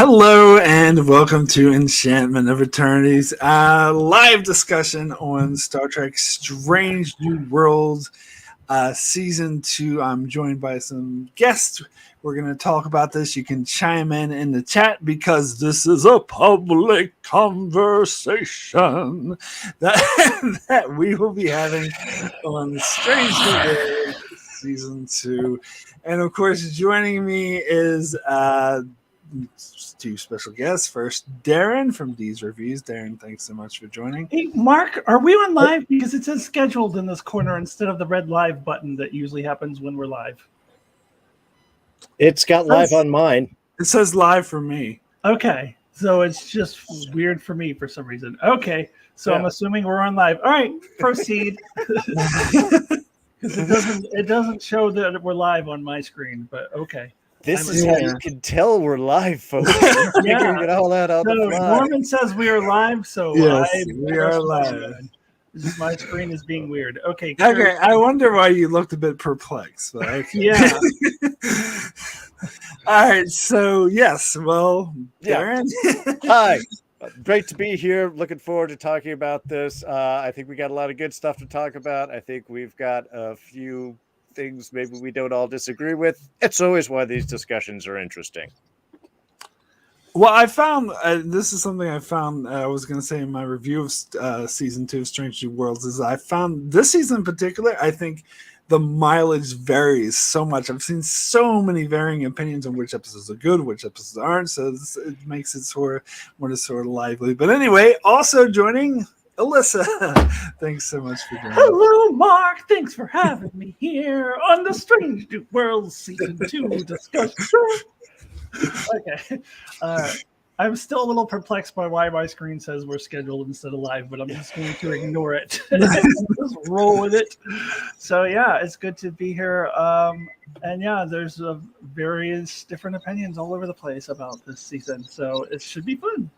Hello and welcome to Enchantment of Eternity's live discussion on Star Trek Strange New Worlds Season 2. I'm joined by some guests. We're going to talk about this. You can chime in the chat because this is a public conversation that we will be having on Strange New Worlds Season 2. And of course, joining me is two special guests. First, Darrin from D's Reviews. Darrin, thanks so much for joining. Hey, Mark, are we on live? Because it says scheduled in this corner instead of the red live button that usually happens when we're live. It's got live on mine. It says live for me. Okay, so it's just weird for me for some reason. Okay, so yeah. I'm assuming we're on live. All right, proceed. Because it doesn't show that we're live on my screen, but okay. This is how you can tell we're live, folks. Yeah. It all out on the fly. Norman says we are live, so yes, we are live. My screen is being weird. Okay. Okay, I wonder why you looked a bit perplexed. But okay. Yeah. All right, so yes, well, Darrin. Hi. Great to be here. Looking forward to talking about this. I think we got a lot of good stuff to talk about. I think we've got a few things maybe we don't all disagree with. It's always why these discussions are interesting. Well, I found this is something I found. I was going to say in my review of season 2 of Strange New Worlds is I found this season in particular. I think the mileage varies so much. I've seen so many varying opinions on which episodes are good, which episodes aren't. So it makes it sort of lively. But anyway, also joining Alyssa. Thanks so much for joining. Hello, Mark. Thanks for having me here on the Strange New Worlds Season 2 discussion. Okay. I'm still a little perplexed by why my screen says we're scheduled instead of live, but I'm just going to ignore it. Just roll with it. So, yeah, it's good to be here. And, yeah, there's various different opinions all over the place about this season. So it should be fun.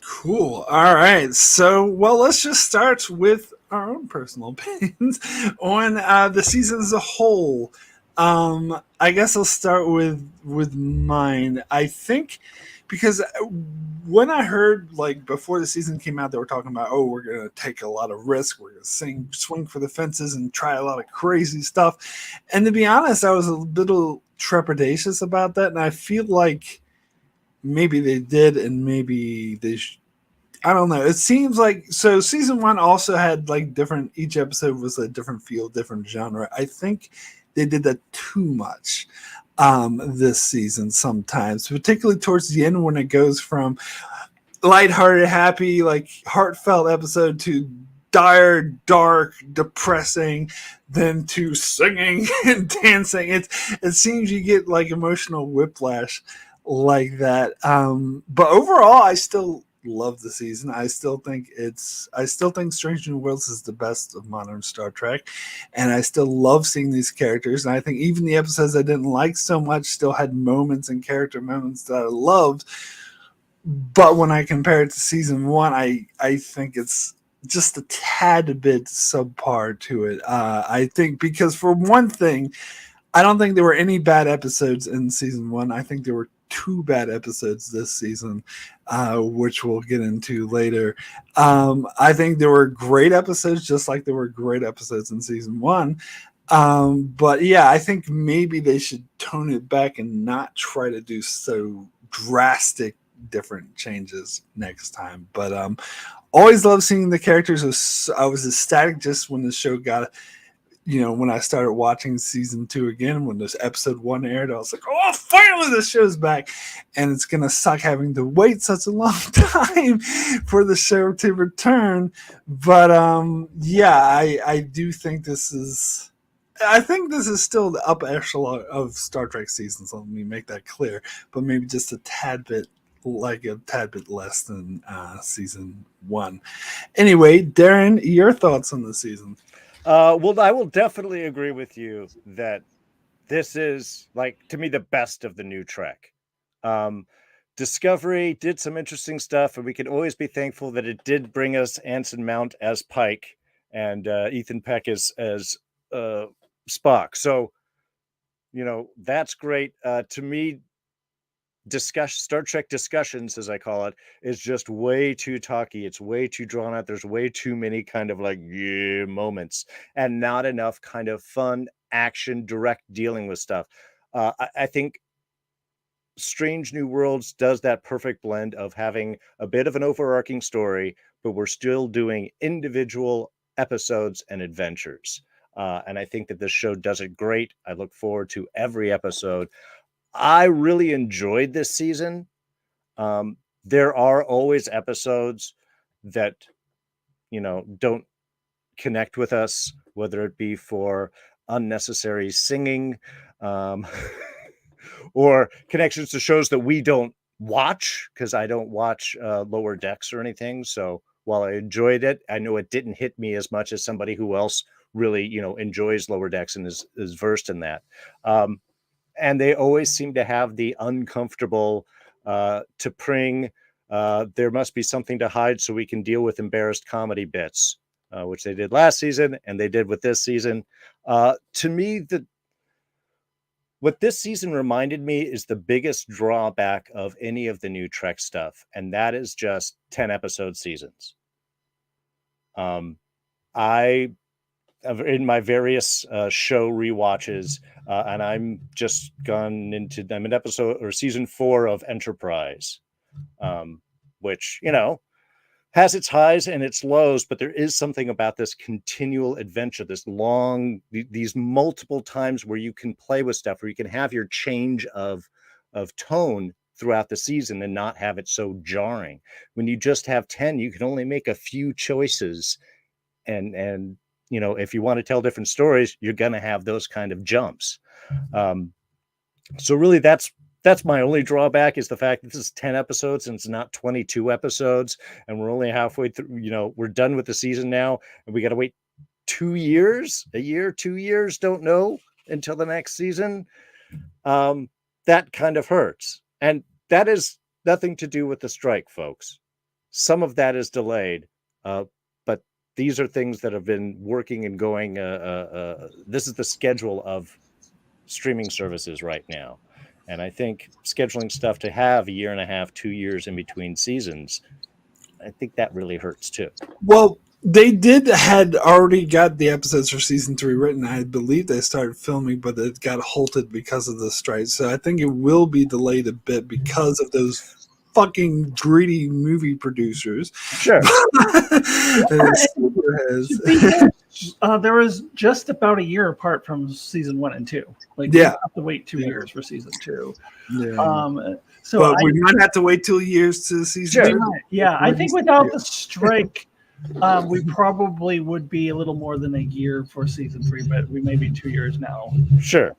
Cool. All right. So, well, let's just start with our own personal opinions on the season as a whole. I guess I'll start with mine. I think because when I heard, like, before the season came out, they were talking about, we're going to take a lot of risk. We're going to swing for the fences and try a lot of crazy stuff. And to be honest, I was a little trepidatious about that. And I feel like maybe they did, and maybe they I don't know. It seems like so season 1 also had like different. Each episode was a different feel, different genre. I think they did that too much this season sometimes, particularly towards the end when it goes from lighthearted, happy, like heartfelt episode to dire, dark, depressing, then to singing and dancing. It seems you get like emotional whiplash like that. But overall, I still love the season. I still think Strange New Worlds is the best of modern Star Trek, and I still love seeing these characters. And I think even the episodes I didn't like so much still had moments and character moments that I loved. But when I compare it to season 1, I think it's just a tad bit subpar to it. I think because for one thing, I don't think there were any bad episodes in season 1. I think there were 2 bad episodes this season, which we'll get into later. I think there were great episodes, just like there were great episodes in season 1. But yeah, I think maybe they should tone it back and not try to do so drastic different changes next time. But always love seeing the characters. I was ecstatic just when the show got, when I started watching season 2 again, when this episode 1 aired, I was like, oh, finally this show's back. And it's going to suck having to wait such a long time for the show to return. But yeah, I do think this is still the upper echelon of Star Trek seasons. Let me make that clear. But maybe just a tad bit less than season 1. Anyway, Darrin, your thoughts on the season? Well, I will definitely agree with you that this is, like, to me, the best of the new Trek. Discovery did some interesting stuff, and we can always be thankful that it did bring us Anson Mount as Pike and Ethan Peck as Spock. So, that's great. To me, Star Trek discussions, as I call it, is just way too talky. It's way too drawn out. There's way too many kind of like moments, and not enough kind of fun action, direct dealing with stuff. I think Strange New Worlds does that perfect blend of having a bit of an overarching story, but we're still doing individual episodes and adventures. And I think that this show does it great. I look forward to every episode. I really enjoyed this season. There are always episodes that, don't connect with us, whether it be for unnecessary singing, or connections to shows that we don't watch, because I don't watch Lower Decks or anything. So while I enjoyed it, I know it didn't hit me as much as somebody who else really, enjoys Lower Decks and is versed in that. And they always seem to have the uncomfortable to pring. There must be something to hide so we can deal with embarrassed comedy bits, which they did last season and they did with this season. To me, what this season reminded me is the biggest drawback of any of the new Trek stuff, and that is just 10 episode seasons. I in my various show rewatches, and I'm in episode or season 4 of Enterprise, which, has its highs and its lows, but there is something about this continual adventure, these multiple times where you can play with stuff, where you can have your change of tone throughout the season and not have it so jarring. When you just have 10, you can only make a few choices, and if you want to tell different stories, you're going to have those kind of jumps. So really that's my only drawback, is the fact that this is 10 episodes and it's not 22 episodes, and we're only halfway through. We're done with the season now, and we got to wait 2 years, 2 years, don't know, until the next season. That kind of hurts. And that is nothing to do with the strike, folks. Some of that is delayed, but these are things that have been working and going. This is the schedule of streaming services right now. And I think scheduling stuff to have a year and a half, 2 years in between seasons, I think that really hurts too. Well, they had already got the episodes for season 3 written. I believe they started filming, but it got halted because of the strike. So I think it will be delayed a bit because of those fucking greedy movie producers. Sure. There was just about a year apart from season 1 and 2. Like, yeah, we have to wait 2 years for season 2. Yeah. So we might have to wait 2 years to season 2. Yeah, I think without the strike, we probably would be a little more than a year for season 3, but we may be 2 years now. Sure.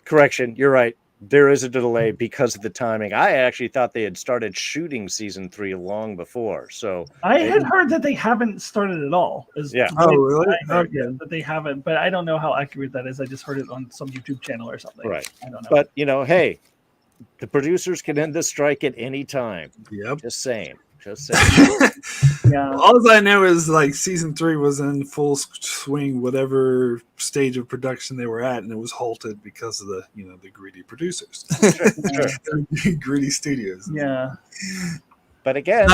Correction. You're right. There is a delay because of the timing. I actually thought they had started shooting season 3 long before. So I had heard that they haven't started at all. Oh, really? That they haven't, but I don't know how accurate that is. I just heard it on some YouTube channel or something. Right. I don't know. But, hey, the producers can end the strike at any time. Yep. Just saying. Yeah. All I know is like season 3 was in full swing, whatever stage of production they were at, and it was halted because of the the greedy producers, greedy studios. Yeah. But again,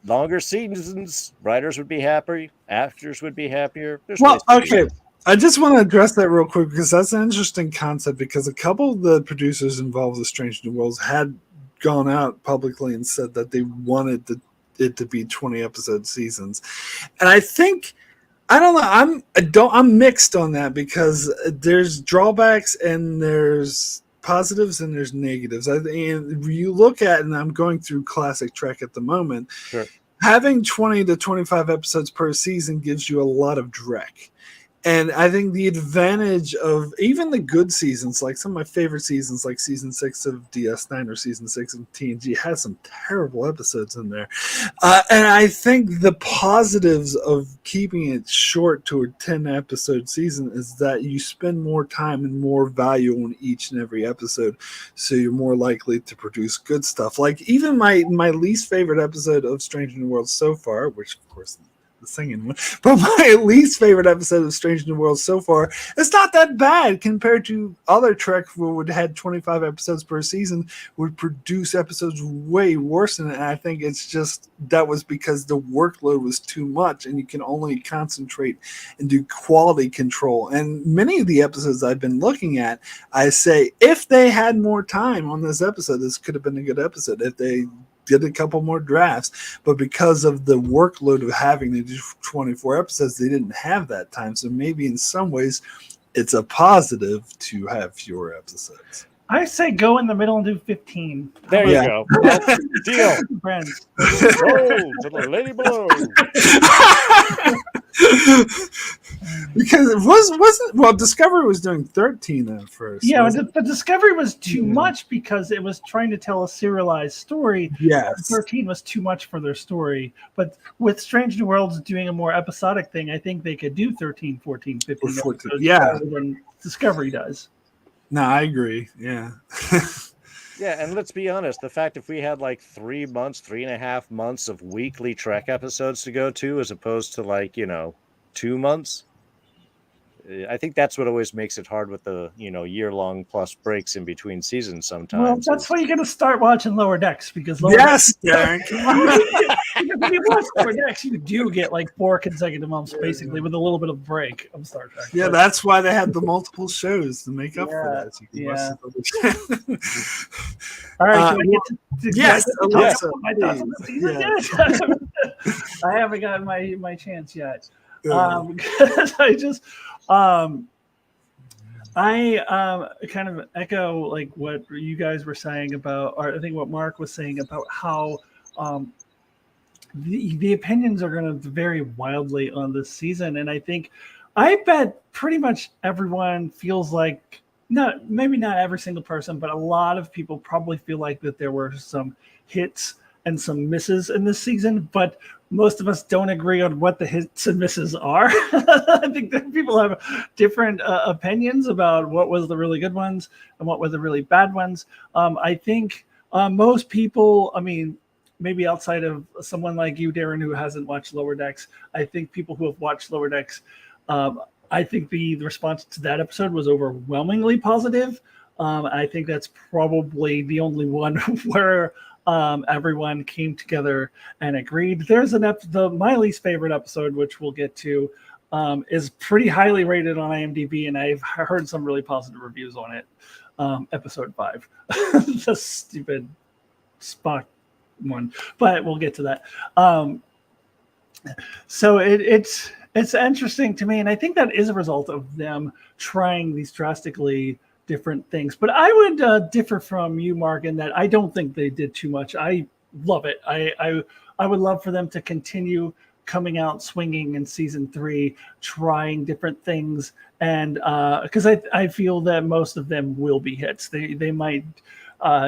longer seasons, writers would be happy, actors would be happier. Okay. I just want to address that real quick because that's an interesting concept, because a couple of the producers involved with Strange New Worlds had gone out publicly and said that they wanted it to be 20 episode seasons. And I think, I don't know, I'm mixed on that, because there's drawbacks and there's positives and there's negatives. And you look at, and I'm going through classic Trek at the moment, sure, having 20 to 25 episodes per season gives you a lot of dreck. And I think the advantage of even the good seasons, like some of my favorite seasons, like season 6 of DS9 or season 6 of TNG, has some terrible episodes in there. And I think the positives of keeping it short to a 10 episode season is that you spend more time and more value on each and every episode. So you're more likely to produce good stuff. Like even my least favorite episode of Strange New Worlds so far, which of course the singing one. But my least favorite episode of Strange New Worlds so far, it's not that bad compared to other Trek who would had 25 episodes per season, would produce episodes way worse than it. And I think it's just that was because the workload was too much and you can only concentrate and do quality control. And many of the episodes I've been looking at, I say, if they had more time on this episode, this could have been a good episode. If they did a couple more drafts, but because of the workload of having to do 24 episodes, they didn't have that time. So maybe in some ways it's a positive to have fewer episodes. I say go in the middle and do 15. There you go. Deal. Friends. Roll to the lady below. Because it wasn't Discovery was doing 13 at first. Yeah, but Discovery was too much because it was trying to tell a serialized story. Yes. 13 was too much for their story. But with Strange New Worlds doing a more episodic thing, I think they could do 13, 14, 15 episodes better than Discovery does. No, I agree. Yeah. Yeah, and let's be honest, the fact if we had like 3.5 months of weekly Trek episodes to go to as opposed to 2 months, I think that's what always makes it hard with the, year-long plus breaks in between seasons sometimes. Well, that's why you're going to start watching Lower Decks because Darrin. if you watch Lower Decks, you do get like 4 consecutive months basically with a little bit of break of Star Trek. Yeah, that's why they had the multiple shows to make up for that. So you can All right, should I get to yes, Alyssa, my thoughts on the season yet? I haven't gotten my chance yet. Because I kind of echo like what you guys were saying about, or I think what Mark was saying about how the opinions are going to vary wildly on this season, and I bet pretty much everyone feels like maybe not every single person, but a lot of people probably feel like that there were some hits and some misses in this season, but most of us don't agree on what the hits and misses are. I think that people have different opinions about what was the really good ones and what were the really bad ones. I think most people, maybe outside of someone like you, Darrin, who hasn't watched Lower Decks, I think people who have watched Lower Decks, I think the response to that episode was overwhelmingly positive. I think that's probably the only one where everyone came together and agreed. There's my least favorite episode, which we'll get to, is pretty highly rated on IMDb, and I've heard some really positive reviews on it. Episode 5, the stupid Spock one, but we'll get to that. So it's interesting to me, and I think that is a result of them trying these drastically different things. But I would differ from you, Mark, in that I don't think they did too much. I love it. I would love for them to continue coming out swinging in season 3, trying different things, and because I feel that most of them will be hits. They might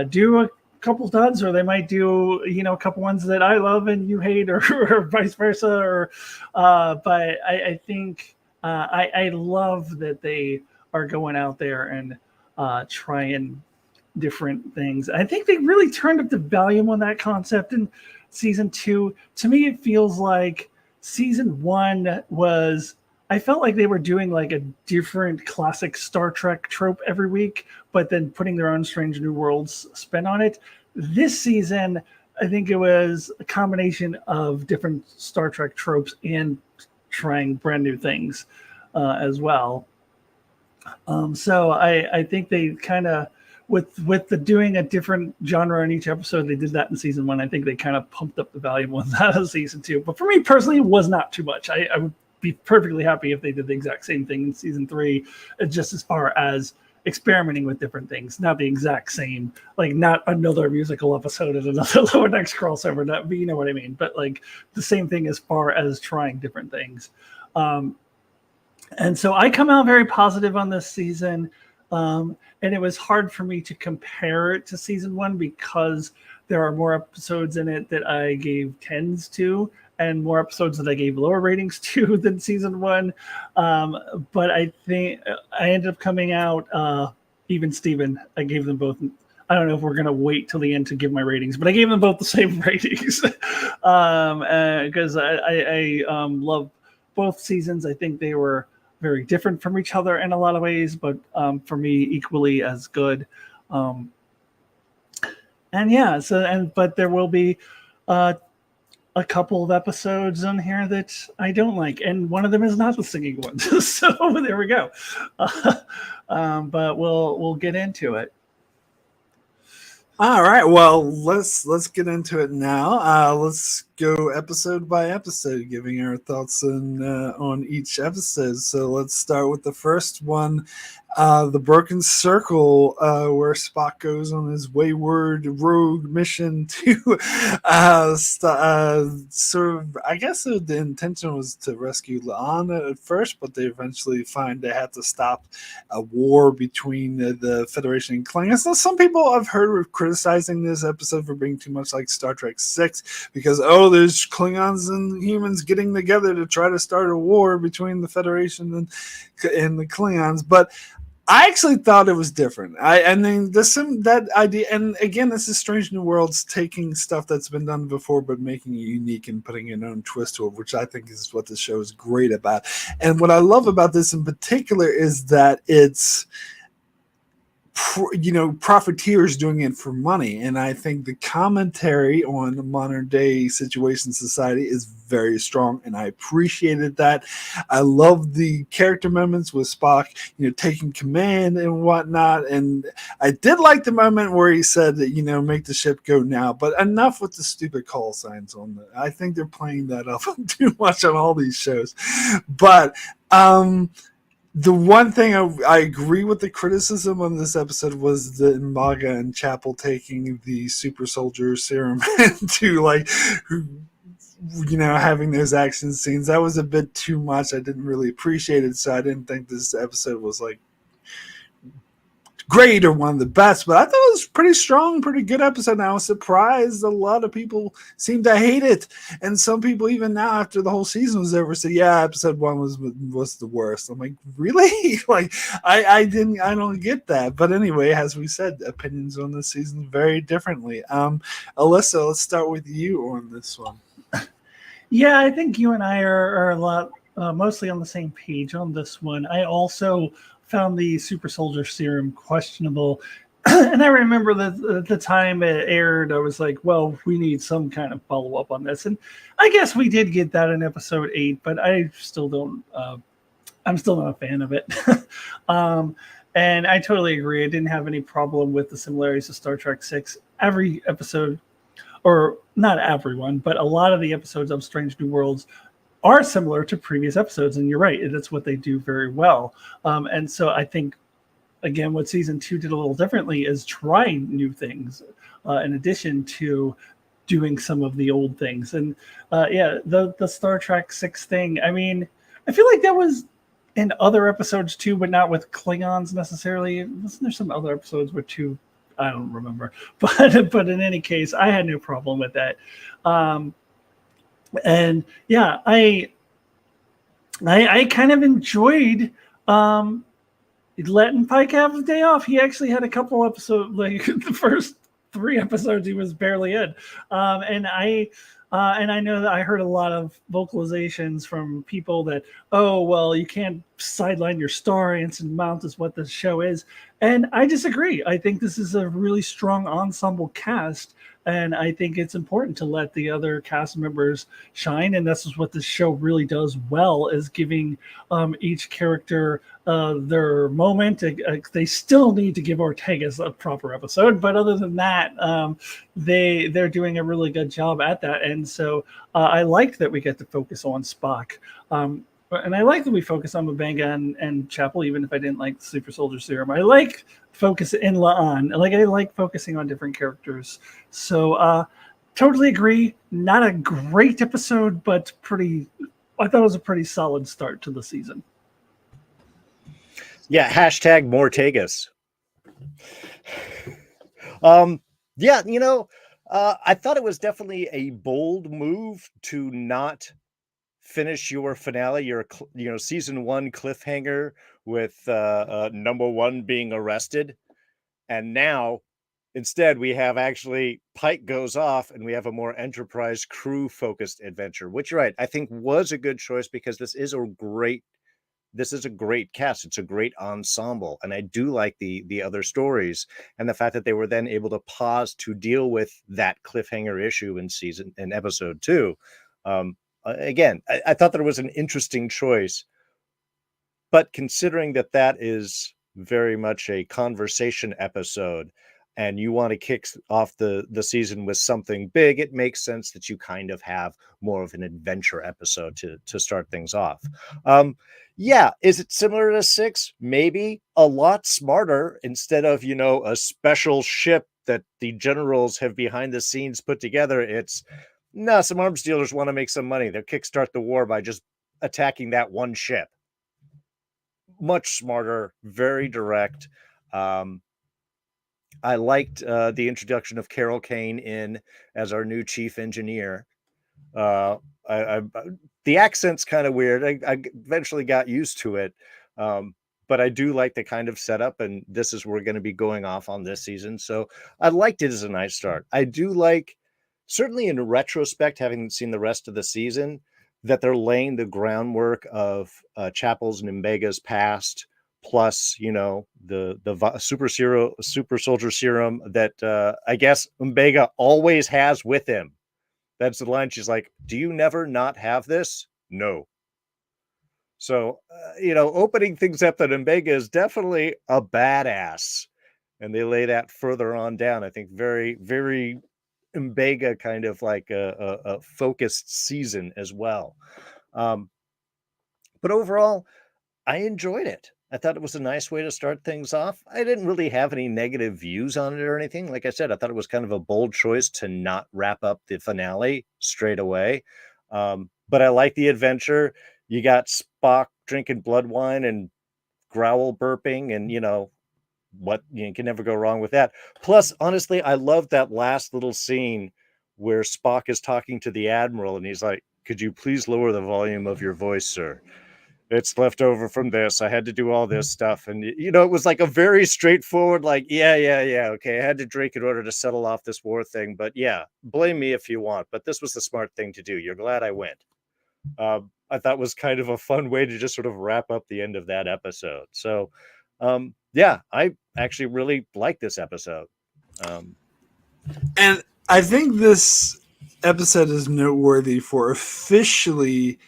do a couple duds, or they might do a couple ones that I love and you hate, or vice versa. But I think I love that they are going out there and trying different things. I think they really turned up the volume on that concept in season 2. To me, it feels like season 1 was, I felt like they were doing like a different classic Star Trek trope every week, but then putting their own Strange New Worlds spin on it. This season, I think it was a combination of different Star Trek tropes and trying brand new things as well. So I think they kind of, with the doing a different genre in each episode, they did that in season 1. I think they kind of pumped up the volume on that in season 2. But for me personally, it was not too much. I would be perfectly happy if they did the exact same thing in season 3, just as far as experimenting with different things, not the exact same, like not another musical episode and another Lower Decks crossover. But you know what I mean. But like the same thing as far as trying different things. And so I come out very positive on this season. And it was hard for me to compare it to season 1 because there are more episodes in it that I gave 10s to, and more episodes that I gave lower ratings to than season 1. But I think I ended up coming out even Steven. I gave them both. I don't know if we're gonna wait till the end to give my ratings, but I gave them both the same ratings because I love both seasons. I think they were very different from each other in a lot of ways, but for me, equally as good. Um, and yeah, but there will be uh, a couple of episodes on here that I don't like, and one of them is not the singing one. So there we go. But we'll get into it. All right, well, let's get into it now. Let's go episode by episode, giving our thoughts on each episode. So let's start with the first one, the Broken Circle, where Spock goes on his wayward rogue mission to sort of. I guess the intention was to rescue La'an at first, but they eventually find they have to stop a war between the Federation and Klingons. Now, some people I've heard were criticizing this episode for being too much like Star Trek 6 because, there's Klingons and humans getting together to try to start a war between the Federation and the Klingons. But I actually thought it was different. I mean, there's that idea, and again, this is Strange New Worlds taking stuff that's been done before, but making it unique and putting an own twist to it, which I think is what the show is great about. And what I love about this in particular is that it's profiteers doing it for money, and I think the commentary on the modern day situation society is very strong, and I appreciated that. I love the character moments with Spock taking command and whatnot, and I did like the moment where he said that make the ship go now, but enough with the stupid call signs on that. I think they're playing that up too much on all these shows. But the one thing I agree with the criticism on this episode was the M'Baga and Chapel taking the super soldier serum to having those action scenes. That was a bit too much. I didn't really appreciate it, so I didn't think this episode was great or one of the best, but I thought it was pretty strong, pretty good episode. And I was surprised a lot of people seem to hate it, and some people even now after the whole season was over said, "Yeah, episode 1 was the worst." I'm like, really? I don't get that. But anyway, as we said, opinions on this season vary differently. Alyssa, let's start with you on this one. Yeah, I think you and I are a lot mostly on the same page on this one. I also found the super soldier serum questionable. And I remember that the time it aired, I was like, well, we need some kind of follow-up on this. And I guess we did get that in episode 8, but I still don't, I'm still not a fan of it. And I totally agree. I didn't have any problem with the similarities to Star Trek 6. Every episode, or not everyone, but a lot of the episodes of Strange New Worlds are similar to previous episodes, and you're right, that's what they do very well. And so I think, again, what season 2 did a little differently is trying new things in addition to doing some of the old things. And the Star Trek 6 thing, I mean, I feel like that was in other episodes too, but not with Klingons necessarily. Wasn't there some other episodes with two? I don't remember, but in any case, I had no problem with that. And yeah, I kind of enjoyed letting Pike have a day off. He actually had a couple episodes, like the first 3 episodes, he was barely in. And I know that I heard a lot of vocalizations from people that, oh, well, you can't sideline your star. Anson Mount is what the show is. And I disagree. I think this is a really strong ensemble cast. And I think it's important to let the other cast members shine. And this is what this show really does well, is giving each character their moment. They still need to give Ortegas a proper episode. But other than that, they're doing a really good job at that. And so I liked that we get to focus on Spock. And I like that we focus on M'Baga and Chapel, even if I didn't like the Super Soldier Serum. I like focus in La'an. I like focusing on different characters. So totally agree. Not a great episode, but I thought it was a pretty solid start to the season. Yeah, hashtag more Tegas. I thought it was definitely a bold move to not finish your finale, your season 1 cliffhanger with number 1 being arrested, and now Instead, we have actually Pike goes off and we have a more Enterprise crew focused adventure, which you're right, I think was a good choice because this is a great cast. It's a great ensemble. And I do like the other stories and the fact that they were then able to pause to deal with that cliffhanger issue in episode 2. Again, I thought that it was an interesting choice, but considering that is very much a conversation episode and you want to kick off the season with something big, it makes sense that you kind of have more of an adventure episode to start things off. Yeah, is it similar to 6? Maybe. A lot smarter. Instead of, a special ship that the generals have behind the scenes put together, it's, some arms dealers want to make some money. They'll kickstart the war by just attacking that one ship. Much smarter, very direct. I liked the introduction of Carol Kane in as our new chief engineer. The accent's kind of weird. I eventually got used to it, but I do like the kind of setup, and this is where we're going to be going off on this season. So I liked it as a nice start. I do like, certainly in retrospect, having seen the rest of the season, that they're laying the groundwork of Chapel's and Mbega's past, plus the super soldier serum that I guess Mbega always has with him. That's the line. She's like, "Do you never not have this?" No. So opening things up that Mbega is definitely a badass, and they lay that further on down. I think very, very Mbega kind of like a focused season as well. But overall, I enjoyed it. I thought it was a nice way to start things off. I didn't really have any negative views on it or anything. Like I said, I thought it was kind of a bold choice to not wrap up the finale straight away. But I like the adventure. You got Spock drinking blood wine and Growl burping, and you can never go wrong with that. Plus, honestly, I love that last little scene where Spock is talking to the Admiral and he's like, "Could you please lower the volume of your voice, sir? It's left over from this. I had to do all this stuff." And, it was like a very straightforward, like, yeah. Okay. I had to drink in order to settle off this war thing. But yeah, blame me if you want. But this was the smart thing to do. You're glad I went. I thought was kind of a fun way to just sort of wrap up the end of that episode. So, yeah, I actually really like this episode. And I think this episode is noteworthy for officially,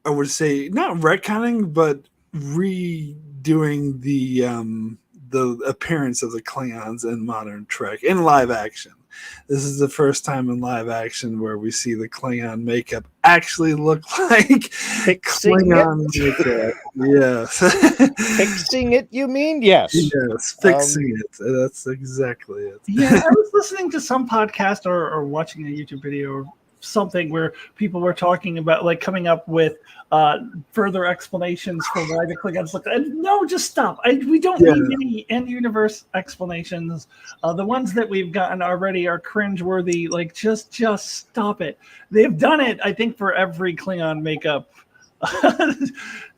I would say, not retconning, but redoing the appearance of the Klingons in modern Trek in live action. This is the first time in live action where we see the Klingon makeup actually look like Fixing Klingon makeup. Yes. Fixing it, you mean? Yes. Yes, fixing it. That's exactly it. Yeah, I was listening to some podcast or watching a YouTube video or something where people were talking about like coming up with further explanations for why the Klingons look. No, just stop. We don't need any in-universe explanations. The ones that we've gotten already are cringeworthy. Like, just stop it. They've done it, I think, for every Klingon makeup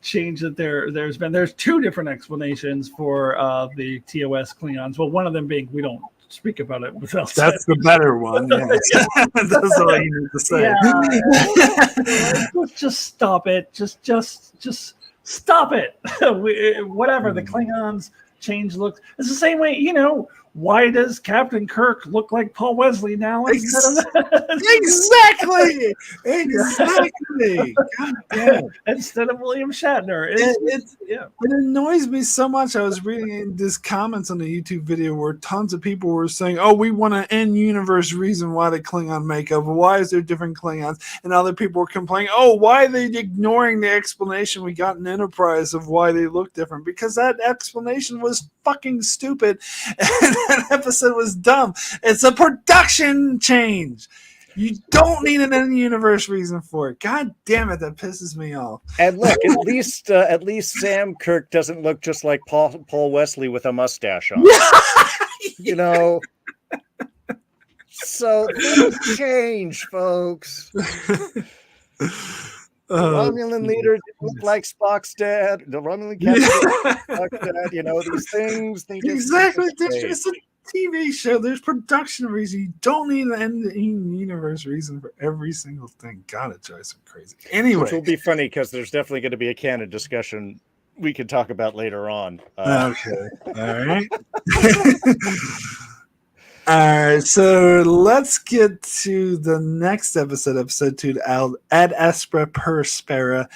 change that there's been. There's 2 different explanations for the TOS Klingons. Well, one of them being we don't speak about it without that's the better one. Yes. That's all you need to say. Yeah. Just stop it. Just stop it. Whatever. The Klingons change looks. It's the same way, why does Captain Kirk look like Paul Wesley now? Exactly. Instead of William Shatner. It annoys me so much. I was reading these comments on the YouTube video where tons of people were saying, "Oh, we want an in-universe reason why the Klingon makeup. Why is there different Klingons?" And other people were complaining, "Oh, why are they ignoring the explanation we got in Enterprise of why they look different?" Because that explanation was fucking stupid. And that episode was dumb. It's a production change. You don't need an in-universe reason for it. God damn it, that pisses me off. And look, at least Sam Kirk doesn't look just like Paul Wesley with a mustache on. So things change, folks. The Romulan leader didn't look like Spock's dad. The Romulan captain didn't look like Spock's dad. You know, these things, they just exactly. It's a TV show. There's production reason. You don't need an ending universe reason for every single thing. God, it drives me crazy. Anyway, which will be funny because there's definitely going to be a canon discussion we can talk about later on. Okay. All right. All right, so let's get to the next episode 2, Ad Aspera per Spera.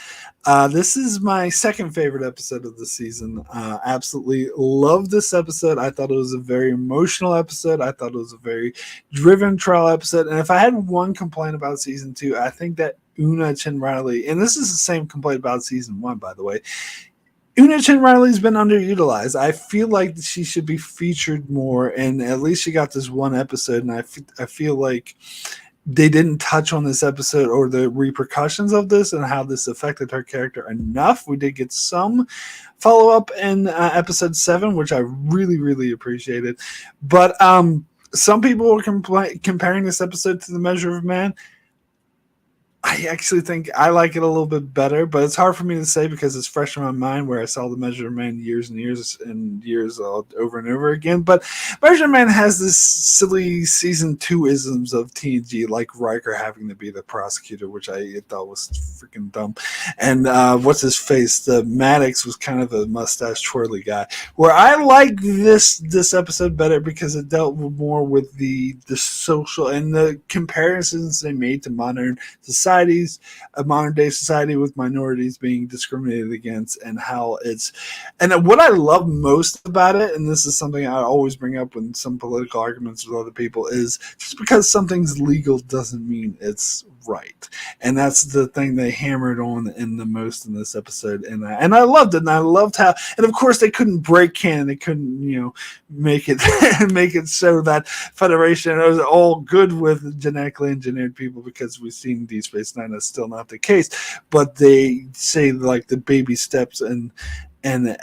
This is my second favorite episode of the season. Absolutely love this episode. I thought it was a very emotional episode. I thought it was a very driven trial episode. And if I had one complaint about season 2, I think that Una Chin Riley, and this is the same complaint about season 1, by the way, Una Chin Riley's been underutilized. I feel like she should be featured more, and at least she got this one episode, and I feel like they didn't touch on this episode or the repercussions of this and how this affected her character enough. We did get some follow-up in episode 7, which I really, really appreciated. But some people were comparing this episode to The Measure of Man. I actually think I like it a little bit better, but it's hard for me to say because it's fresh in my mind where I saw The Measure of Man years and years over and over again. But Measure of Man has this silly season 2 isms of TNG, like Riker having to be the prosecutor, which I thought was freaking dumb. And what's his face? The Maddox was kind of a mustache twirly guy. Where I like this episode better because it dealt more with the social and the comparisons they made to modern society. A modern day society with minorities being discriminated against, and how and what I love most about it, and this is something I always bring up when some political arguments with other people, is just because something's legal doesn't mean it's right. And that's the thing they hammered on in the most in this episode. And I loved it. And I loved how, and of course they couldn't break canon. They couldn't, make it make it so that Federation was all good with genetically engineered people, because we've seen Deep Space Nine, that's still not the case. But they say like the baby steps, and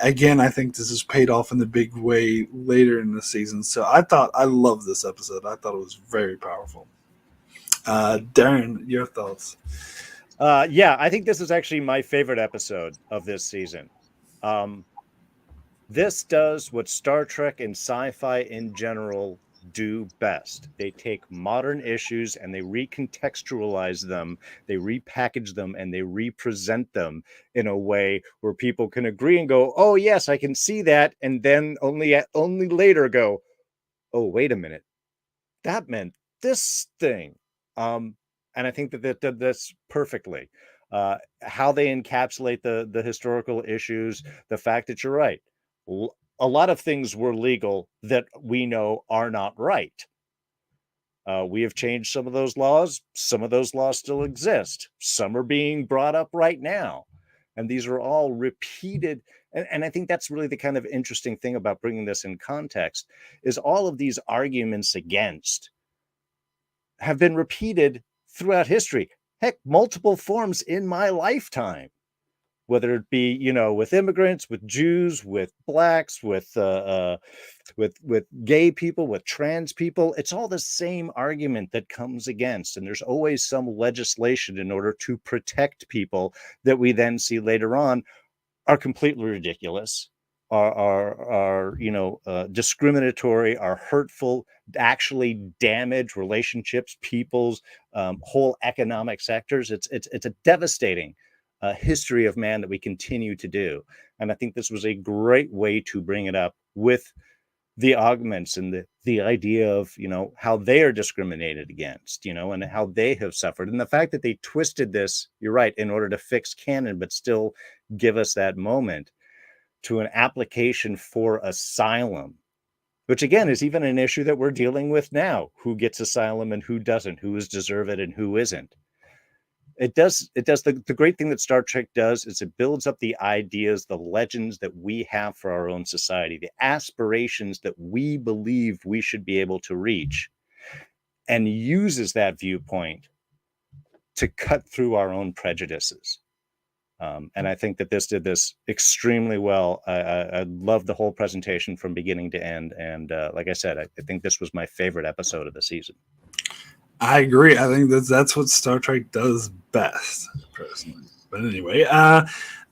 again, I think this is paid off in a big way later in the season. So I love this episode. I thought it was very powerful. Darrin, your thoughts? Yeah, I think this is actually my favorite episode of this season. This does what Star Trek and sci-fi in general do best. They take modern issues and they recontextualize them, they repackage them, and they represent them in a way where people can agree and go, "Oh yes, I can see that," and then only later go, "Oh, wait a minute, that meant this thing." And I think that did this perfectly. How they encapsulate the historical issues, the fact that you're right. A lot of things were legal that we know are not right. We have changed some of those laws. Some of those laws still exist. Some are being brought up right now. And these are all repeated. And I think that's really the kind of interesting thing about bringing this in context, is all of these arguments against have been repeated throughout history. Heck, multiple forms in my lifetime, whether it be, with immigrants, with Jews, with blacks, with gay people, with trans people. It's all the same argument that comes against, and there's always some legislation in order to protect people that we then see later on are completely ridiculous, are discriminatory, are hurtful, actually damage relationships, people's whole economic sectors. It's a devastating history of man that we continue to do. And I think this was a great way to bring it up with the augments and the idea of, how they are discriminated against, and how they have suffered. And the fact that they twisted this, you're right, in order to fix canon, but still give us that moment to an application for asylum, which again is even an issue that we're dealing with now. Who gets asylum and who doesn't, who is deserved and who isn't. It does the great thing that Star Trek does is it builds up the ideas, the legends that we have for our own society, the aspirations that we believe we should be able to reach, and uses that viewpoint to cut through our own prejudices. And I think that this did this extremely well. I love the whole presentation from beginning to end. And like I said, I think this was my favorite episode of the season. I agree. I think that's what Star Trek does best, personally. But anyway,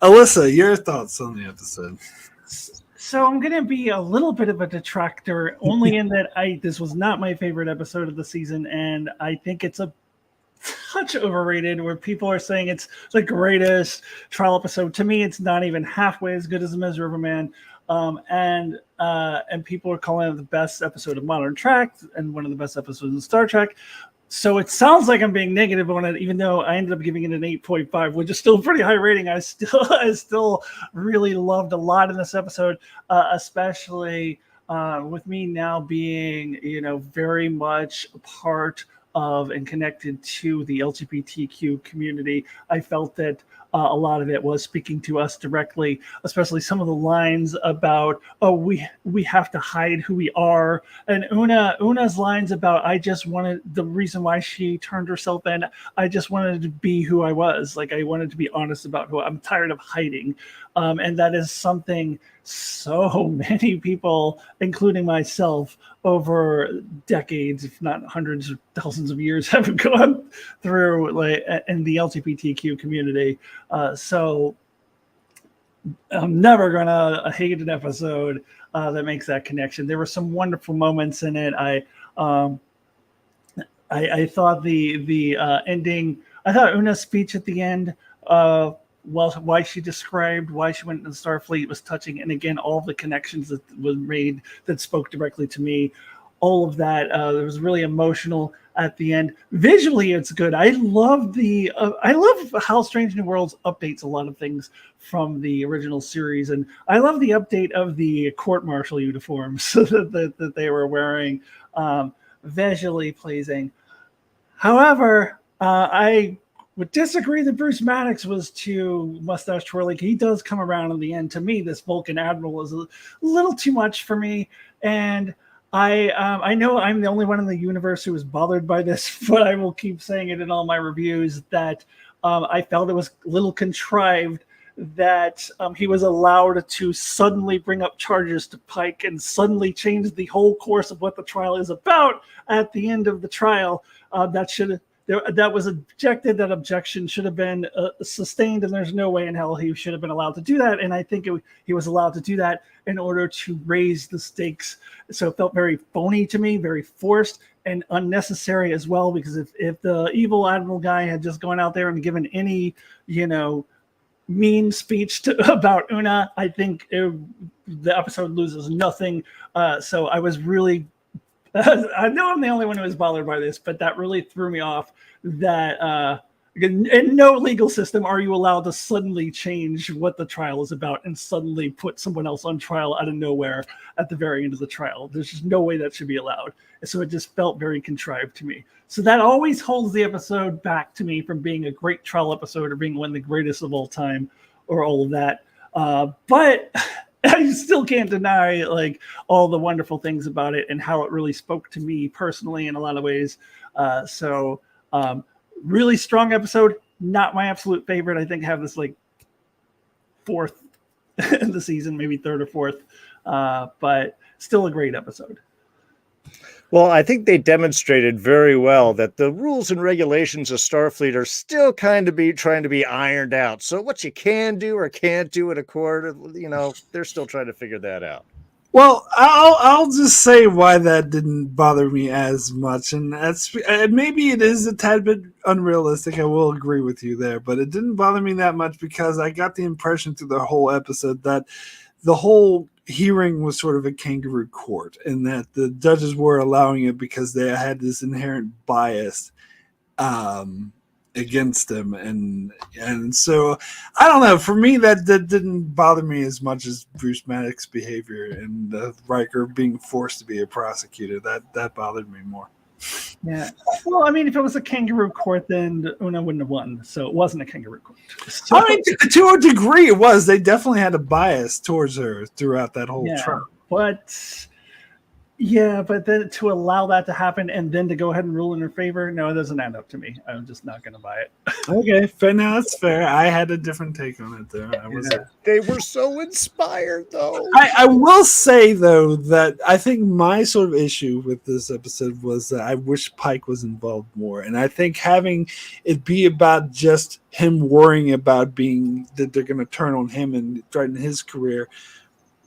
Alyssa, your thoughts on the episode? So I'm going to be a little bit of a detractor, only in that this was not my favorite episode of the season, and I think it's a touch overrated. Where people are saying it's the greatest trial episode, to me, it's not even halfway as good as The Miz Riverman. And people are calling it the best episode of Modern Trek and one of the best episodes of Star Trek. So it sounds like I'm being negative on it, even though I ended up giving it an 8.5, which is still a pretty high rating. I still really loved a lot in this episode, especially with me now being, very much a part of and connected to the LGBTQ community. I felt that a lot of it was speaking to us directly, especially some of the lines about, oh, we have to hide who we are. And Una's lines about, the reason why she turned herself in, I just wanted to be who I was. Like, I wanted to be honest about who I'm tired of hiding. And that is something so many people, including myself, over decades, if not hundreds or thousands of years, have gone through, like, in the LGBTQ community. So I'm never gonna hate an episode that makes that connection. There were some wonderful moments in it. I thought the ending. I thought Una's speech at the end. Why she described why she went into Starfleet was touching, and again, all the connections that was made that spoke directly to me, all of that. It was really emotional at the end. Visually, it's good. I love how Strange New Worlds updates a lot of things from the original series, and I love the update of the court-martial uniforms that they were wearing. Visually pleasing. However, I would disagree that Bruce Maddox was too mustache twirling. He does come around in the end. To me, this Vulcan Admiral is a little too much for me. And I know I'm the only one in the universe who was bothered by this, but I will keep saying it in all my reviews that I felt it was a little contrived that he was allowed to suddenly bring up charges to Pike and suddenly change the whole course of what the trial is about at the end of the trial. That was objected. That objection should have been sustained, and there's no way in hell he should have been allowed to do that. And I think he was allowed to do that in order to raise the stakes. So it felt very phony to me, very forced and unnecessary as well. Because if the evil Admiral guy had just gone out there and given any, mean speech about Una, I think the episode loses nothing. So I was really. I know I'm the only one who was bothered by this, but that really threw me off. That in no legal system are you allowed to suddenly change what the trial is about and suddenly put someone else on trial out of nowhere at the very end of the trial. There's just no way that should be allowed. So it just felt very contrived to me. So that always holds the episode back to me from being a great trial episode or being one of the greatest of all time or all of that. But I still can't deny all the wonderful things about it and how it really spoke to me personally in a lot of ways. Really strong episode. Not my absolute favorite. I think I have this fourth in the season, maybe third or fourth, but still a great episode. Well, I think they demonstrated very well that the rules and regulations of Starfleet are still kind of trying to be ironed out. So what you can do or can't do in a court, they're still trying to figure that out. Well, I'll just say why that didn't bother me as much, and that's maybe it is a tad bit unrealistic. I will agree with you there, but it didn't bother me that much because I got the impression through the whole episode that the whole hearing was sort of a kangaroo court, and that the judges were allowing it because they had this inherent bias against them, and so I don't know. For me, that didn't bother me as much as Bruce Maddox's behavior and Riker being forced to be a prosecutor. That bothered me more. Yeah. Well, I mean, if it was a kangaroo court, then Una wouldn't have won. So it wasn't a kangaroo court. So, I mean, to a degree, it was. They definitely had a bias towards her throughout that whole trial. But Yeah, but then to allow that to happen and then to go ahead and rule in her favor, no, it doesn't add up to me. I'm just not going to buy it. Okay, fair. Now that's fair. I had a different take on it there. I was. Yeah. They were so inspired, though. I will say though that I think my sort of issue with this episode was that I wish Pike was involved more, and I think having it be about just him worrying about being that they're going to turn on him and threaten his career,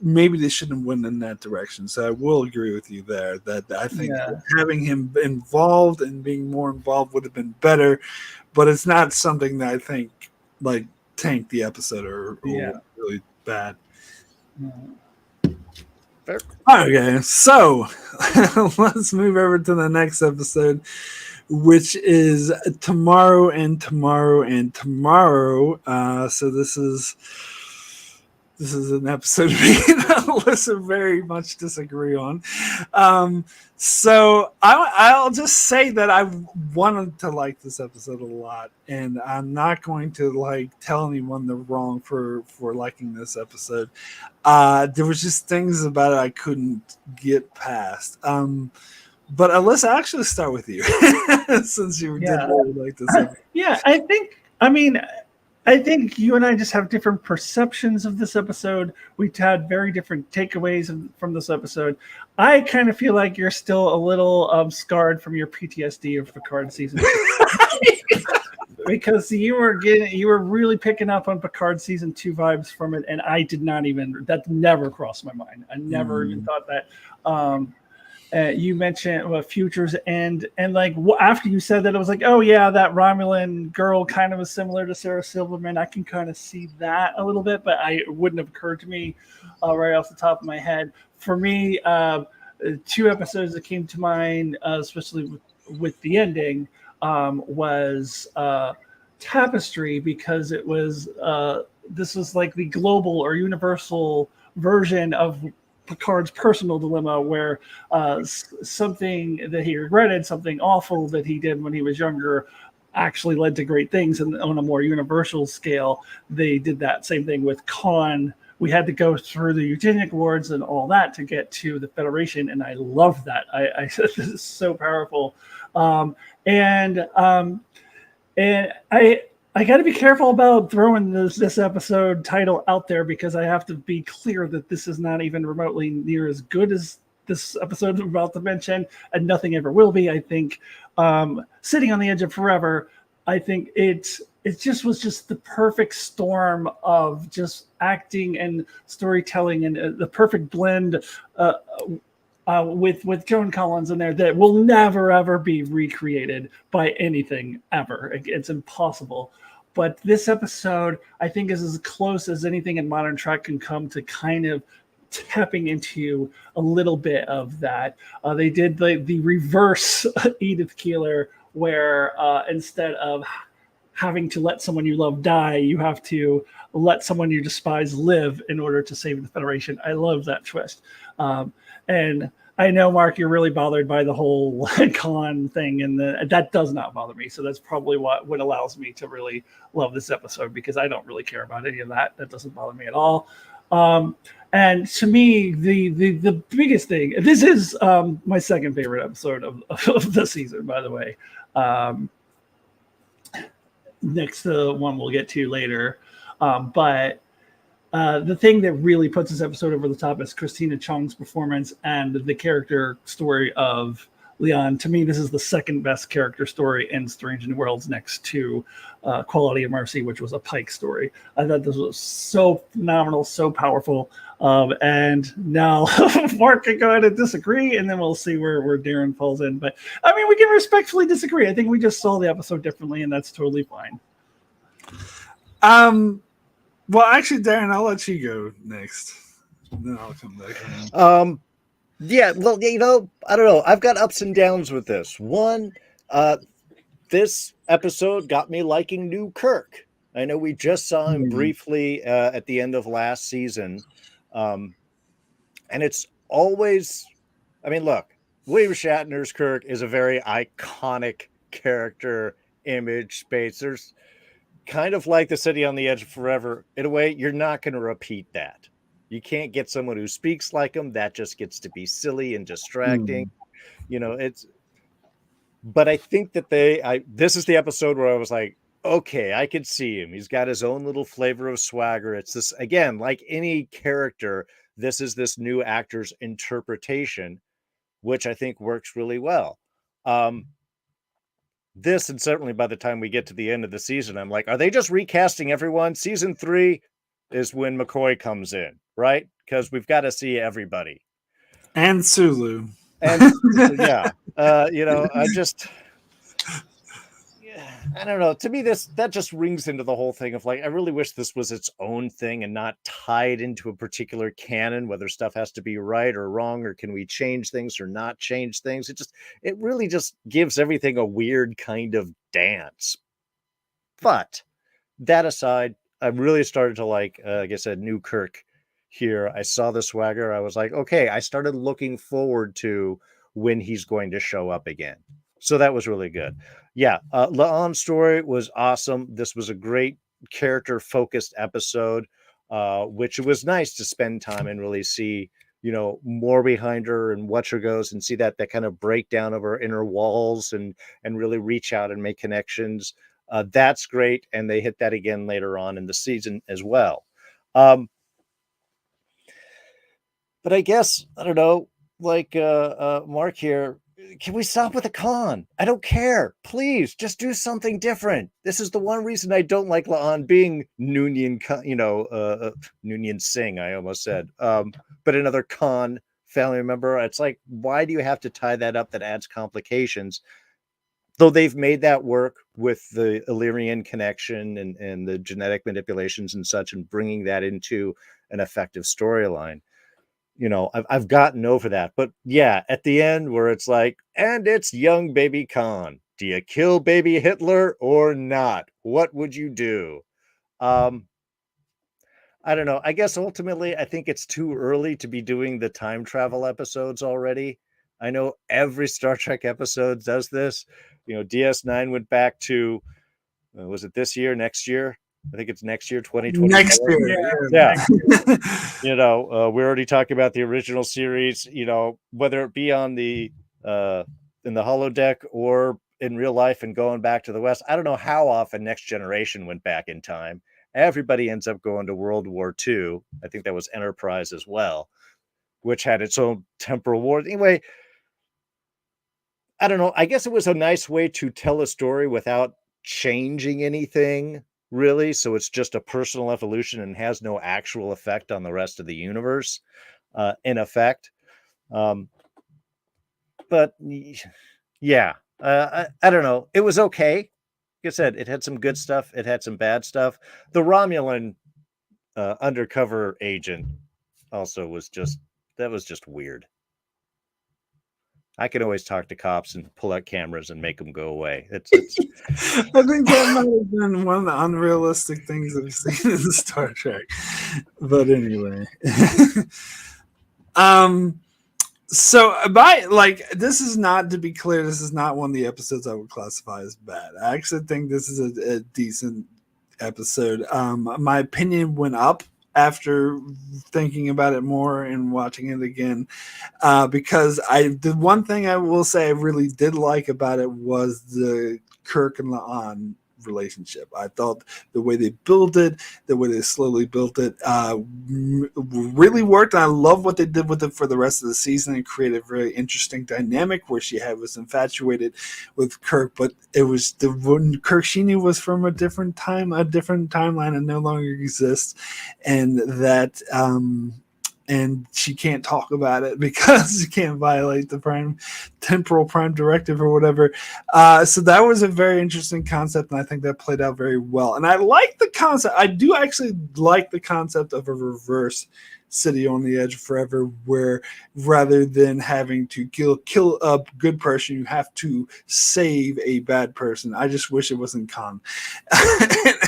maybe they shouldn't have went in that direction. So I will agree with you there that I think Yeah. having him involved and being more involved would have been better, but it's not something that I think like tanked the episode or really bad. Fair. Okay, so let's move over to the next episode, which is tomorrow and tomorrow and tomorrow. So this is an episode me and Alyssa very much disagree on. So I'll just say that I wanted to like this episode a lot, and I'm not going to like tell anyone they're wrong for liking this episode. There was just things about it I couldn't get past. But Alyssa, I'll actually start with you since you did really like this episode. Yeah, I think you and I just have different perceptions of this episode. We've had very different takeaways from this episode. I kind of feel like you're still a little scarred from your PTSD of Picard season 2. Because you were really picking up on Picard season 2 vibes from it, and I did not even, that never crossed my mind. I never even thought that. You mentioned Futures and like after you said that, I was like, oh yeah, that Romulan girl kind of is similar to Sarah Silverman. I can kind of see that a little bit, but it wouldn't have occurred to me right off the top of my head. For me, 2 episodes that came to mind, especially with the ending, was Tapestry, because it was this was like the global or universal version of Picard's personal dilemma, where something that he regretted, something awful that he did when he was younger, actually led to great things. And on a more universal scale, they did that same thing with Khan. We had to go through the eugenic wards and all that to get to the Federation, and I love that. I this is so powerful, and I got to be careful about throwing this episode title out there, because I have to be clear that this is not even remotely near as good as this episode I'm about to mention, and nothing ever will be. I think Sitting on the Edge of Forever, I think it just was just the perfect storm of just acting and storytelling, and the perfect blend with Joan Collins in there that will never ever be recreated by anything ever. It's impossible. But this episode, I think, is as close as anything in modern Trek can come to kind of tapping into a little bit of that. They did the reverse Edith Keeler, where instead of having to let someone you love die, you have to let someone you despise live in order to save the Federation. I love that twist. And I know, Mark, you're really bothered by the whole con thing, and that does not bother me. So that's probably what allows me to really love this episode, because I don't really care about any of that. That doesn't bother me at all. And to me, the biggest thing, this is my second favorite episode of the season, by the way. Next to one we'll get to later. But the thing that really puts this episode over the top is Christina Chong's performance and the character story of Leon. To me, this is the second best character story in Strange New Worlds, next to Quality of Mercy, which was a Pike story. I thought this was so phenomenal, so powerful. And now Mark can go ahead and disagree, and then we'll see where Darrin falls in. But I mean, we can respectfully disagree. I think we just saw the episode differently, and that's totally fine. Well, actually, Darrin, I'll let you go next. Then I'll come back. Yeah, well, I don't know. I've got ups and downs with this. One, this episode got me liking New Kirk. I know we just saw him briefly at the end of last season. And it's always, I mean, look, William Shatner's Kirk is a very iconic character image space. There's kind of like the City on the Edge of Forever. In a way, you're not going to repeat that. You can't get someone who speaks like him. That just gets to be silly and distracting. But I think that this is the episode where I was like, okay, I could see him. He's got his own little flavor of swagger. It's this, again, like any character, this is this new actor's interpretation, which I think works really well. This, and certainly by the time we get to the end of the season, I'm like, are they just recasting everyone? Season 3 is when McCoy comes in, right? Because we've got to see everybody. And Sulu. And yeah, I don't know. To me, that just rings into the whole thing of like, I really wish this was its own thing and not tied into a particular canon, whether stuff has to be right or wrong, or can we change things or not change things. It really just gives everything a weird kind of dance. But that aside, I really started to like I said, new Kirk here. I saw the swagger. I was like, okay, I started looking forward to when he's going to show up again. So that was really good. Yeah. La'an's story was awesome. This was a great character focused episode, which was nice to spend time and really see, more behind her and watch her goes and see that kind of breakdown of her inner walls and really reach out and make connections. That's great. And they hit that again later on in the season as well. But I guess, I don't know, like Mark here, can we stop with the con? I don't care. Please, just do something different. This is the one reason I don't like La'an being Noonien, Noonien Singh, I almost said. But another Khan family member. It's like, why do you have to tie that up? That adds complications. Though they've made that work with the Illyrian connection and the genetic manipulations and such, and bringing that into an effective storyline. I've gotten over that. But yeah, at the end where it's like, and it's young baby Khan. Do you kill baby Hitler or not? What would you do? I don't know. I guess ultimately, I think it's too early to be doing the time travel episodes already. I know every Star Trek episode does this. DS9 went back to, was it this year, next year? I think it's next year, 2020. Next year. Yeah. We're already talking about the original series, whether it be on the in the holodeck or in real life and going back to the West. I don't know how often Next Generation went back in time. Everybody ends up going to World War II. I think that was Enterprise as well, which had its own temporal war. Anyway, I don't know. I guess it was a nice way to tell a story without changing anything, really. So it's just a personal evolution and has no actual effect on the rest of the universe, in effect. But yeah, I don't know. It was okay. Like I said, it had some good stuff. It had some bad stuff. The Romulan undercover agent also was just weird. I can always talk to cops and pull out cameras and make them go away. It's I think that might have been one of the unrealistic things I've seen in Star Trek. But anyway. So this is not, to be clear, this is not one of the episodes I would classify as bad. I actually think this is a decent episode. My opinion went up after thinking about it more and watching it again, because the one thing I will say I really did like about it was the Kirk and La'an relationship. I thought the way they built it, the way they slowly built it, really worked. And I love what they did with it for the rest of the season and created a very interesting dynamic where she was infatuated with Kirk, but it was the one Kirk she knew was from a different time, a different timeline, and no longer exists, and that and she can't talk about it because she can't violate the temporal prime directive or whatever. So that was a very interesting concept, and I think that played out very well. And I like the concept. I do actually like the concept of a reverse City on the Edge Forever, where rather than having to kill a good person, you have to save a bad person. I just wish it wasn't Khan.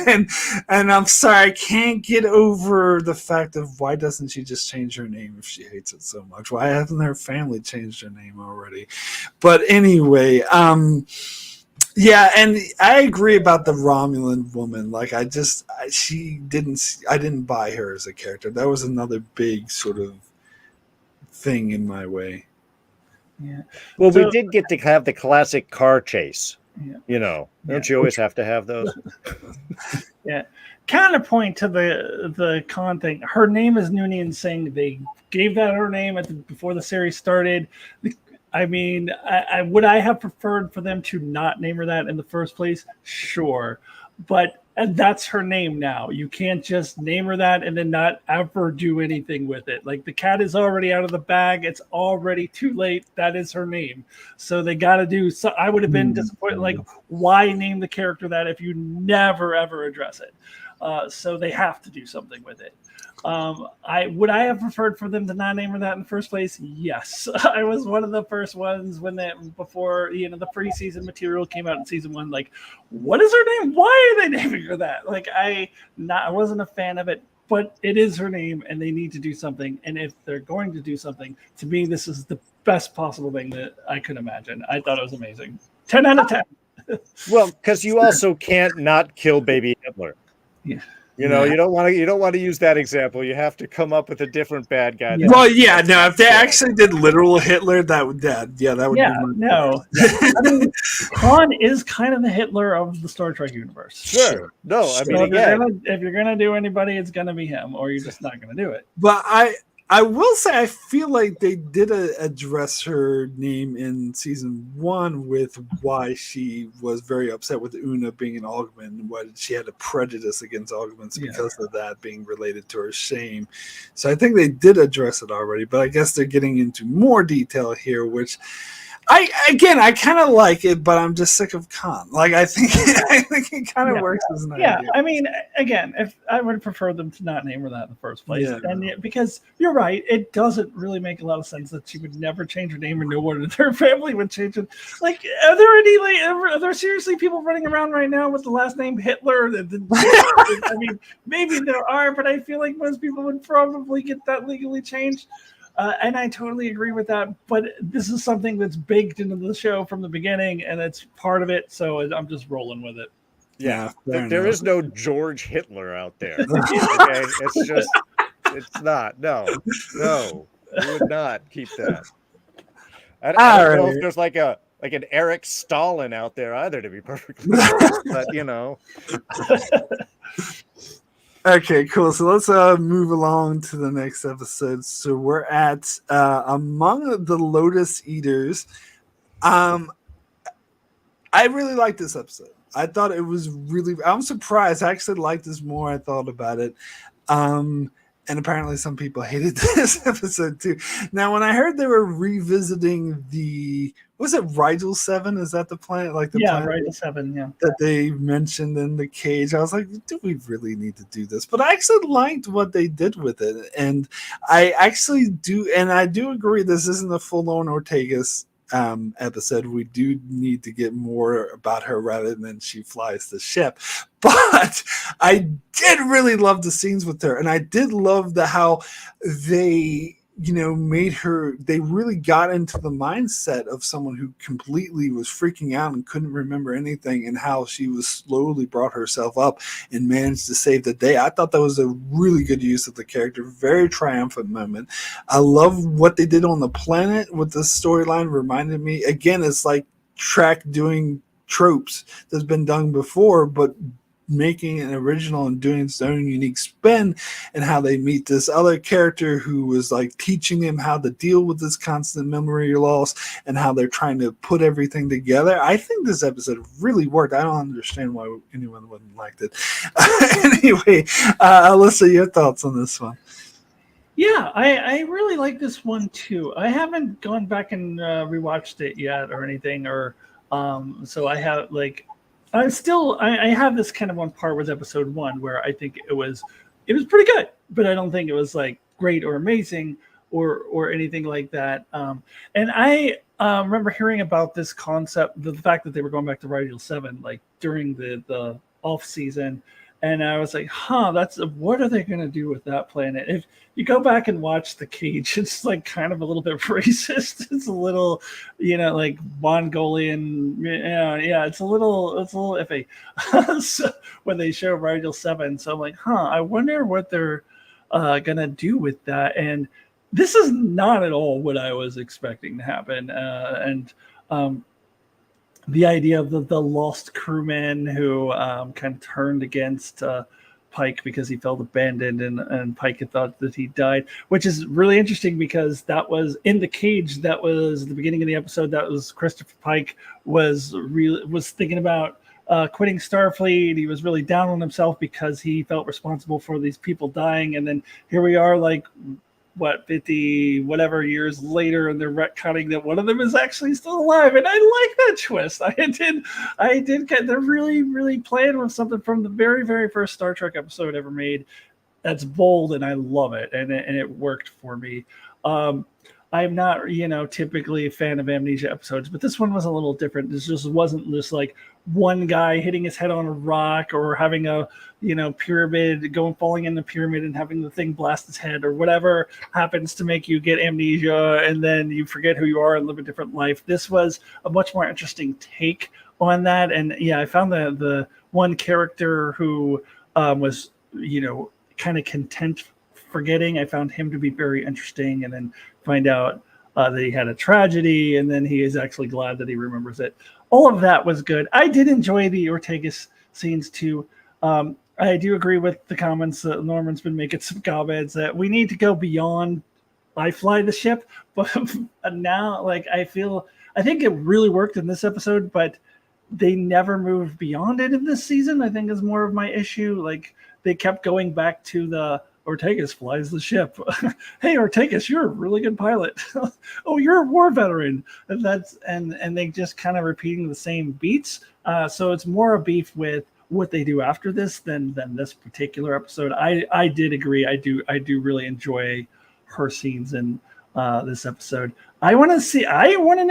and I'm sorry, I can't get over the fact of why doesn't she just change her name if she hates it so much? Why hasn't her family changed her name already? But anyway, Yeah, and I agree about the Romulan woman. Like, I didn't buy her as a character. That was another big sort of thing in my way. Yeah. Well, we So did get to have the classic car chase. yeah. Don't you always have to have those? Yeah. Counterpoint to the con thing. Her name is Noonien Singh. They gave that her name before the series started. I mean, would I have preferred for them to not name her that in the first place? Sure, but that's her name now. You can't just name her that and then not ever do anything with it. Like, the cat is already out of the bag. It's already too late. That is her name. So they got to do. So I would have been disappointed. Like, why name the character that if you never ever address it? So they have to do something with it. I have preferred for them to not name her that in the first place. Yes, I was one of the first ones before the preseason material came out in season 1. Like, what is her name? Why are they naming her that? Like, I wasn't a fan of it, but it is her name, and they need to do something. And if they're going to do something, to me, this is the best possible thing that I could imagine. I thought it was amazing. 10 out of 10. Well, because you also can't not kill baby Hitler. Yeah. You don't want to use that example. You have to come up with a different bad guy. Yeah. Well, yeah, no. If they actually did literal Hitler, that would be no. I mean, Han is kind of the Hitler of the Star Trek universe. Sure. No, I mean, if you're gonna do anybody, it's gonna be him, or you're just not gonna do it. But I will say I feel like they did address her name in season 1 with why she was very upset with Una being an Augment, why she had a prejudice against Augments because of that being related to her shame. So I think they did address it already, but I guess they're getting into more detail here, which I kind of like it, but I'm just sick of Khan. Like, I think it kind of works as an idea. I mean, again, if I would prefer them to not name her that in the first place, because you're right, it doesn't really make a lot of sense that she would never change her name, or no one in her family would change it. Like, are there seriously people running around right now with the last name Hitler? I mean, maybe there are, but I feel like most people would probably get that legally changed. And I totally agree with that, but this is something that's baked into the show from the beginning, and it's part of it, so I'm just rolling with it. Yeah, there is no George Hitler out there. Okay, it's not. No, we would not keep that. I don't know if there's like an Eric Stalin out there either, to be perfectly honest, but Okay, cool. So let's move along to the next episode. So we're at Among the Lotus Eaters. I really liked this episode. I thought it was I'm surprised. I actually liked this more. I thought about it. And apparently some people hated this episode too. Now, when I heard they were revisiting was it Rigel 7? Is that the planet? Like planet Rigel 7, that they mentioned in the cage. I was like, do we really need to do this? But I actually liked what they did with it. And I actually do, and I do agree this isn't a full-on Ortega's episode. We do need to get more about her rather than she flies the ship. But I did really love the scenes with her, and I did love how they made her, they really got into the mindset of someone who completely was freaking out and couldn't remember anything, and how she was slowly brought herself up and managed to save the day. I thought that was a really good use of the character. Very triumphant moment. I love what they did on the planet with the storyline. Reminded me, again, it's like Trek doing tropes that's been done before, but making an original and doing its own unique spin, and how they meet this other character who was like teaching them how to deal with this constant memory loss, and how they're trying to put everything together. I think this episode really worked. I don't understand why anyone wouldn't like it. Anyway, Alyssa, your thoughts on this one? Yeah, I really like this one too. I haven't gone back and rewatched it yet or anything, or so I have I have this kind of one part with episode 1 where I think it was pretty good, but I don't think it was like great or amazing or anything like that. And I remember hearing about this concept, the fact that they were going back to Rigel 7 like during the off season, And I was like, what are they going to do with that planet? If you go back and watch The Cage, it's like kind of a little bit racist. It's a little, like Mongolian. Yeah, it's a little iffy. So when they show Rigel 7, so I'm like, I wonder what they're going to do with that. And this is not at all what I was expecting to happen. The idea of the lost crewman who kind of turned against Pike because he felt abandoned, and Pike had thought that he died, which is really interesting because that was in The Cage. That was the beginning of the episode. That was Christopher Pike was thinking about quitting Starfleet. He was really down on himself because he felt responsible for these people dying. And then here we are, like, 50 whatever years later, and they're retconning that one of them is actually still alive. And I like that twist. I did get, they're really, really playing with something from the very, very first Star Trek episode ever made. That's bold, and I love it. And it worked for me. I'm not, typically a fan of Amnesia episodes, but this one was a little different. This just wasn't just like one guy hitting his head on a rock or having a, pyramid falling in the pyramid and having the thing blast his head, or whatever happens to make you get amnesia and then you forget who you are and live a different life. This was a much more interesting take on that. And yeah, I found the one character who was, kind of content forgetting. I found him to be very interesting, and then find out that he had a tragedy, and then he is actually glad that he remembers it. All of that was good. I did enjoy the Ortegas scenes too. I do agree with the comments that Norman's been making some comments that we need to go beyond I fly the ship, but now, like, I think it really worked in this episode, but they never moved beyond it in this season, I think is more of my issue. Like, they kept going back to the Ortegas flies the ship. Hey, Ortegas, you're a really good pilot. Oh, you're a war veteran. And they just kind of repeating the same beats. So it's more a beef with what they do after this than this particular episode. I did agree. I do really enjoy her scenes in this episode. I want to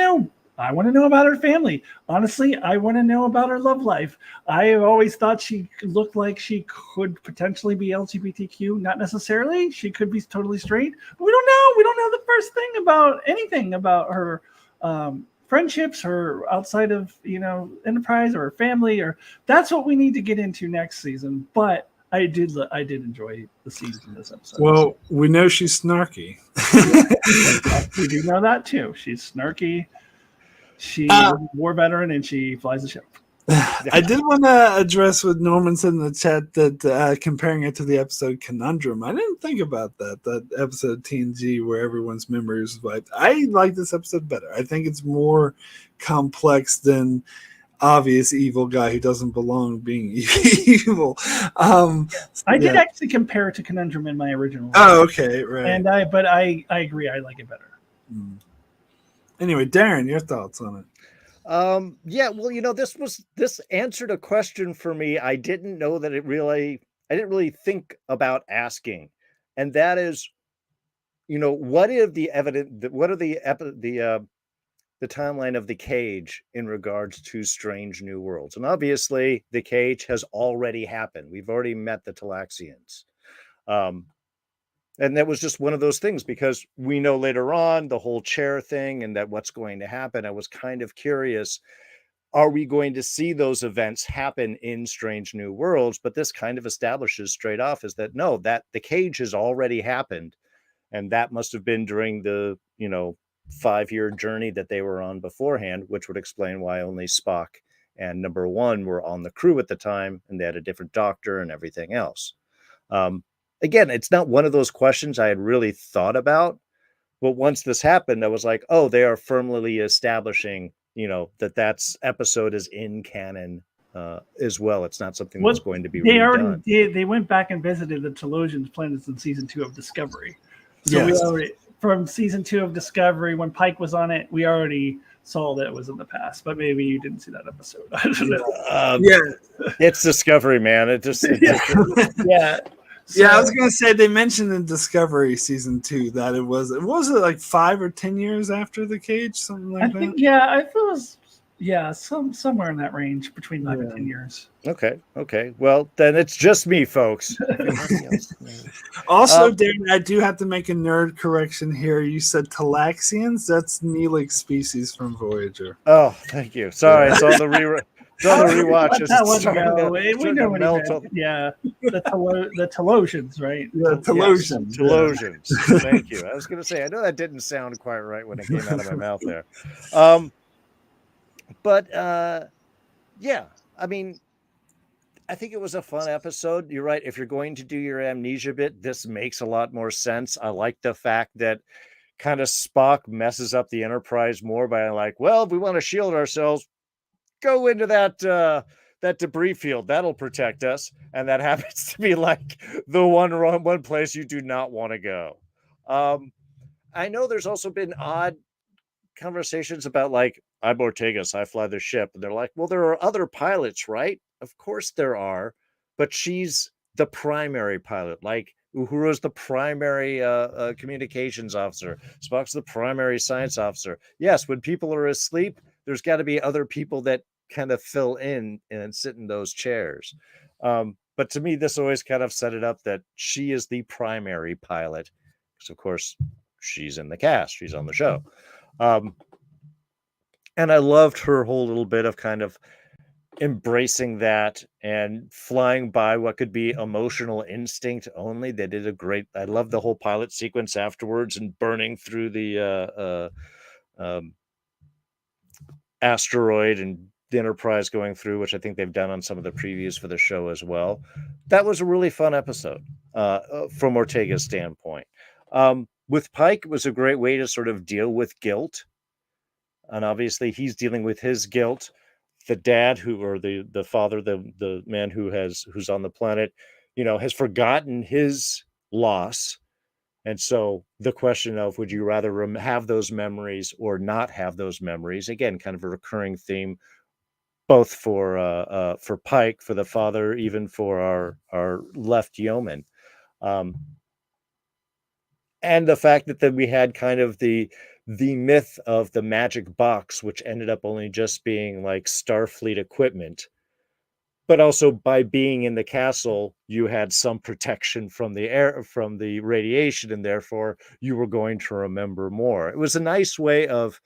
know about her family. Honestly, I want to know about her love life. I always thought she looked like she could potentially be LGBTQ. Not necessarily. She could be totally straight. But we don't know. We don't know the first thing about anything about her friendships, her outside of Enterprise, or her family. Or that's what we need to get into next season. But I did enjoy the scenes in this episode. Well, we know she's snarky. We do know that too. She's snarky. She's a war veteran, and she flies the ship. I did want to address what Norman said in the chat that comparing it to the episode Conundrum. I didn't think about that episode TNG where everyone's memories was wiped. I like this episode better. I think it's more complex than obvious evil guy who doesn't belong being evil. I did actually compare it to Conundrum in my original. Oh, okay, right. And I agree. I like it better. Anyway, Darrin, your thoughts on it? Yeah, well, this answered a question for me. I didn't know that I didn't really think about asking, and that is, what are the timeline of The Cage in regards to Strange New Worlds? And obviously, The Cage has already happened. We've already met the Talaxians. And that was just one of those things, because we know later on the whole chair thing and that what's going to happen. I was kind of curious, are we going to see those events happen in Strange New Worlds? But this kind of establishes straight off is that no, that The Cage has already happened. And that must have been during the, 5-year journey that they were on beforehand, which would explain why only Spock and Number One were on the crew at the time, and they had a different doctor and everything else. Again, it's not one of those questions I had really thought about, but once this happened, I was like, oh, they are firmly establishing, that's episode is in canon as well. It's not something that's going to be redone. They went back and visited the Telosians planets in season 2 of Discovery. So yes. From season 2 of Discovery, when Pike was on it, we already saw that it was in the past, but maybe you didn't see that episode. I don't know. It's Discovery, man. Yeah. So, I was gonna say they mentioned in Discovery season 2 that it was like 5 or 10 years after The Cage, something like that. I think it was Yeah, somewhere in that range between 9 and 10 years. Okay. Well, then it's just me, folks. Everybody else knows. Also, Darren, I do have to make a nerd correction here. You said Talaxians. That's Neelix species from Voyager. Oh, thank you. Sorry, it's on the rewatch. Let that one go. We starting know to what he melt meant. Yeah, the Telosians, right? Yeah, Telosians. Telosians. Thank you. I was going to say, I know that didn't sound quite right when it came out of my mouth there. But yeah, I mean, I think it was a fun episode. You're right. If you're going to do your amnesia bit, this makes a lot more sense. I like the fact that kind of Spock messes up the Enterprise more by like, well, if we want to shield ourselves, go into that debris field. That'll protect us. And that happens to be like the one place you do not want to go. I know there's also been odd conversations about like, I'm Ortegas, I fly the ship. And they're like, well, there are other pilots, right? Of course there are, but she's the primary pilot. Like Uhura's the primary communications officer. Spock's the primary science officer. Yes, when people are asleep, there's got to be other people that kind of fill in and sit in those chairs. But to me, this always kind of set it up that she is the primary pilot. Because, of course, she's in the cast. She's on the show. And I loved her whole little bit of kind of embracing that and flying by what could be emotional instinct only. They did a great, I love the whole pilot sequence afterwards and burning through the asteroid and the Enterprise going through, which I think they've done on some of the previews for the show as well. That was a really fun episode from Ortega's standpoint. With Pike, it was a great way to sort of deal with guilt. And obviously he's dealing with his guilt. The dad the father, the man who's on the planet, has forgotten his loss. And so the question of, would you rather have those memories or not have those memories? Again, kind of a recurring theme, both for Pike, for the father, even for our left yeoman. And the fact that we had kind of the myth of the magic box, which ended up only just being like Starfleet equipment, but also by being in the castle, you had some protection from the air, from the radiation, and therefore you were going to remember more. It was a nice way of,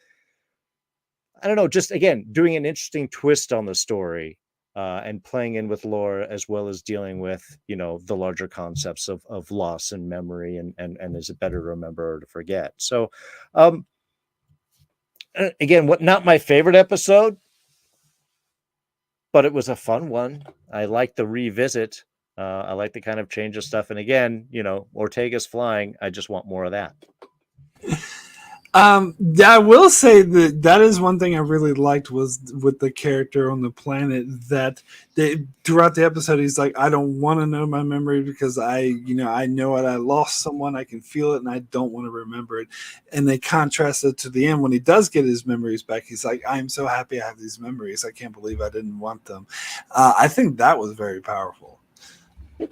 I don't know, just again, doing an interesting twist on the story. And playing in with lore as well as dealing with, the larger concepts of loss and memory and is it better to remember or to forget? So, again, not my favorite episode, but it was a fun one. I like the revisit. I like the kind of change of stuff. And again, Ortega's flying. I just want more of that. I will say that is one thing I really liked was with the character on the planet that throughout the episode, he's like, I don't want to know my memory because I know it. I lost someone. I can feel it and I don't want to remember it. And they contrast it to the end when he does get his memories back. He's like, I'm so happy I have these memories. I can't believe I didn't want them. I think that was very powerful.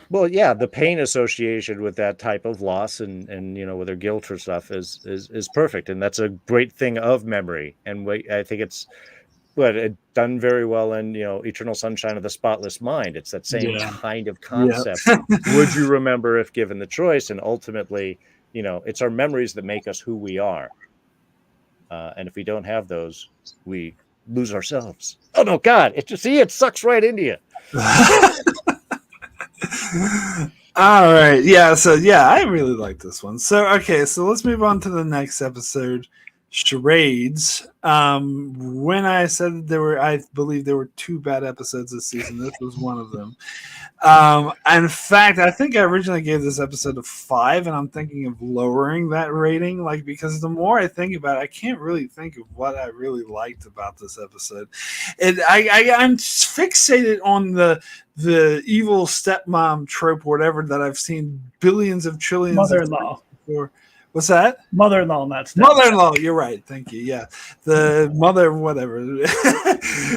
Well, yeah, the pain associated with that type of loss and with their guilt or stuff is perfect, and that's a great thing of memory. And I think it's done very well in Eternal Sunshine of the Spotless Mind. It's that same kind of concept. Yeah. Would you remember if given the choice? And ultimately, it's our memories that make us who we are. And if we don't have those, we lose ourselves. Oh no, God! It sucks right into you. All right. Yeah. So, I really like this one. So, okay. So, let's move on to the next episode, Charades. When I said I believe there were 2 bad episodes this season. This was one of them. In fact, I think I originally gave this episode a 5, and I'm thinking of lowering that rating, because the more I think about it, I can't really think of what I really liked about this episode. I'm fixated on the evil stepmom trope, whatever, that I've seen billions of trillions mother-in-law before. What's that? Mother-in-law, not step. Mother-in-law. You're right. Thank you. Yeah, the mother, whatever,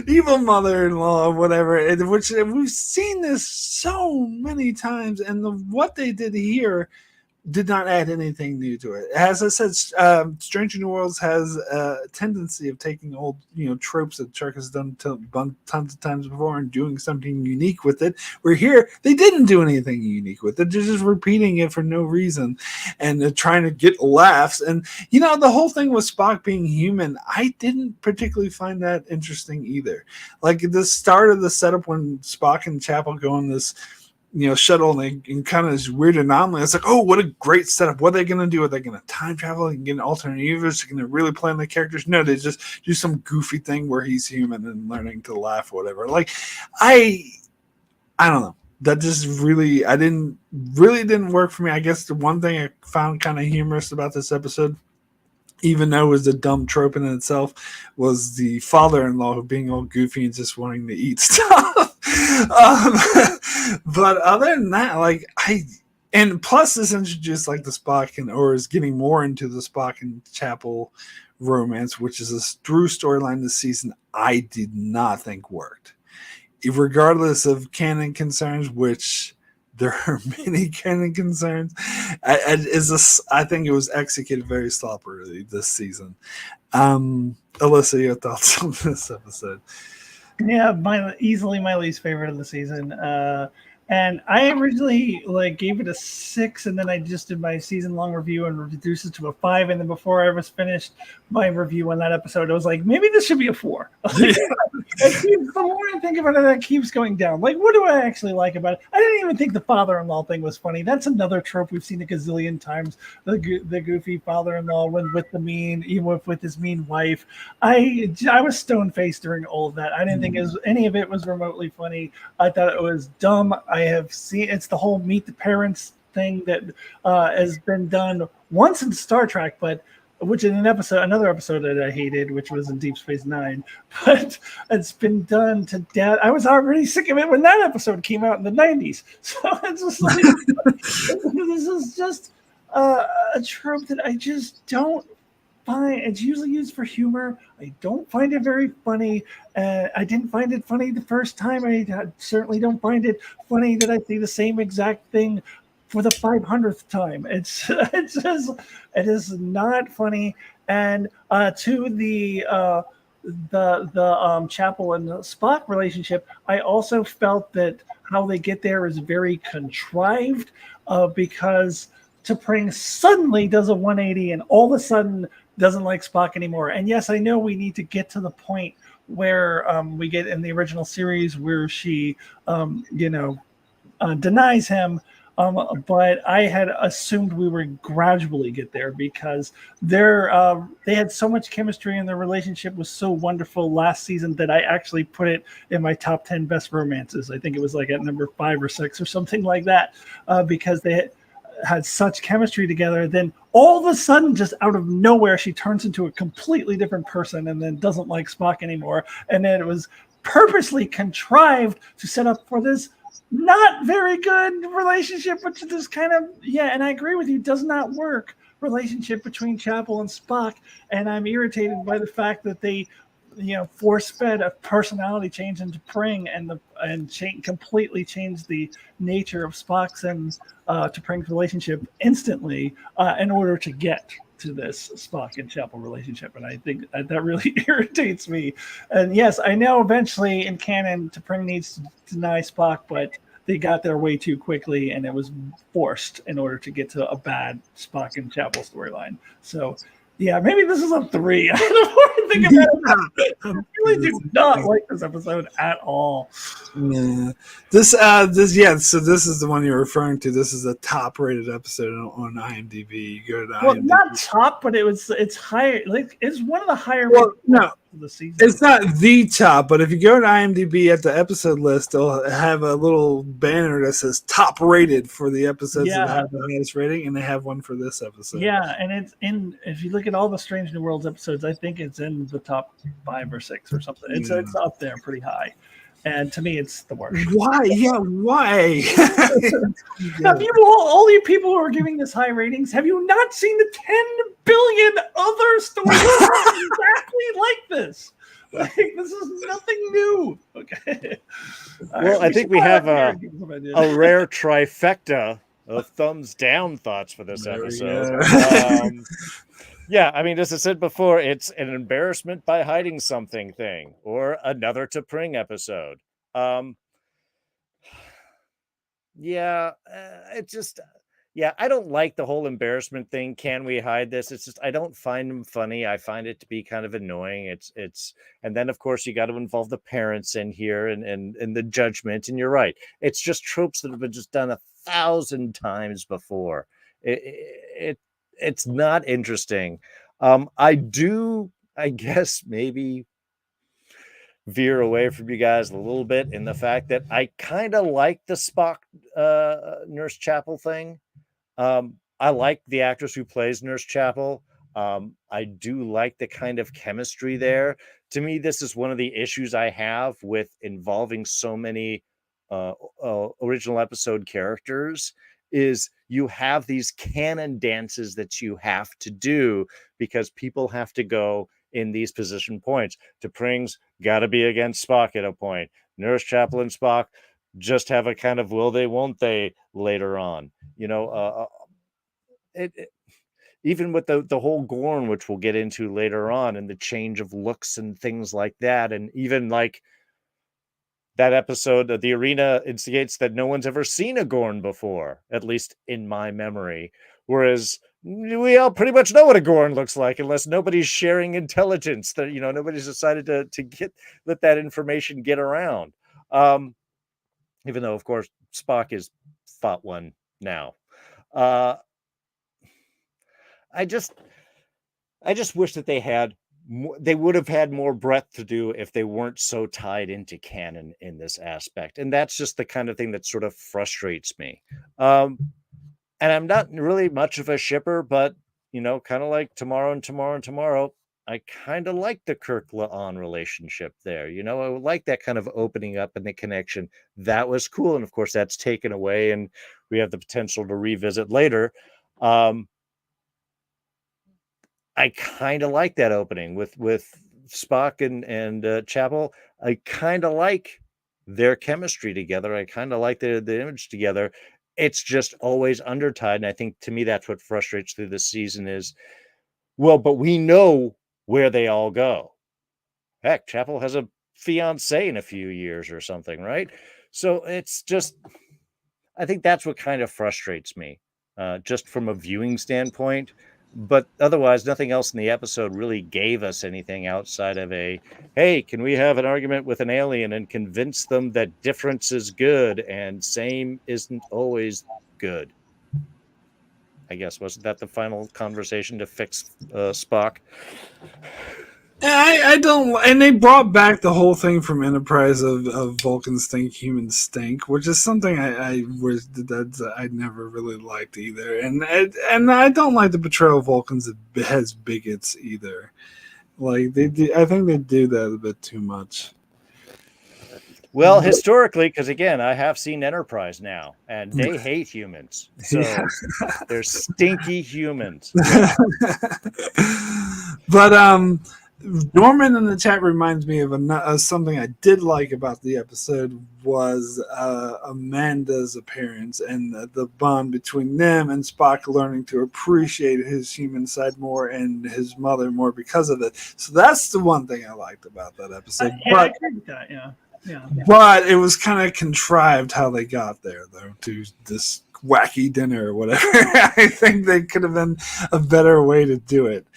evil mother-in-law, whatever. Which we've seen this so many times, and what they did here did not add anything new to it. As I said, Stranger New Worlds has a tendency of taking old, tropes that Chuck has done tons of times before and doing something unique with it. Where here, they didn't do anything unique with it. They're just repeating it for no reason and they're trying to get laughs. And, the whole thing with Spock being human, I didn't particularly find that interesting either. Like the start of the setup when Spock and Chapel go on this shuttle and kind of this weird anomaly. It's like, oh, what a great setup. What are they going to do? Are they going to time travel and get an alternate universe? Are they going to really play on the characters? No, they just do some goofy thing where he's human and learning to laugh or whatever. Like, I don't know. That just really didn't work for me. I guess the one thing I found kind of humorous about this episode, even though it was a dumb trope in itself, was the father-in-law being all goofy and just wanting to eat stuff. But other than that, and plus this introduced the Spock or is getting more into the Spock and Chapel romance, which is a through storyline this season I did not think worked. Regardless of canon concerns, which there are many canon concerns, I think it was executed very sloppily this season. Alyssa, your thoughts on this episode? Yeah, easily my least favorite of the season. And I originally gave it a 6, and then I just did my season-long review and reduced it to a 5. And then before I was finished my review on that episode, I was like, maybe this should be a 4. The more I think about it, that keeps going down. What do I actually like about it? I didn't even think the father-in-law thing was funny. That's another trope we've seen a gazillion times. The goofy father-in-law with the mean, even with his mean wife. I was stone-faced during all of that. I didn't think any of it was remotely funny. I thought it was dumb. I have seen it's the whole meet the parents thing that has been done once in Star Trek, but which in another episode that I hated, which was in Deep Space Nine, but it's been done to death. I was already sick of it when that episode came out in the 90s. So it's just this is just a trope that I just don't find. It's usually used for humor. I don't find it very funny. I didn't find it funny the first time. I certainly don't find it funny that I see the same exact thing for the 500th time. It is not funny. And to the Chapel and Spock relationship, I also felt that how they get there is very contrived because T'Pring suddenly does a 180 and all of a sudden doesn't like Spock anymore. And yes, I know we need to get to the point where we get in the original series where she, denies him. But I had assumed we would gradually get there because they had so much chemistry and their relationship was so wonderful last season that I actually put it in my top 10 best romances. I think it was at number 5 or 6 or something like that because they had such chemistry together. Then all of a sudden, just out of nowhere, she turns into a completely different person and then doesn't like Spock anymore. And then it was purposely contrived to set up for this not very good relationship, which is kind of, and I agree with you, does not work relationship between Chapel and Spock. And I'm irritated by the fact that they, force-fed a personality change into T'Pring and completely changed the nature of Spock's and T'Pring's relationship instantly in order to get to this Spock and Chapel relationship. And I think that really irritates me. And yes, I know eventually in canon, T'Pring needs to deny Spock, but they got there way too quickly and it was forced in order to get to a bad Spock and Chapel storyline. So yeah, maybe this is a 3. I don't know what I think about it. I really do not like this episode at all. Yeah. So this is the one you're referring to. This is a top-rated episode on IMDb. You go to IMDb. Well, not top, but it's higher. It's one of the higher. Well, no, of the season. It's not the top, but if you go to IMDb at the episode list, they'll have a little banner that says top rated for the episodes that have the highest rating, and they have one for this episode. Yeah, and it's in. If you look at all the Strange New Worlds episodes, I think it's in the top 5 or 6 or something. It's up there pretty high. And to me, it's the worst. Why? Yeah, why? Have you all you people who are giving this high ratings, have you not seen the 10 billion other stories exactly like this? This is nothing new. Okay. Well, I think we have a rare trifecta of thumbs down thoughts for this There we episode. go. Yeah, I mean, as I said before, it's an embarrassment by hiding something thing, or another to Pring episode. Yeah, it just, yeah, I don't like the whole embarrassment thing. Can we hide this? It's just, I don't find them funny. I find it to be kind of annoying. And then of course you got to involve the parents in here and the judgment. And you're right. It's just tropes that have been just done 1,000 times before. It's not interesting. I guess maybe veer away from you guys a little bit in the fact that I kind of like the Spock Nurse Chapel thing. I like the actress who plays Nurse Chapel. I do like the kind of chemistry there. To me, this is one of the issues I have with involving so many original episode characters is you have these canon dances that you have to do because people have to go in these position points. T'Pring's got to be against Spock at a point. Nurse Chapel and Spock just have a kind of will they, won't they later on. Even with the whole Gorn, which we'll get into later on, and the change of looks and things like that, and even like that episode of the arena instigates that no one's ever seen a Gorn before, at least in my memory. Whereas we all pretty much know what a Gorn looks like, unless nobody's sharing intelligence. That nobody's decided to let that information get around. Even though, of course, Spock is fought one now. I just wish that they would have had more breadth to do if they weren't so tied into canon in this aspect. And that's just the kind of thing that sort of frustrates me. And I'm not really much of a shipper, but, kind of like Tomorrow and Tomorrow and Tomorrow, I kind of like the Kirk-La'an relationship there. I would like that kind of opening up and the connection. That was cool. And of course, that's taken away and we have the potential to revisit later. I kind of like that opening with Spock and Chapel. I kind of like their chemistry together. I kind of like the image together. It's just always undertied. And I think to me, that's what frustrates through this season is, well, but we know where they all go. Heck, Chapel has a fiance in a few years or something, right? So it's just, I think that's what kind of frustrates me, just from a viewing standpoint. But otherwise, nothing else in the episode really gave us anything outside of hey, can we have an argument with an alien and convince them that difference is good and same isn't always good? I guess, wasn't that the final conversation to fix Spock? I don't, and they brought back the whole thing from Enterprise of Vulcan stink, human stink, which is something I never really liked either, and I don't like the portrayal of Vulcans as bigots either. Like I think they do that a bit too much. Well, historically, because again, I have seen Enterprise now, and they hate humans, so they're stinky humans. Yeah. But Norman in the chat reminds me of something I did like about the episode was Amanda's appearance and the bond between them and Spock learning to appreciate his human side more and his mother more because of it. So that's the one thing I liked about that episode. I agree with that, yeah. Yeah. But it was kind of contrived how they got there, though, to this wacky dinner or whatever. I think they could have been a better way to do it.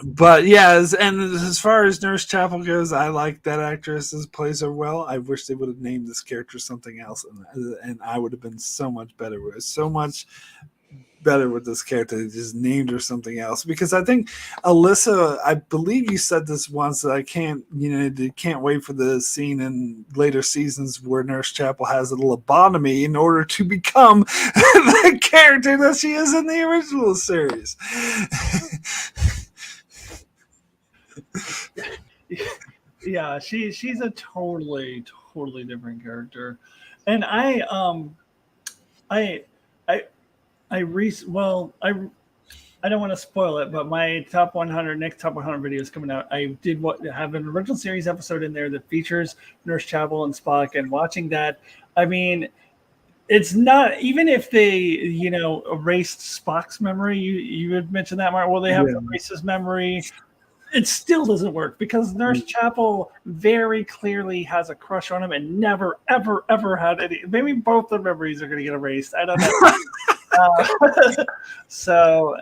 But yeah, and as far as Nurse Chapel goes, I like that actress plays her well. I wish they would have named this character something else, and I would have been so much better with it. So much better with this character. They just named her something else, because I think Alyssa, I believe you said this once, that I can't wait for the scene in later seasons where Nurse Chapel has a lobotomy in order to become the character that she is in the original series. Yeah, she's a totally different character, and I don't want to spoil it, but my top 100 next top 100 video is coming out. I did have an original series episode in there that features Nurse Chapel and Spock, and watching that, I mean, it's not, even if they, erased Spock's memory. You had mentioned that, Mark. Well, they have to erase his memory. It still doesn't work because Nurse Chapel very clearly has a crush on him and never, ever, ever had any. Maybe both the memories are going to get erased. I don't know. So,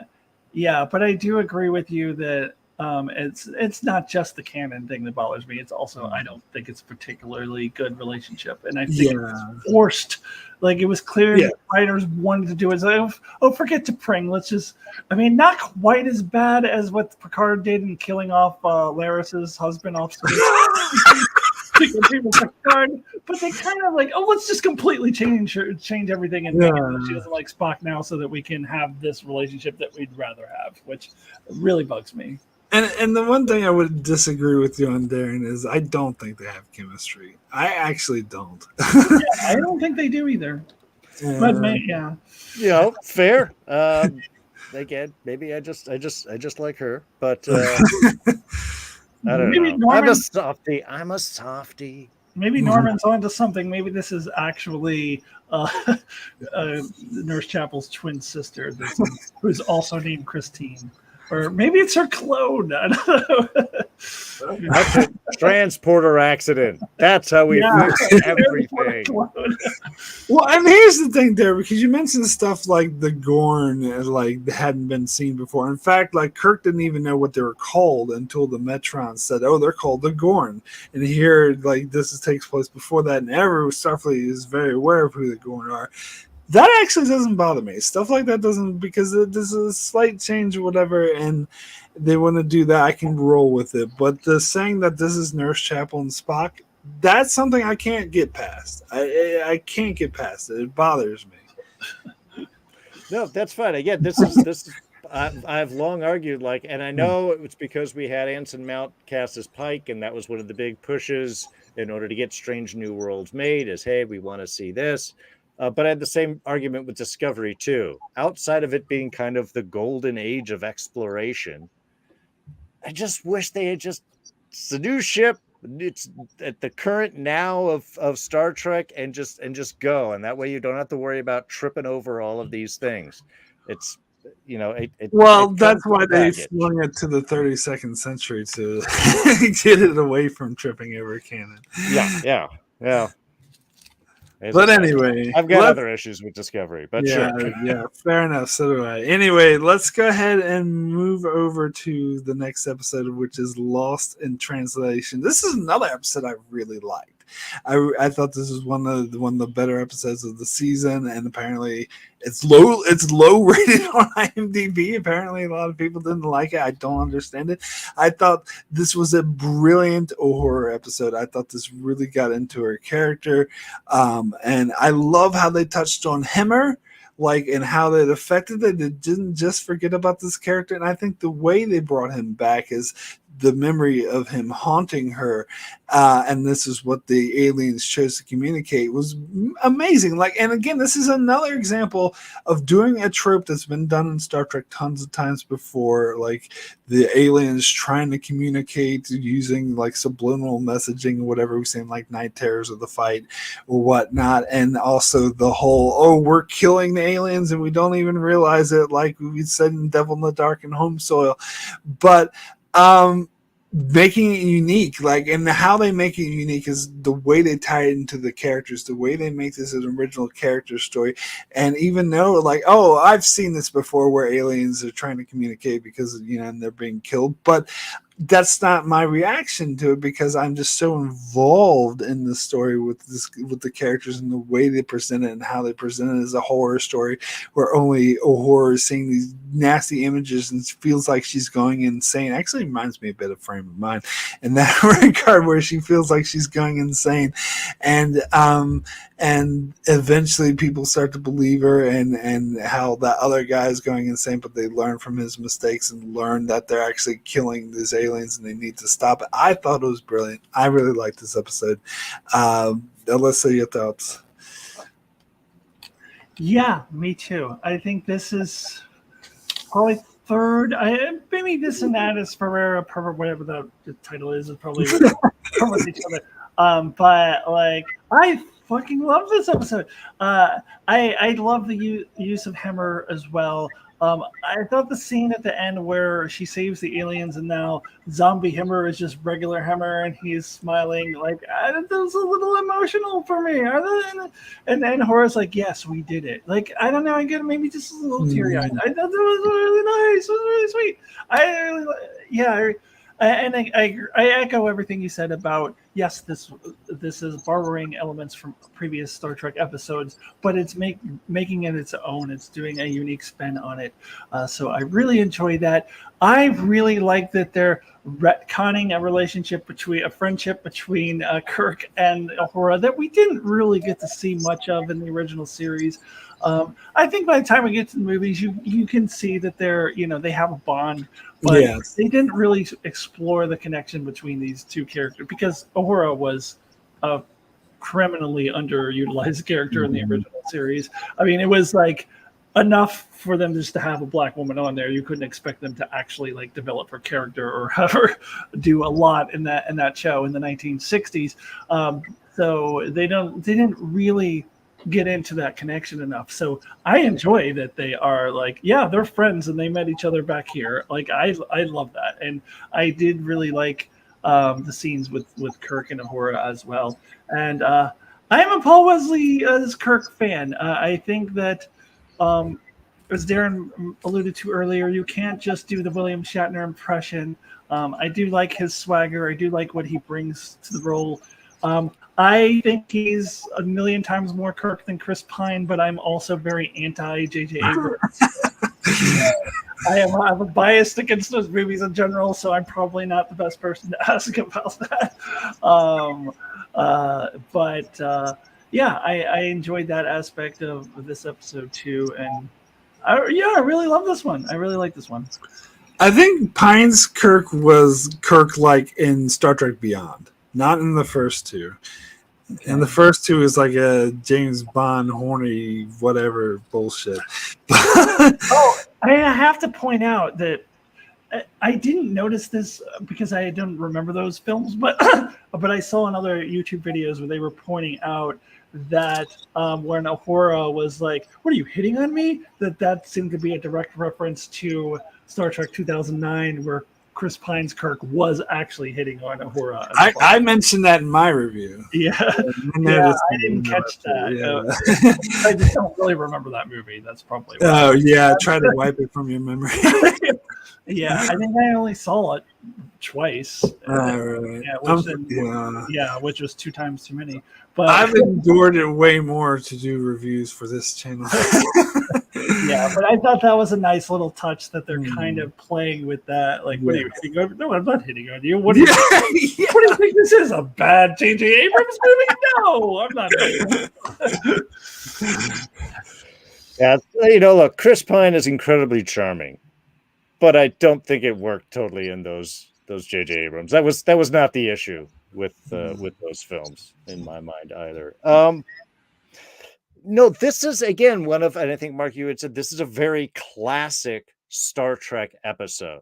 yeah, but I do agree with you that it's not just the canon thing that bothers me. It's also, I don't think it's a particularly good relationship, and I think it's forced. Like, it was clear the writers wanted to do it. Like, forget T'Pring. Let's just. I mean, not quite as bad as what Picard did in killing off Laris's husband off screen. But they kind of like, let's just completely change everything and make it that she doesn't like Spock now, so that we can have this relationship that we'd rather have, which really bugs me. And the one thing I would disagree with you on, Darrin, is I don't think they have chemistry. I actually don't. I don't think they do either. But fair. Again, maybe I just like her, but I don't know. Norman, I'm a softie. Maybe Norman's onto something. Maybe this is actually Nurse Chapel's twin sister, who's also named Christine. Or maybe it's her clone. I don't know. That's a transporter accident. That's how we fix everything. Well, and here's the thing there, because you mentioned stuff like the Gorn, like hadn't been seen before. In fact, like Kirk didn't even know what they were called until the Metron said, "Oh, they're called the Gorn." And here, like takes place before that, and Starfleet is very aware of who the Gorn are. That actually doesn't bother me. Stuff like that doesn't, because there's a slight change or whatever, and they want to do that, I can roll with it. But the saying that this is Nurse Chapel and Spock, that's something I can't get past. I can't get past it. It bothers me. No, that's fine. Again, this is. I've long argued, and I know it was because we had Anson Mount cast as Pike, and that was one of the big pushes in order to get Strange New Worlds made. Is, hey, we want to see this. But I had the same argument with Discovery, too. Outside of it being kind of the golden age of exploration, I just wish they had it's a new ship. It's at the current now of Star Trek, and just go. And that way you don't have to worry about tripping over all of these things. It's, that's why they flung it to the 32nd century to get it away from tripping over canon. Yeah. But anyway, I've got other issues with Discovery, but sure. Yeah, fair enough. So do I. Anyway, let's go ahead and move over to the next episode, which is Lost in Translation. This is another episode I really liked. I thought this was one of the better episodes of the season, and apparently it's low rated on IMDb. Apparently a lot of people didn't like it. I don't understand it. I thought this was a brilliant horror episode. I thought this really got into her character, and I love how they touched on Hemmer, and how that affected it. They didn't just forget about this character, and I think the way they brought him back is the memory of him haunting her, and this is what the aliens chose to communicate, was amazing. And again, this is another example of doing a trope that's been done in Star Trek tons of times before, like the aliens trying to communicate using subliminal messaging or whatever, we're saying, like night terrors of the fight or whatnot, and also the whole, we're killing the aliens and we don't even realize it, like we said in Devil in the Dark and Home Soil. But making it unique, and how they make it unique is the way they tie it into the characters, the way they make this an original character story. And even though I've seen this before where aliens are trying to communicate because and they're being killed, but that's not my reaction to it, because I'm just so involved in the story with the characters and the way they present it and how they present it as a horror story, where only Uhura is seeing these nasty images and feels like she's going insane. Actually reminds me a bit of Frame of Mind in that regard, where she feels like she's going insane, and eventually people start to believe her, and how that other guy is going insane, but they learn from his mistakes and learn that they're actually killing these aliens and they need to stop it. I thought it was brilliant. I really liked this episode. Alyssa, your thoughts? Yeah, me too. I think this is probably third. Maybe this and that is Ferreira, whatever the title is probably with each other. But I fucking love this episode. I love the use of Hammer as well. I thought the scene at the end where she saves the aliens and now zombie Hammer is just regular Hammer and he's smiling, like that was a little emotional for me. And then Horace like, yes, we did it. Like, I don't know, I get maybe just a little teary eyed. I thought that was really nice. It was really sweet. I echo everything you said about, yes, this is borrowing elements from previous Star Trek episodes, but it's making it its own. It's doing a unique spin on it. So I really enjoy that. I really like that they're retconning a friendship between Kirk and Uhura that we didn't really get to see much of in the original series. I think by the time we get to the movies, you can see that they have a bond, but they didn't really explore the connection between these two characters because Uhura was a criminally underutilized character in the original series. I mean, it was like enough for them just to have a black woman on there. You couldn't expect them to actually like develop her character or have her do a lot in that show in the 1960s. So they didn't really get into that connection enough. So I enjoy that they are like, yeah, they're friends and they met each other back here. Like I love that, and I did really like the scenes with Kirk and Uhura as well. And I am a Paul Wesley as Kirk fan. I think that as Darrin alluded to earlier, you can't just do the William Shatner impression. I do like his swagger. I do like what he brings to the role. I think he's a million times more Kirk than Chris Pine, but I'm also very anti J.J. Abrams. I have a bias against those movies in general, so I'm probably not the best person to ask about that. I enjoyed that aspect of this episode too, and I really love this one. I really like this one. I think Pine's Kirk was Kirk-like in Star Trek Beyond, not in the first two. Okay. And the first two is like a James Bond horny whatever bullshit. I have to point out that I didn't notice this because I don't remember those films, but I saw in other YouTube videos where they were pointing out that when Uhura was like, "What are you hitting on me?" That seemed to be a direct reference to Star Trek 2009, where Chris Pine's Kirk was actually hitting on Uhura. I mentioned that in my review. Yeah, I didn't catch that. Yeah. I just don't really remember that movie. That's probably why. Oh, yeah, try to wipe it from your memory. Yeah, I think I only saw it twice. Right. Which was 2 times too many. But I've endured it way more to do reviews for this channel. Yeah, but I thought that was a nice little touch that they're kind of playing with that. Like, what are you hitting on? No, I'm not hitting on you. What do you what do you think this is? A bad J.J. Abrams movie? No, I'm not. Yeah, look, Chris Pine is incredibly charming, but I don't think it worked totally in those J.J. Abrams. That was not the issue with those films in my mind either. No, this is again one of, and I think Mark, you had said this is a very classic Star Trek episode,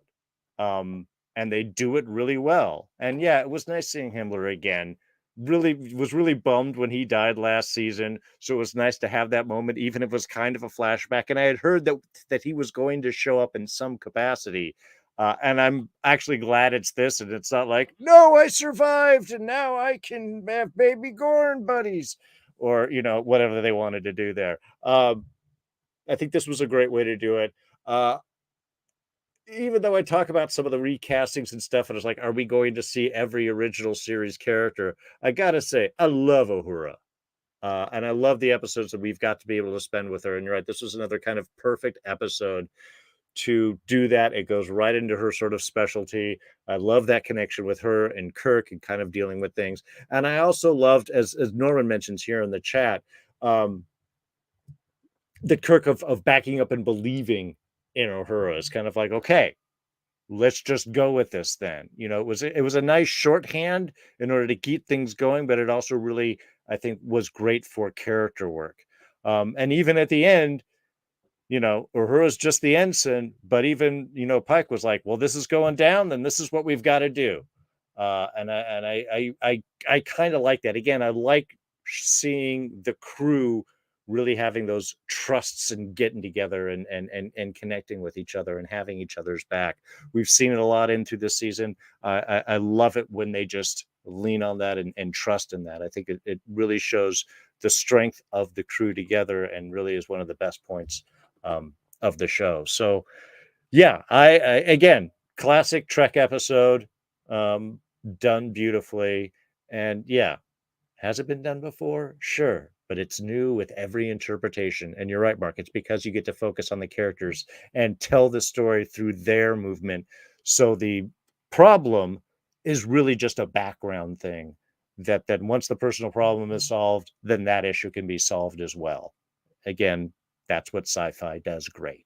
and they do it really well. And yeah, it was nice seeing Himmler again. Was really bummed when he died last season, so it was nice to have that moment, even if it was kind of a flashback. And I had heard that he was going to show up in some capacity, and I'm actually glad it's this, and it's not like, no, I survived, and now I can have baby Gorn buddies. Or, whatever they wanted to do there. I think this was a great way to do it. Even though I talk about some of the recastings and stuff, and it's like, are we going to see every original series character? I gotta say, I love Uhura. And I love the episodes that we've got to be able to spend with her. And you're right, this was another kind of perfect episode to do that. It goes right into her sort of specialty. I love that connection with her and Kirk and kind of dealing with things. And I also loved, as Norman mentions here in the chat, the Kirk of backing up and believing in Uhura is kind of like, okay, let's just go with this then. It was a nice shorthand in order to keep things going, but it also really, I think, was great for character work. And even at the end, Uhura's just the ensign, but even, Pike was like, well, this is going down, then this is what we've got to do. And I kind of like that. Again, I like seeing the crew really having those trusts and getting together and connecting with each other and having each other's back. We've seen it a lot into this season. I love it when they just lean on that and trust in that. I think it really shows the strength of the crew together and really is one of the best points of the show. So yeah, I again, classic Trek episode, done beautifully. And yeah, has it been done before? Sure, but it's new with every interpretation. And you're right, Mark. It's because you get to focus on the characters and tell the story through their movement. So the problem is really just a background thing that once the personal problem is solved, then that issue can be solved as well. Again, that's what sci-fi does great.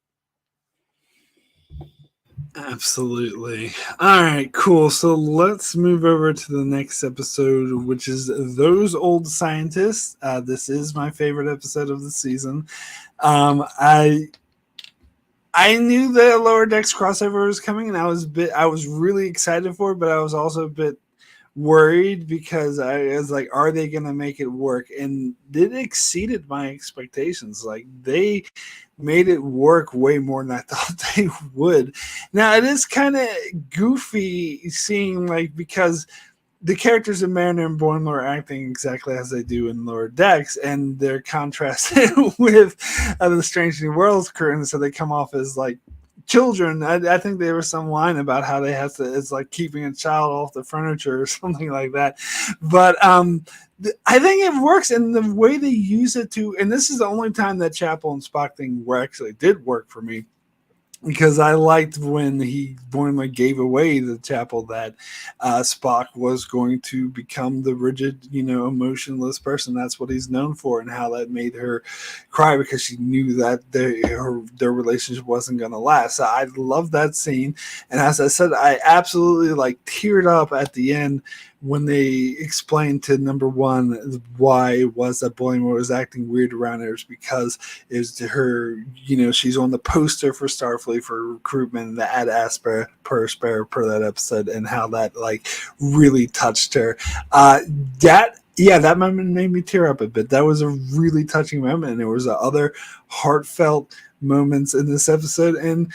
Absolutely. All right, cool. So let's move over to the next episode, which is Those Old Scientists. This is my favorite episode of the season. I knew the Lower Decks crossover was coming, and I was really excited for it, but I was also a bit worried because I was like, are they going to make it work? And it exceeded my expectations. Like, they made it work way more than I thought they would. Now, it is kind of goofy seeing, like, because the characters in Mariner and Boimler are acting exactly as they do in Lower Decks, and they're contrasted with the Strange New Worlds crew, and so they come off as like children. I think there was some line about how they have to, it's like keeping a child off the furniture or something like that. But I think it works, and the way they use it to, and this is the only time that Chapel and Spock thing actually did work for me, because I liked when Boimler gave away the Chapel that Spock was going to become the rigid, emotionless person. That's what he's known for, and how that made her cry because she knew that their relationship wasn't going to last. So I love that scene, and as I said, I absolutely teared up at the end when they explained to number one why it was that Boimler was acting weird around her. Is because it's her, she's on the poster for Starfleet for recruitment, the ad asper per that episode, and how that really touched her. That moment made me tear up a bit. That was a really touching moment, and there was other heartfelt moments in this episode, and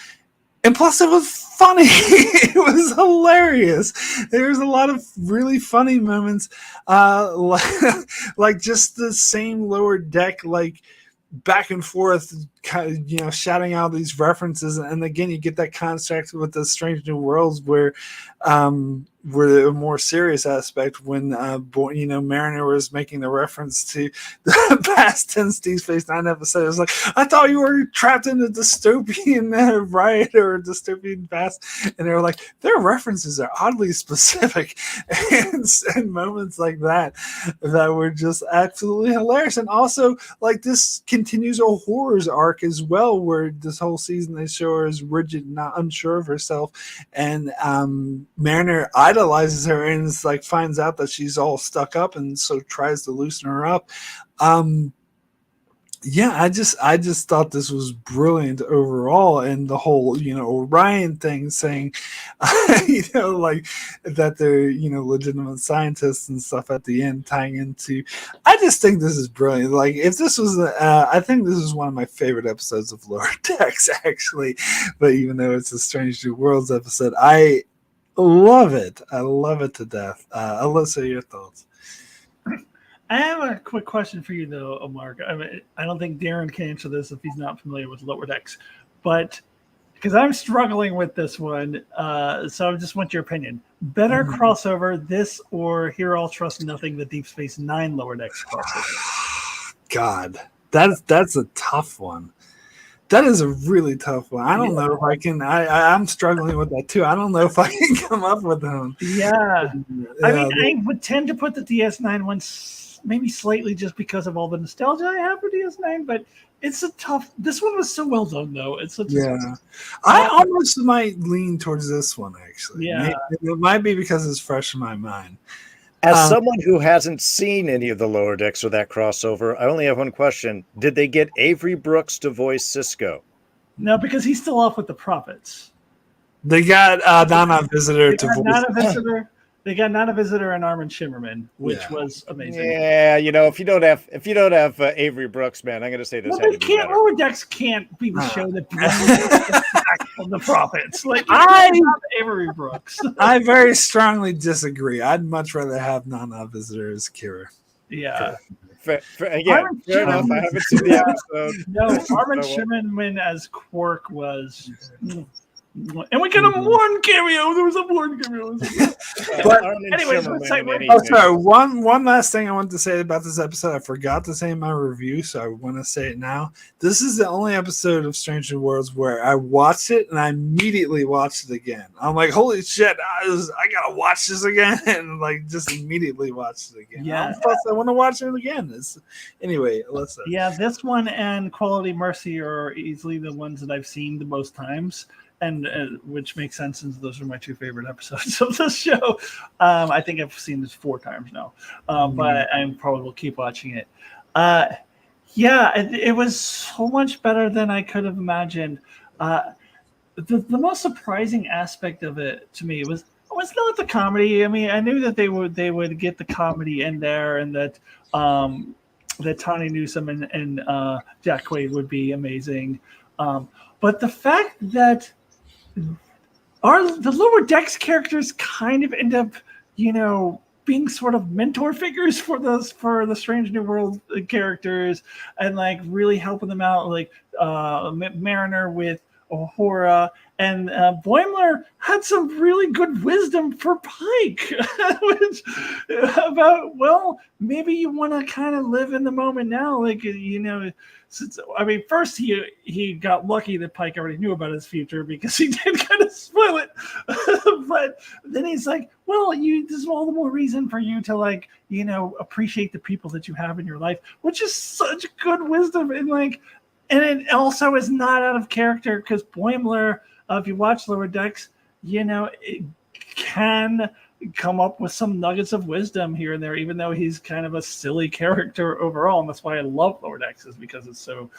plus, it was funny. It was hilarious. There was a lot of really funny moments, like just the same Lower Deck, back and forth, kind of, shouting out these references. And again, you get that construct with the Strange New Worlds, where a more serious aspect when Mariner was making the reference to the past tense Deep Space Nine episode. It was like, I thought you were trapped in a dystopian riot or a dystopian past, and they were like, their references are oddly specific, and moments like that were just absolutely hilarious. And also, this continues a horrors arc as well, where this whole season they show her as rigid, not unsure of herself, and Mariner idolizes her and finds out that she's all stuck up, and so tries to loosen her up. I just thought this was brilliant overall, and the whole Orion thing, saying that they're legitimate scientists and stuff at the end, tying into. I just think this is brilliant. If this was I think this is one of my favorite episodes of Lower Decks, actually. But even though it's a Strange New Worlds episode, I love it. I love it to death. Alyssa, your thoughts? I have a quick question for you, though, Mark. I don't think Darrin can answer this if he's not familiar with Lower Decks, but because I'm struggling with this one, so I just want your opinion. Better crossover, this or Hear All Trust Nothing, the Deep Space Nine Lower Decks crossover? God, that's a tough one. That is a really tough one. I don't know if I can. I'm struggling with that too. I don't know if I can come up with them. Yeah. I mean, I would tend to put the DS9 one maybe slightly just because of all the nostalgia I have for DS9, but it's a tough. This one was so well done, though. It's I almost might lean towards this one, actually. Yeah, it might be because it's fresh in my mind. As someone who hasn't seen any of the Lower Decks or that crossover, I only have one question. Did they get Avery Brooks to voice Sisko? No, because he's still off with the Prophets. They got Nana Visitor to voice. Nana Visitor. They got Not a Visitor and Armin Shimmerman, which was amazing. Yeah, if you don't have Avery Brooks, man, I'm gonna say this had to be better. Lower Decks can't be the show that brings back from the Profits. Like Avery Brooks. I very strongly disagree. I'd much rather have Not a Visitor as Kira. Yeah. Fair enough. I haven't seen the episode. No, Armin Shimmerman as Quark was. And we got a Morn cameo. There was a Morn cameo. But anyways, sorry. One last thing I want to say about this episode. I forgot to say in my review, so I want to say it now. This is the only episode of Strange New Worlds where I watched it and I immediately watched it again. I'm like, holy shit! I gotta watch this again, and like just immediately watched it again. Yeah. Plus, I want to watch it again. Anyway, Alyssa. Yeah, this one and Quality Mercy are easily the ones that I've seen the most times. And which makes sense since those are my two favorite episodes of this show. I think I've seen this 4 times now, but I probably will keep watching it. It was so much better than I could have imagined. The most surprising aspect of it to me was not the comedy. I mean, I knew that they would get the comedy in there, and that Tawny Newsome and Jack Quaid would be amazing. But the fact that the Lower Decks characters kind of end up, being sort of mentor figures for the Strange New World characters, and like really helping them out, like Mariner with Uhura, and Boimler had some really good wisdom for Pike, which maybe you want to kind of live in the moment now, like Since, first he got lucky that Pike already knew about his future because he did kind of spoil it. But then he's like, well, this is all the more reason for you to appreciate the people that you have in your life, which is such good wisdom. And it also is not out of character because Boimler, if you watch Lower Decks, it can come up with some nuggets of wisdom here and there, even though he's kind of a silly character overall. And that's why I love Lower Decks, is because it's so,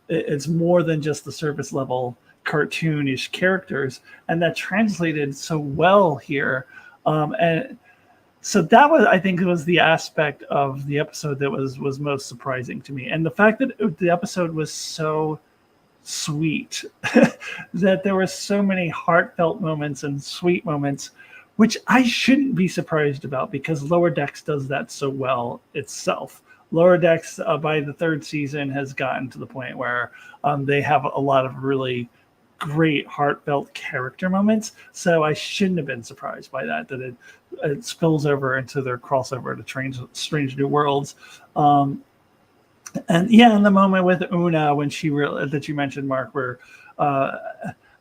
it's more than just the surface level cartoonish characters. And that translated so well here. And so that was, I think, was the aspect of the episode that was most surprising to me. And the fact that the episode was so sweet, that there were so many heartfelt moments and sweet moments, which I shouldn't be surprised about because Lower Decks does that so well itself. Lower Decks, by the 3rd season, has gotten to the point where they have a lot of really great heartfelt character moments. So I shouldn't have been surprised by that it spills over into their crossover to Strange New Worlds. And in the moment with Una, when that you mentioned, Mark, where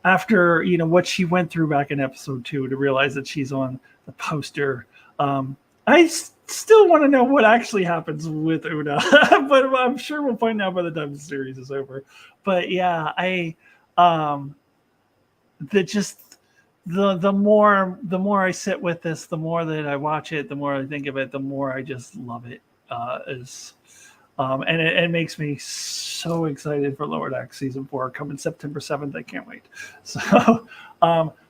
after what she went through back in episode 2 to realize that she's on the poster, I still want to know what actually happens with Una, but I'm sure we'll find out by the time the series is over. But the more I sit with this, the more that I watch it, the more I think of it, the more I just love it. And it makes me so excited for Lower Decks season 4 coming September 7th. I can't wait. So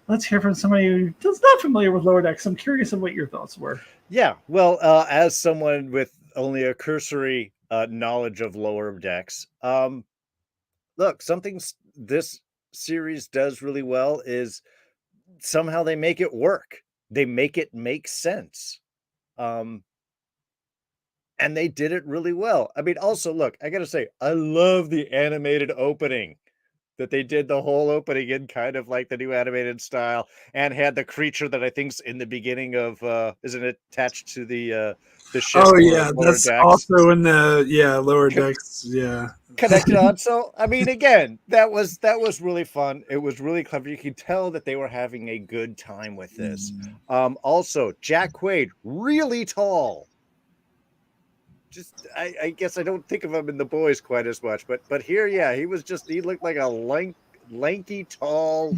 let's hear from somebody who's not familiar with Lower Decks. I'm curious of what your thoughts were. Yeah, well, as someone with only a cursory knowledge of Lower Decks, look, something this series does really well is somehow they make it work. They make it make sense. And they did it really well. I mean, also, look, I got to say, I love the animated opening that they did the whole opening in kind of like the new animated style, and had the creature that I think's in the beginning of, isn't it attached to the ship? Oh, yeah, that's Decks? also in the, Lower Decks, Connected on. So, I mean, again, that was really fun. It was really clever. You could tell that they were having a good time with this. Also, Jack Quaid, really tall. Just, I guess I don't think of him in The Boys quite as much, but here, he looked like a lanky, tall,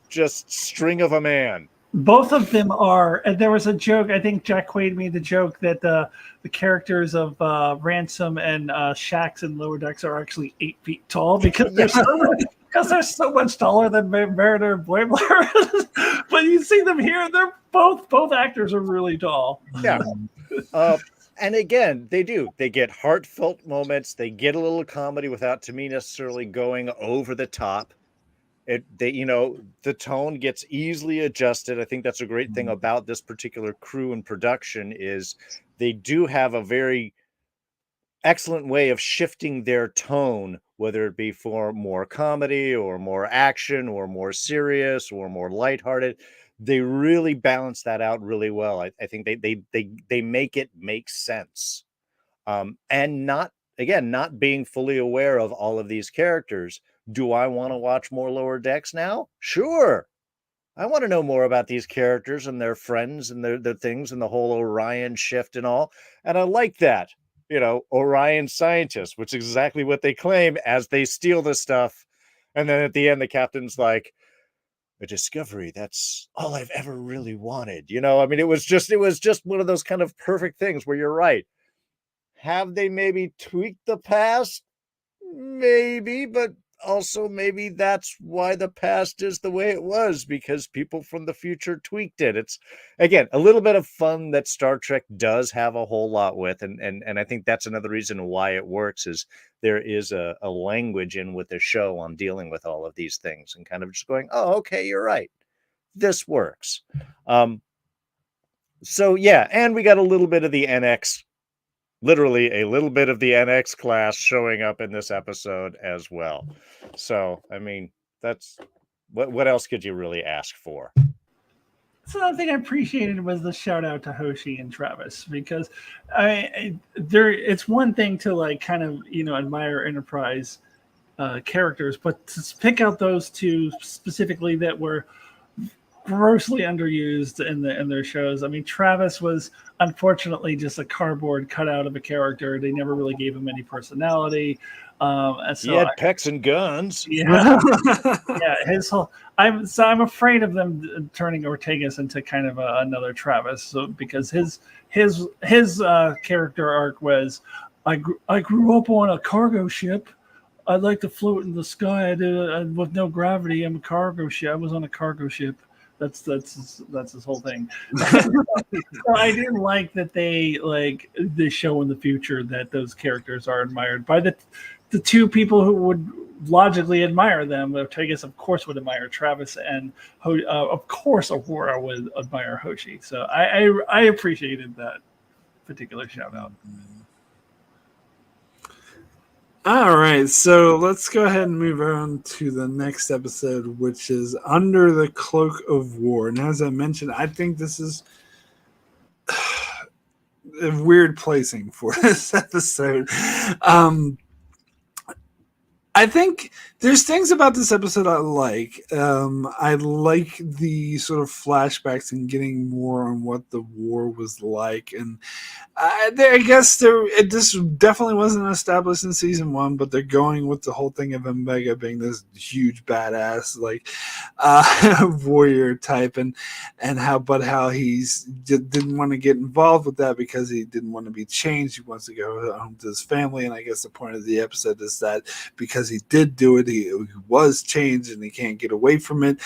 just string of a man. Both of them are. And there was a joke. I think Jack Quaid made the joke that the characters of Ransom and Shax in Lower Decks are actually 8 feet tall because they're so because they're so much taller than Mariner and Boimler. But you see them here; they're both actors are really tall. Yeah. And again, they do. They get heartfelt moments. They get a little comedy without, to me, necessarily going over the top. The tone gets easily adjusted. I think that's a great thing about this particular crew and production is they do have a very excellent way of shifting their tone, whether it be for more comedy or more action or more serious or more lighthearted. They really balance that out really well. I think they make it make sense. And not being fully aware of all of these characters. Do I want to watch more Lower Decks now? Sure. I want to know more about these characters and their friends and their things and the whole Orion shift and all. And I like that. Orion scientists, which is exactly what they claim as they steal the stuff. And then at the end, the captain's like, a discovery. That's all I've ever really wanted. I mean, it was just one of those kind of perfect things where you're right. Have they maybe tweaked the past? Maybe, but also maybe that's why the past is the way it was, because people from the future tweaked it. It's, again, a little bit of fun that Star Trek does have a whole lot with. And I think that's another reason why it works is there is a language in with the show on dealing with all of these things and kind of just going, oh, okay, you're right. This works. So, yeah, and we got a little bit of the NX, literally a little bit of the NX class showing up in this episode as well. So, I mean, that's what else could you really ask for? So another thing I appreciated was the shout out to Hoshi and Travis, because it's one thing to like kind of admire Enterprise characters, but to pick out those two specifically that were grossly underused in their shows. I mean, Travis was unfortunately just a cardboard cutout of a character. They never really gave him any personality. And so he had pecs and guns. Yeah, yeah. His whole. I'm afraid of them turning Ortegas into kind of another Travis. So because his character arc was, I grew up on a cargo ship. I'd like to float in the sky with no gravity. I'm a cargo ship. I was on a cargo ship. That's his whole thing. So I didn't like that they show in the future that those characters are admired by the two people who would logically admire them. Ortegas, of course, would admire Travis, and of course, Aurora would admire Hoshi. So I appreciated that particular shout out. All right, so let's go ahead and move on to the next episode, which is Under the Cloak of War. And as I mentioned, I think this is a weird placing for this episode. I think there's things about this episode I like. I like the sort of flashbacks and getting more on what the war was like. And I guess this definitely wasn't established in season 1, but they're going with the whole thing of Omega being this huge badass, warrior type, and how he's didn't want to get involved with that because he didn't want to be changed. He wants to go home to his family. And I guess the point of the episode is that because he did do it, he was changed and he can't get away from it.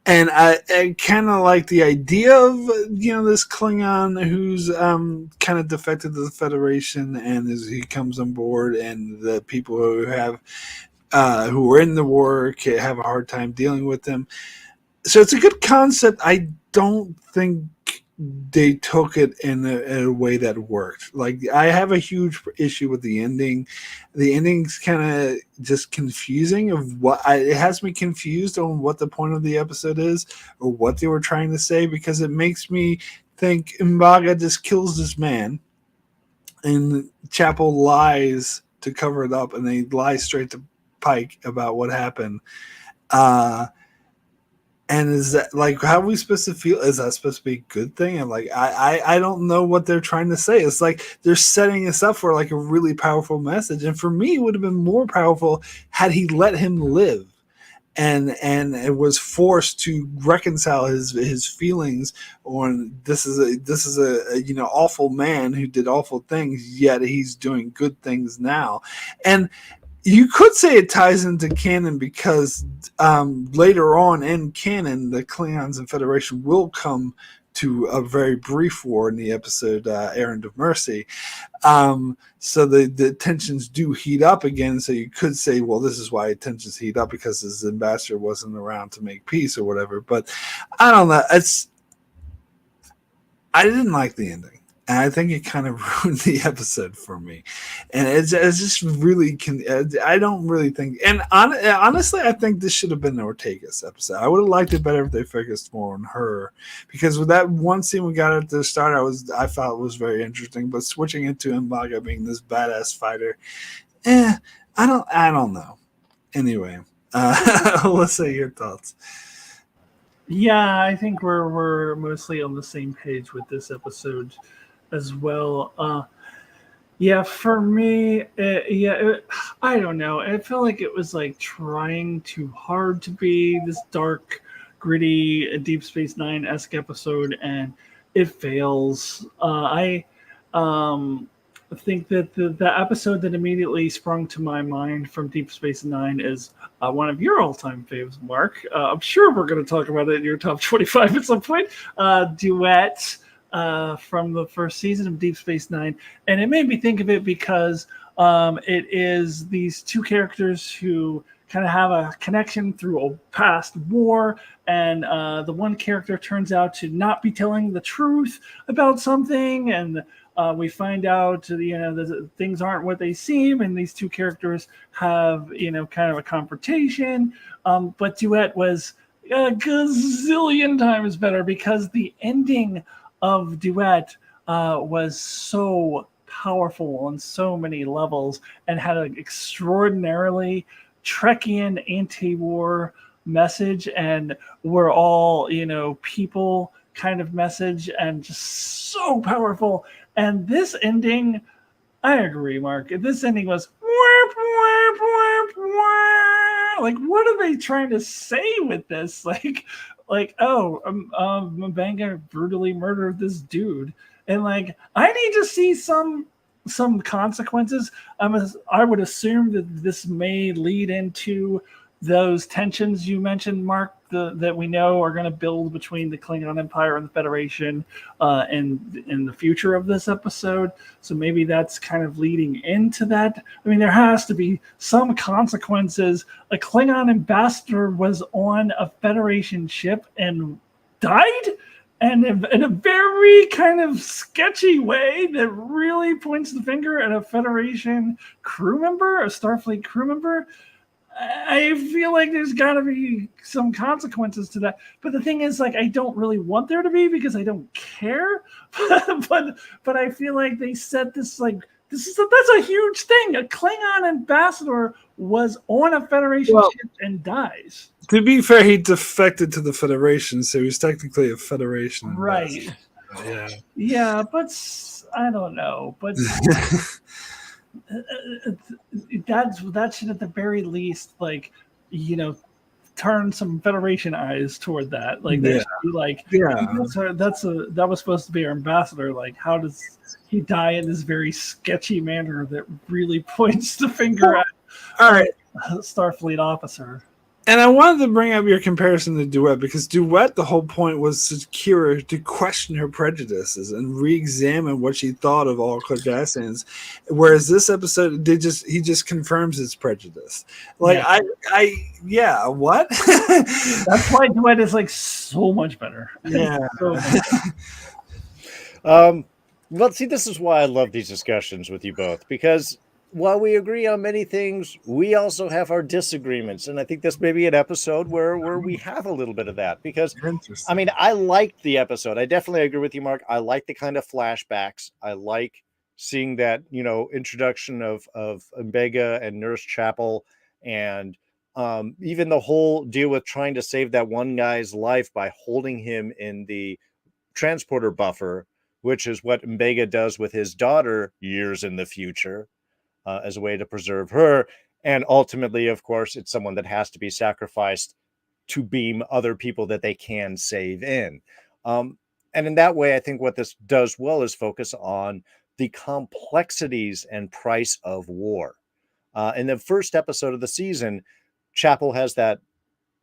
And I kind of like the idea of this Klingon who's kind of defected to the Federation, and as he comes on board, and the people who were in the war have a hard time dealing with him. So it's a good concept. I don't think they took it in a way that worked. Like, I have a huge issue with the ending. The ending's kind of just confusing it has me confused on what the point of the episode is or what they were trying to say, because it makes me think M'Baga just kills this man and Chapel lies to cover it up, and they lie straight to Pike about what happened. And is that how are we supposed to feel? Is that supposed to be a good thing? And I don't know what they're trying to say. It's like they're setting us up for a really powerful message. And for me, it would have been more powerful had he let him live, and it was forced to reconcile his feelings on this is a awful man who did awful things, yet he's doing good things now. And You could say it ties into canon because later on in canon, the Klingons and Federation will come to a very brief war in the episode Errand of Mercy. So the tensions do heat up again. So you could say, well, this is why tensions heat up because his ambassador wasn't around to make peace or whatever. But I don't know. I didn't like the ending. And I think it kind of ruined the episode for me. And it's just really, I don't really think, and honestly, I think this should have been Ortega's episode. I would have liked it better if they focused more on her, because with that one scene we got at the start, I felt it was very interesting. But switching into M'Baga being this badass fighter, I don't know. Anyway, Alyssa, your thoughts? Yeah, I think we're mostly on the same page with this episode as well. Yeah, for me, I don't know. I felt like it was like trying too hard to be this dark, gritty, Deep Space Nine-esque episode, and it fails. I think that the episode that immediately sprung to my mind from Deep Space Nine is one of your all-time faves, Mark. I'm sure we're going to talk about it in your top 25 at some point. Duet. From the first season of Deep Space Nine, and it made me think of it because it is these two characters who kind of have a connection through a past war, and the one character turns out to not be telling the truth about something, and we find out that things aren't what they seem, and these two characters have kind of a confrontation. But Duet was a gazillion times better because the ending of Duet was so powerful on so many levels and had an extraordinarily Trekkian anti-war message, and we're all people kind of message, and just so powerful. And this ending, I agree, Mark. This ending was like, what are they trying to say with this? M'Baga brutally murdered this dude, and like, I need to see some consequences. I would assume that this may lead into those tensions you mentioned, Mark, that we know are going to build between the Klingon Empire and the Federation in the future of this episode. So maybe that's kind of leading into that. I mean, there has to be some consequences. A Klingon ambassador was on a Federation ship and died, and in a very kind of sketchy way that really points the finger at a Federation crew member, a Starfleet crew member. I feel like there's got to be some consequences to that. But the thing is, like, I don't really want there to be because I don't care. but I feel like they set this like that's a huge thing. A Klingon ambassador was on a Federation ship and dies. To be fair, he defected to the Federation, so he's technically a Federation ambassador. Right. Yeah, but I don't know. But that should at the very least, like, turn some Federation eyes toward that. Like, they should be like, that was supposed to be our ambassador. Like, how does he die in this very sketchy manner that really points the finger at a Starfleet officer? And I wanted to bring up your comparison to Duet, because Duet, the whole point was to Kira to question her prejudices and re-examine what she thought of all Cardassians. Whereas this episode, he just confirms his prejudice. Like, what? That's why Duet is like so much better. Yeah. Well, see, this is why I love these discussions with you both, because while we agree on many things, we also have our disagreements. And I think this may be an episode where we have a little bit of that, because, I mean, I liked the episode. I definitely agree with you, Mark. I like the kind of flashbacks. I like seeing that, introduction of M'Baga and Nurse Chapel, and even the whole deal with trying to save that one guy's life by holding him in the transporter buffer, which is what M'Baga does with his daughter years in the future. As a way to preserve her. And ultimately, of course, it's someone that has to be sacrificed to beam other people that they can save in. And in that way, I think what this does well is focus on the complexities and price of war. In the first episode of the season, Chapel has that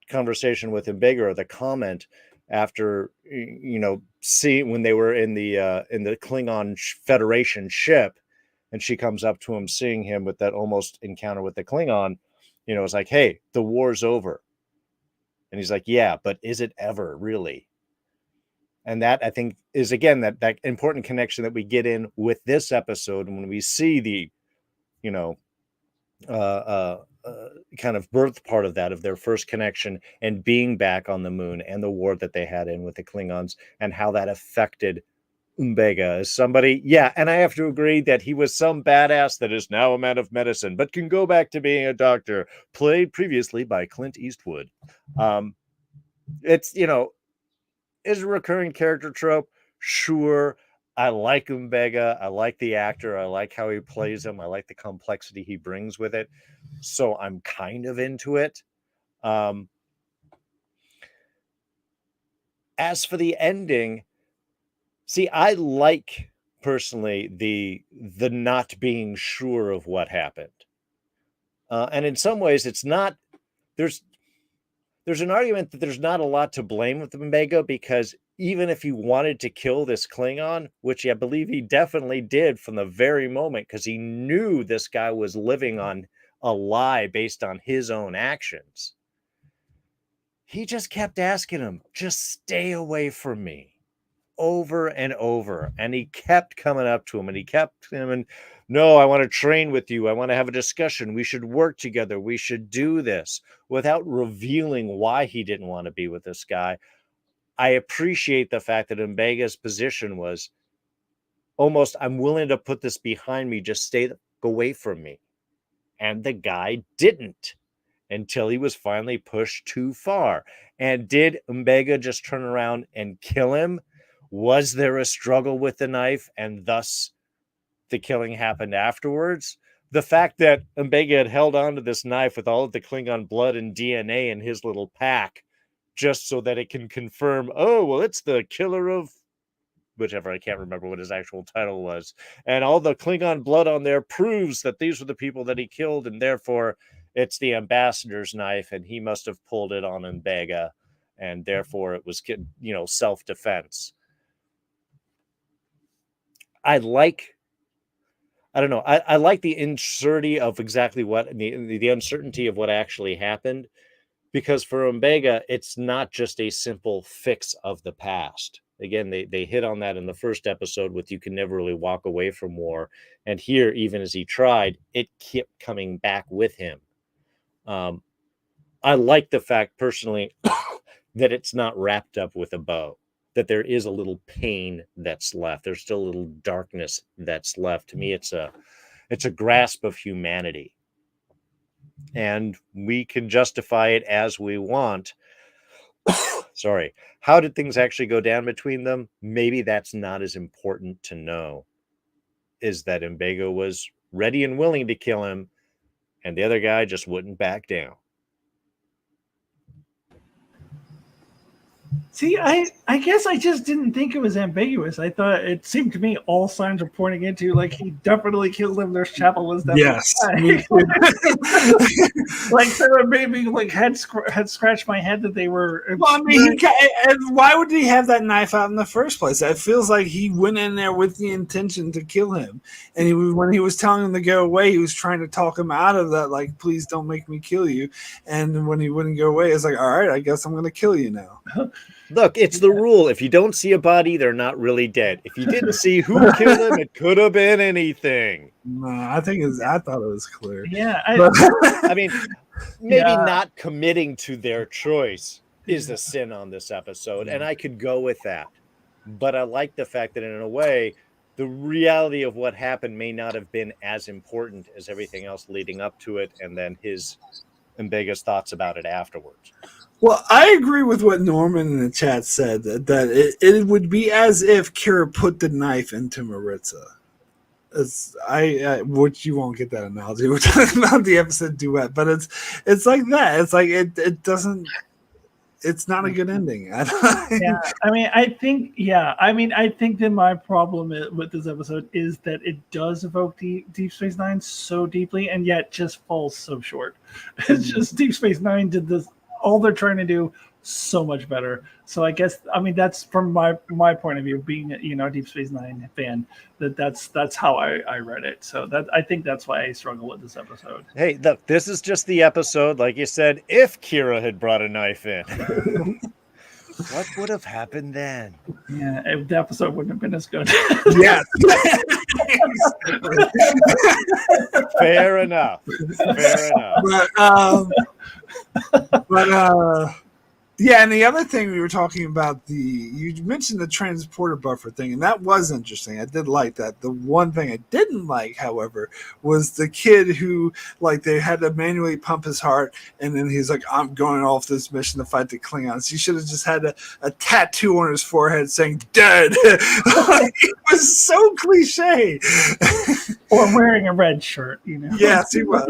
conversation with Mbega, or the comment after, see when they were in the Klingon Federation ship, and she comes up to him, seeing him with that almost encounter with the Klingon. It's like, hey, the war's over. And he's like, yeah, but is it ever really? And that, I think, is again that important connection that we get in with this episode, when we see the kind of birth part of that, of their first connection and being back on the moon, and the war that they had in with the Klingons, and how that affected Mbega as somebody. Yeah, and I have to agree that he was some badass that is now a man of medicine, but can go back to being a doctor, played previously by Clint Eastwood. It's, is a recurring character trope. Sure. I like Mbega. I like the actor. I like how he plays him. I like the complexity he brings with it. So I'm kind of into it. As for the ending, see, I like personally the not being sure of what happened. And in some ways, it's not, there's an argument that there's not a lot to blame with Mbega, because even if he wanted to kill this Klingon, which I believe he definitely did from the very moment, because he knew this guy was living on a lie based on his own actions, he just kept asking him, just stay away from me, over and over. And he kept coming up to him, and he kept him, and no, I want to train with you. I want to have a discussion. We should work together. We should do this, without revealing why he didn't want to be with this guy. I appreciate the fact that Mbega's position was almost, I'm willing to put this behind me, just stay away from me. And the guy didn't, until he was finally pushed too far. And did Mbega just turn around and kill him? Was there a struggle with the knife, and thus the killing happened afterwards? The fact that Mbega had held on to this knife with all of the Klingon blood and DNA in his little pack, just so that it can confirm, oh, well, it's the killer of whichever, I can't remember what his actual title was. And all the Klingon blood on there proves that these were the people that he killed, and therefore it's the ambassador's knife, and he must have pulled it on Mbega, and therefore it was, self-defense. I like the uncertainty of exactly what the uncertainty of what actually happened, because for Mbega, it's not just a simple fix of the past. Again, they hit on that in the first episode with, you can never really walk away from war. And here, even as he tried, it kept coming back with him. I like the fact, personally, that it's not wrapped up with a bow, that there is a little pain that's left. There's still a little darkness that's left. To me, it's a grasp of humanity. And we can justify it as we want. Sorry. How did things actually go down between them? Maybe that's not as important to know. Is that Mbega was ready and willing to kill him, and the other guy just wouldn't back down. See, I guess I just didn't think it was ambiguous. I thought, it seemed to me all signs were pointing into, like, he definitely killed him. There's Chapel was definitely like, so it made me like had scratched my head that they were. Well, I mean, why would he have that knife out in the first place? It feels like he went in there with the intention to kill him, and when he was telling him to go away, he was trying to talk him out of that, like, please don't make me kill you. And when he wouldn't go away, it's like, all right, I guess I'm going to kill you now. Look, it's the rule. If you don't see a body, they're not really dead. If you didn't see who killed them, it could have been anything. No, I thought it was clear. Yeah. I mean, maybe not committing to their choice is a sin on this episode, and I could go with that. But I like the fact that, in a way, the reality of what happened may not have been as important as everything else leading up to it, and then his Mbega's thoughts about it afterwards. Well, I agree with what Norman in the chat said, that it would be as if Kira put the knife into Maritza. Which you won't get that analogy. We're talking about the episode Duet, but it's like that. It's like it doesn't. it's not a good ending. Yeah, I think that my problem with this episode is that it does evoke Deep Space Nine so deeply, and yet just falls so short. It's just Deep Space Nine did this all they're trying to do so much better. So I guess that's from my point of view, being a Deep Space Nine fan, that's how I read it. So that I think that's why I struggle with this episode. Hey, look, this is just the episode, like you said. If Kira had brought a knife in, what would have happened then? Yeah, the episode wouldn't have been as good. Yeah. Fair enough. But yeah, and the other thing we were talking about, you mentioned the transporter buffer thing, and that was interesting. I did like that. The one thing I didn't like, however, was the kid who, like, they had to manually pump his heart, and then he's like, I'm going off this mission to fight the Klingons. He should have just had a tattoo on his forehead saying dead. It was so cliche. Or wearing a red shirt, Yes, he was.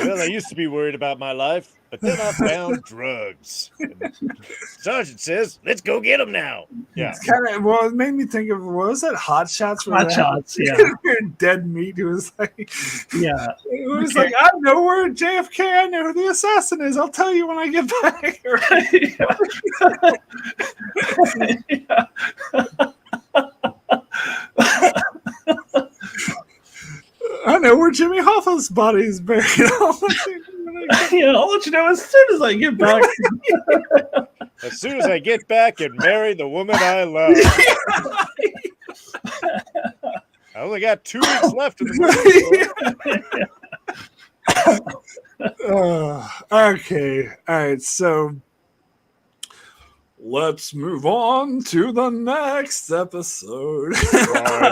Well, I used to be worried about my life, but then I found drugs. Sergeant says, let's go get them now. Yeah. It's it made me think of, what was that, Hot Shots? Hot Shots, yeah. Dead meat, who was like, yeah. It was like, I know where JFK, I know who the assassin is. I'll tell you when I get back. I know where Jimmy Hoffa's body is buried. I'll let you know as soon as I get back. As soon as I get back and marry the woman I love. I only got 2 weeks left in the movie. Okay. All right. So let's move on to the next episode.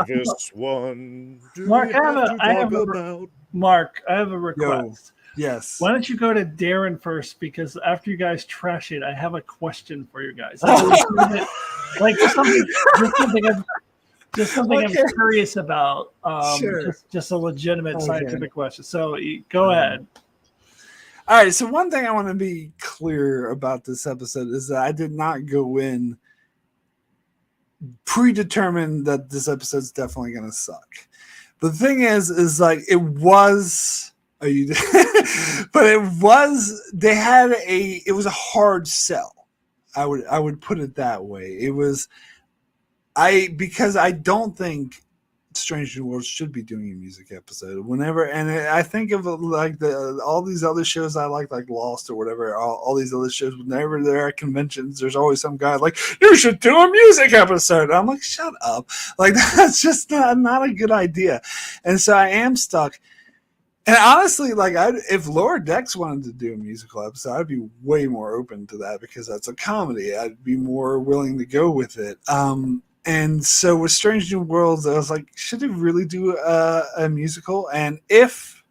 This one. Mark, I have a request. Yes. Why don't you go to Darrin first? Because after you guys trash it, I have a question for you guys. Like just something I'm curious about. Sure. Just a legitimate scientific question. So go ahead. All right. So one thing I want to be clear about this episode is that I did not go in predetermined that this episode's definitely going to suck. The thing is like it was. But it was. It was a hard sell. I would put it that way. It was. Because I don't think Strange New Worlds should be doing a music episode I think of like all these other shows I like Lost or whatever, all these other shows, whenever they're at conventions, there's always some guy like, you should do a music episode. I'm like, shut up. Like, that's just not a good idea. And so I am stuck. And honestly, like, if Lower Decks wanted to do a musical episode, I'd be way more open to that because that's a comedy. I'd be more willing to go with it. And so with Strange New Worlds, I was like, should they really do a musical? And if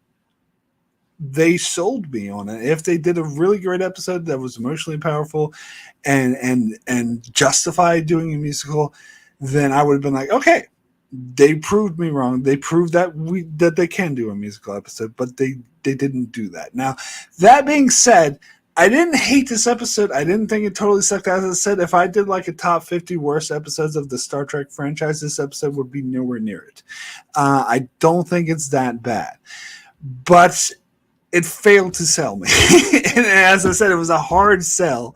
they sold me on it, if they did a really great episode that was emotionally powerful and justified doing a musical, then I would have been like, okay, they proved me wrong. They proved that they can do a musical episode, but they didn't do that. Now, that being said, I didn't hate this episode. I didn't think it totally sucked. As I said, if I did like a top 50 worst episodes of the Star Trek franchise, this episode would be nowhere near it. I don't think it's that bad. But it failed to sell me. And as I said, it was a hard sell.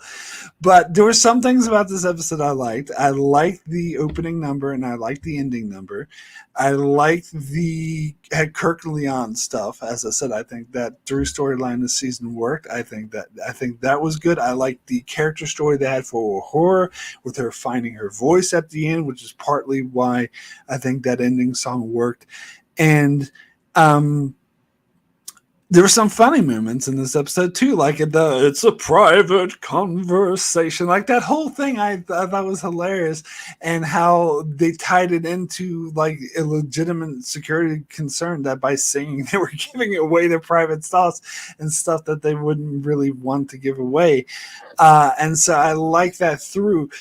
But there were some things about this episode I liked. I liked the opening number and I liked the ending number. I liked the Kirk and Leon stuff. As I said, I think that through storyline this season worked. I think that was good. I liked the character story they had for Uhura with her finding her voice at the end, which is partly why I think that ending song worked. And there were some funny moments in this episode too, like it's a private conversation, like that whole thing I thought was hilarious, and how they tied it into like a legitimate security concern that by singing they were giving away their private thoughts and stuff that they wouldn't really want to give away, and so I like that through.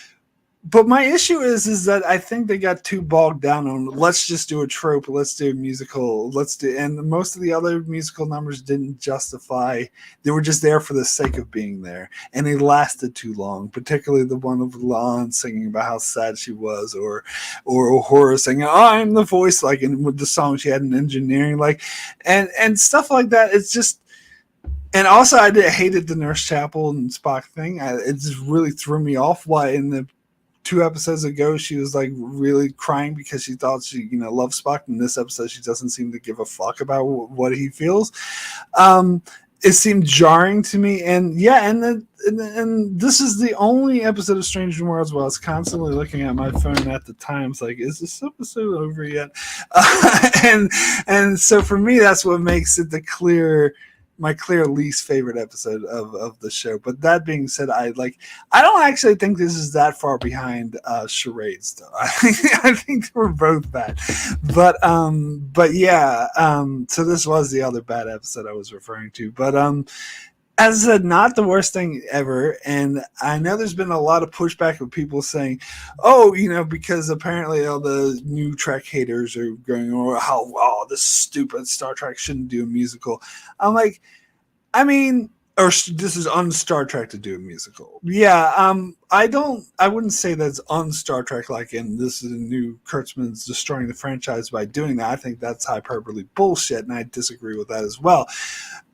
But my issue is that I think they got too bogged down on let's just do a trope, let's do a musical, and most of the other musical numbers didn't justify. They were just there for the sake of being there, and they lasted too long. Particularly the one of Lon singing about how sad she was, or Horace singing "I'm the voice," like, and with the song she had in engineering, like, and stuff like that. It's just. And also, hated the Nurse Chapel and Spock thing. It just really threw me off. Why in the 2 episodes ago she was like really crying because she thought she loves Spock. In this episode she doesn't seem to give a fuck about what he feels. It seemed jarring to me, and this is the only episode of Strange New Worlds where I was constantly looking at my phone at the times like, is this episode over yet? And so for me that's what makes it my clear least favorite episode of the show. But that being said, I don't actually think this is that far behind Charades though. I think we're both bad. But yeah, so this was the other bad episode I was referring to. But as I said, not the worst thing ever. And I know there's been a lot of pushback of people saying, oh, because apparently all the new Trek haters are going, this is stupid. Star Trek shouldn't do a musical. I'm like, this is un-Star Trek to do a musical. Yeah, I wouldn't say that's un-Star Trek like in this is a new Kurtzman's destroying the franchise by doing that. I think that's hyperbole bullshit, and I disagree with that as well.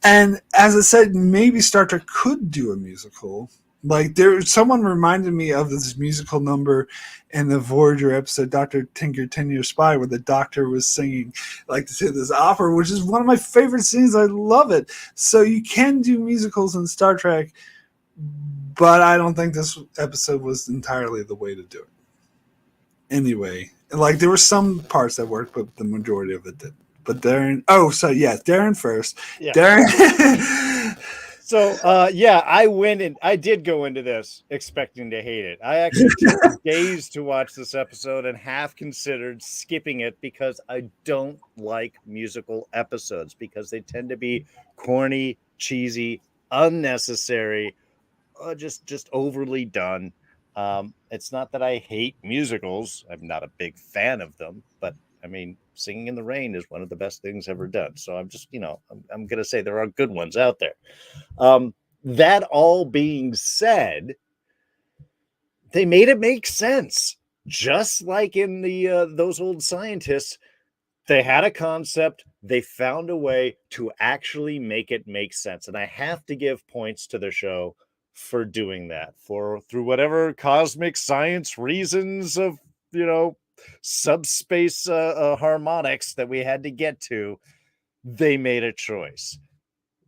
And as I said, maybe Star Trek could do a musical. Like someone reminded me of this musical number in the Voyager episode, Dr. Tinker, 10-Year Spy, where the doctor was singing like this opera, which is one of my favorite scenes. I love it. So you can do musicals in Star Trek, but I don't think this episode was entirely the way to do it. Anyway, like there were some parts that worked, but the majority of it did. But Darrin, Darrin first. Yeah. Darrin. So, I did go into this expecting to hate it. I actually took days to watch this episode and half considered skipping it because I don't like musical episodes because they tend to be corny, cheesy, unnecessary, just overly done. It's not that I hate musicals. I'm not a big fan of them, but Singing in the Rain is one of the best things ever done. So I'm just, I'm going to say there are good ones out there. That all being said, they made it make sense. Just like in the those old scientists, they had a concept. They found a way to actually make it make sense. And I have to give points to the show for doing that, through whatever cosmic science reasons of, subspace harmonics that we had to get to. They made a choice.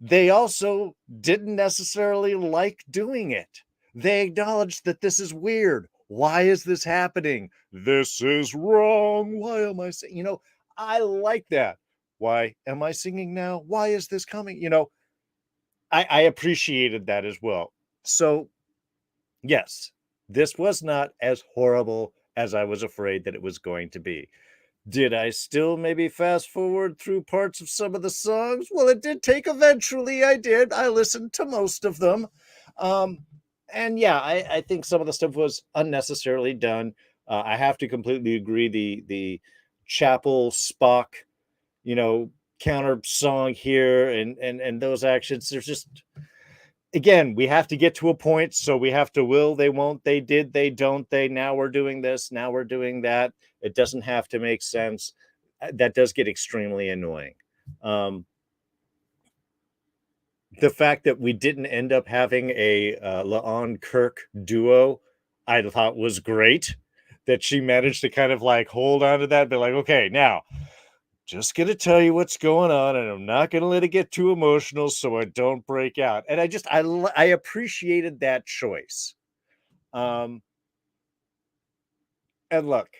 They also didn't necessarily like doing it. They acknowledged that this is weird. Why is this happening? This is wrong. Why am I saying, I like that. Why am I singing now? Why is this coming? I appreciated that as well. So, yes, this was not as horrible as I was afraid that it was going to be. Did I still maybe fast forward through parts of some of the songs? Well, it did take eventually. I did. I listened to most of them. And yeah, I think some of the stuff was unnecessarily done. I have to completely agree. The Chapel Spock, counter song here and those actions. There's just, again, we have to get to a point. So we have to will, they won't, they did, they don't, they, now we're doing this, now we're doing that. It doesn't have to make sense. That does get extremely annoying. The fact that we didn't end up having a La'an Kirk duo, I thought was great. That she managed to kind of like hold on to that, but like, okay, now just going to tell you what's going on, and I'm not going to let it get too emotional so I don't break out. And I appreciated that choice. And look,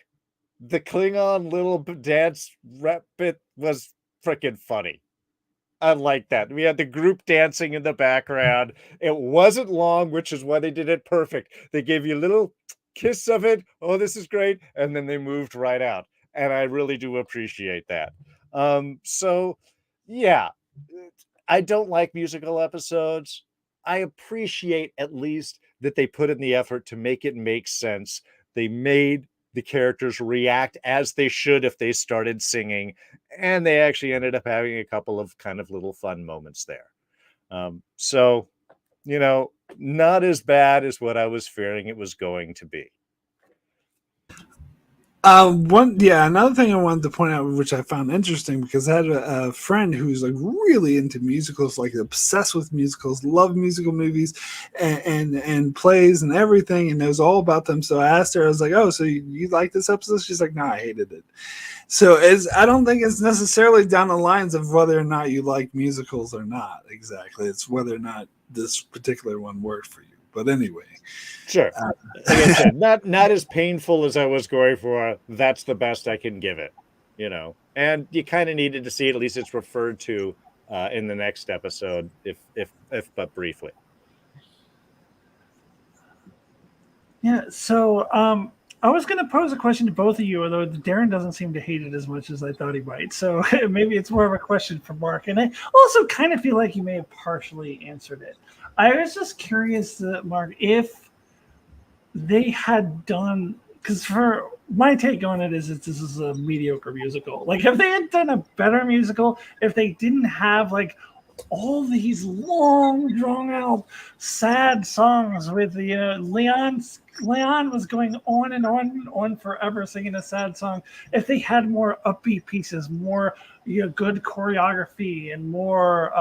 the Klingon little dance rep bit was freaking funny. I like that. We had the group dancing in the background. It wasn't long, which is why they did it perfect. They gave you a little kiss of it. Oh, this is great. And then they moved right out. And I really do appreciate that. So, yeah, I don't like musical episodes. I appreciate at least that they put in the effort to make it make sense. They made the characters react as they should if they started singing, and they actually ended up having a couple of kind of little fun moments there. So, not as bad as what I was fearing it was going to be. Another thing I wanted to point out, which I found interesting, because I had a friend who's like really into musicals, like obsessed with musicals, love musical movies and plays and everything, and knows all about them. So I asked her, I was like, "Oh, so you like this episode?" She's like, "No, I hated it." So I don't think it's necessarily down the lines of whether or not you like musicals or not. Exactly, it's whether or not this particular one worked for you. But anyway. Sure. Like I said, not as painful as I was going for. That's the best I can give it, And you kind of needed to see it. At least it's referred to in the next episode, if but briefly. Yeah. So I was going to pose a question to both of you, although Darrin doesn't seem to hate it as much as I thought he might. So maybe it's more of a question for Mark. And I also kind of feel like you may have partially answered it. I was just curious, Mark, if they had done, because for my take on it is this is a mediocre musical. Like, if they had done a better musical, if they didn't have like all these long, drawn out, sad songs with the Leon was going on and on and on forever singing a sad song. If they had more upbeat pieces, more good choreography, and more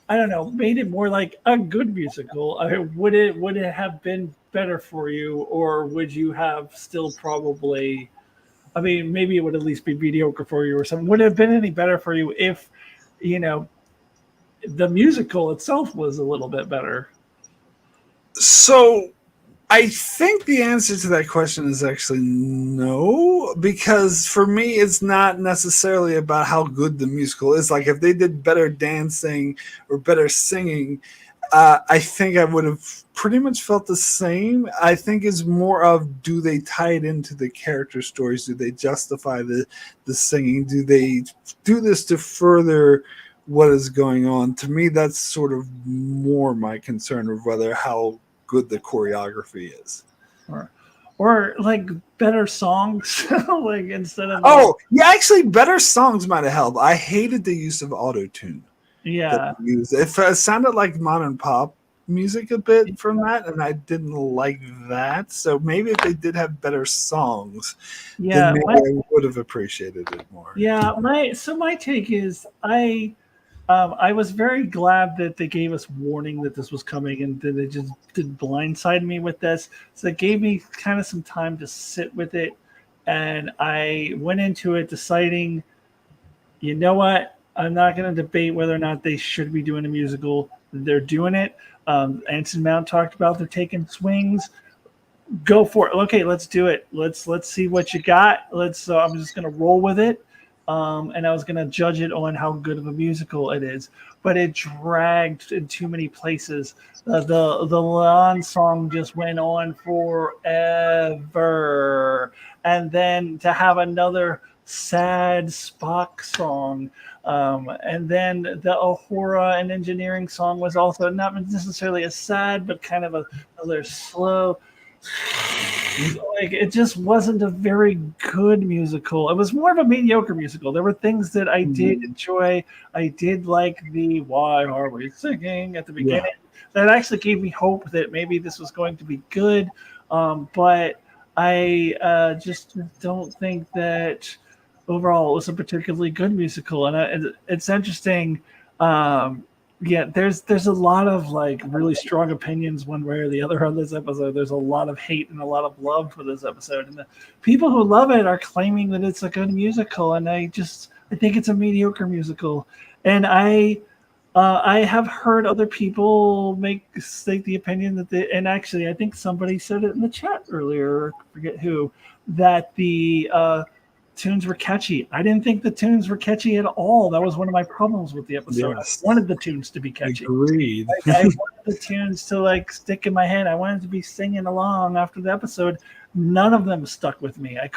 I don't know, made it more like a good musical, would it have been better for you, or would you have still probably? I mean, maybe it would at least be mediocre for you or something. Would it have been any better for you if, the musical itself was a little bit better? So I think the answer to that question is actually no, because for me, it's not necessarily about how good the musical is. Like, if they did better dancing or better singing, I think I would have pretty much felt the same. I think it's more of, do they tie it into the character stories? Do they justify the singing? Do they do this to further what is going on? To me, that's sort of more my concern of whether how good the choreography is, or like better songs, like instead of actually better songs might have helped. I hated the use of auto-tune. It sounded like modern pop music a bit from that, and I didn't like that. So maybe if they did have better songs, then maybe I would have appreciated it more. My take is I was very glad that they gave us warning that this was coming, and that they just didn't blindside me with this. So it gave me kind of some time to sit with it, and I went into it deciding, you know what? I'm not going to debate whether or not they should be doing a musical. They're doing it. Anson Mount talked about they're taking swings. Go for it. Okay, let's do it. Let's see what you got. I'm just going to roll with it. And I was going to judge it on how good of a musical it is, but it dragged in too many places. The Leon song just went on forever, and then to have another sad Spock song, and then the Uhura and engineering song was also not necessarily as sad, but kind of another slow. Like, it just wasn't a very good musical. It was more of a mediocre musical. There were things that I did enjoy. I did like the "Why Are We Singing" at the beginning. That actually gave me hope that maybe this was going to be good. But I just don't think that overall it was a particularly good musical. And it's interesting. There's a lot of like really strong opinions one way or the other on this episode. There's a lot of hate and a lot of love for this episode, and the people who love it are claiming that it's a good musical, and I think it's a mediocre musical. And I have heard other people state the opinion that and actually I think somebody said it in the chat earlier, I forget who, that the tunes were catchy. I didn't think the tunes were catchy at all. That was one of my problems with the episode. Yes. I wanted the tunes to be catchy. Agreed. I wanted the tunes to like stick in my head. I wanted to be singing along after the episode. None of them stuck with me. I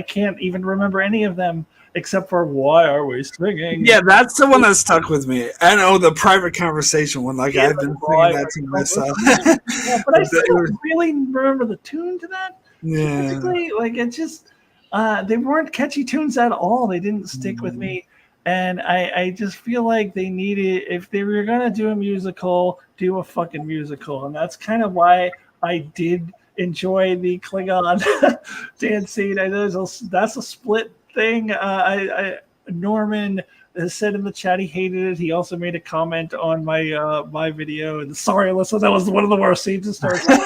can't even remember any of them except for "Why Are We Singing?" Yeah, that's the one that stuck with me. I know the private conversation one. I've been singing that to myself. But I still really remember the tune to that. Yeah. Basically, like it just they weren't catchy tunes at all. They didn't stick with me. And I just feel like they needed, if they were gonna do a musical, do a fucking musical. And that's kind of why I did enjoy the Klingon dance scene. I know that's a split thing. Norman has said in the chat he hated it. He also made a comment on my video. And sorry, Alyssa, that was one of the worst scenes in Star Trek.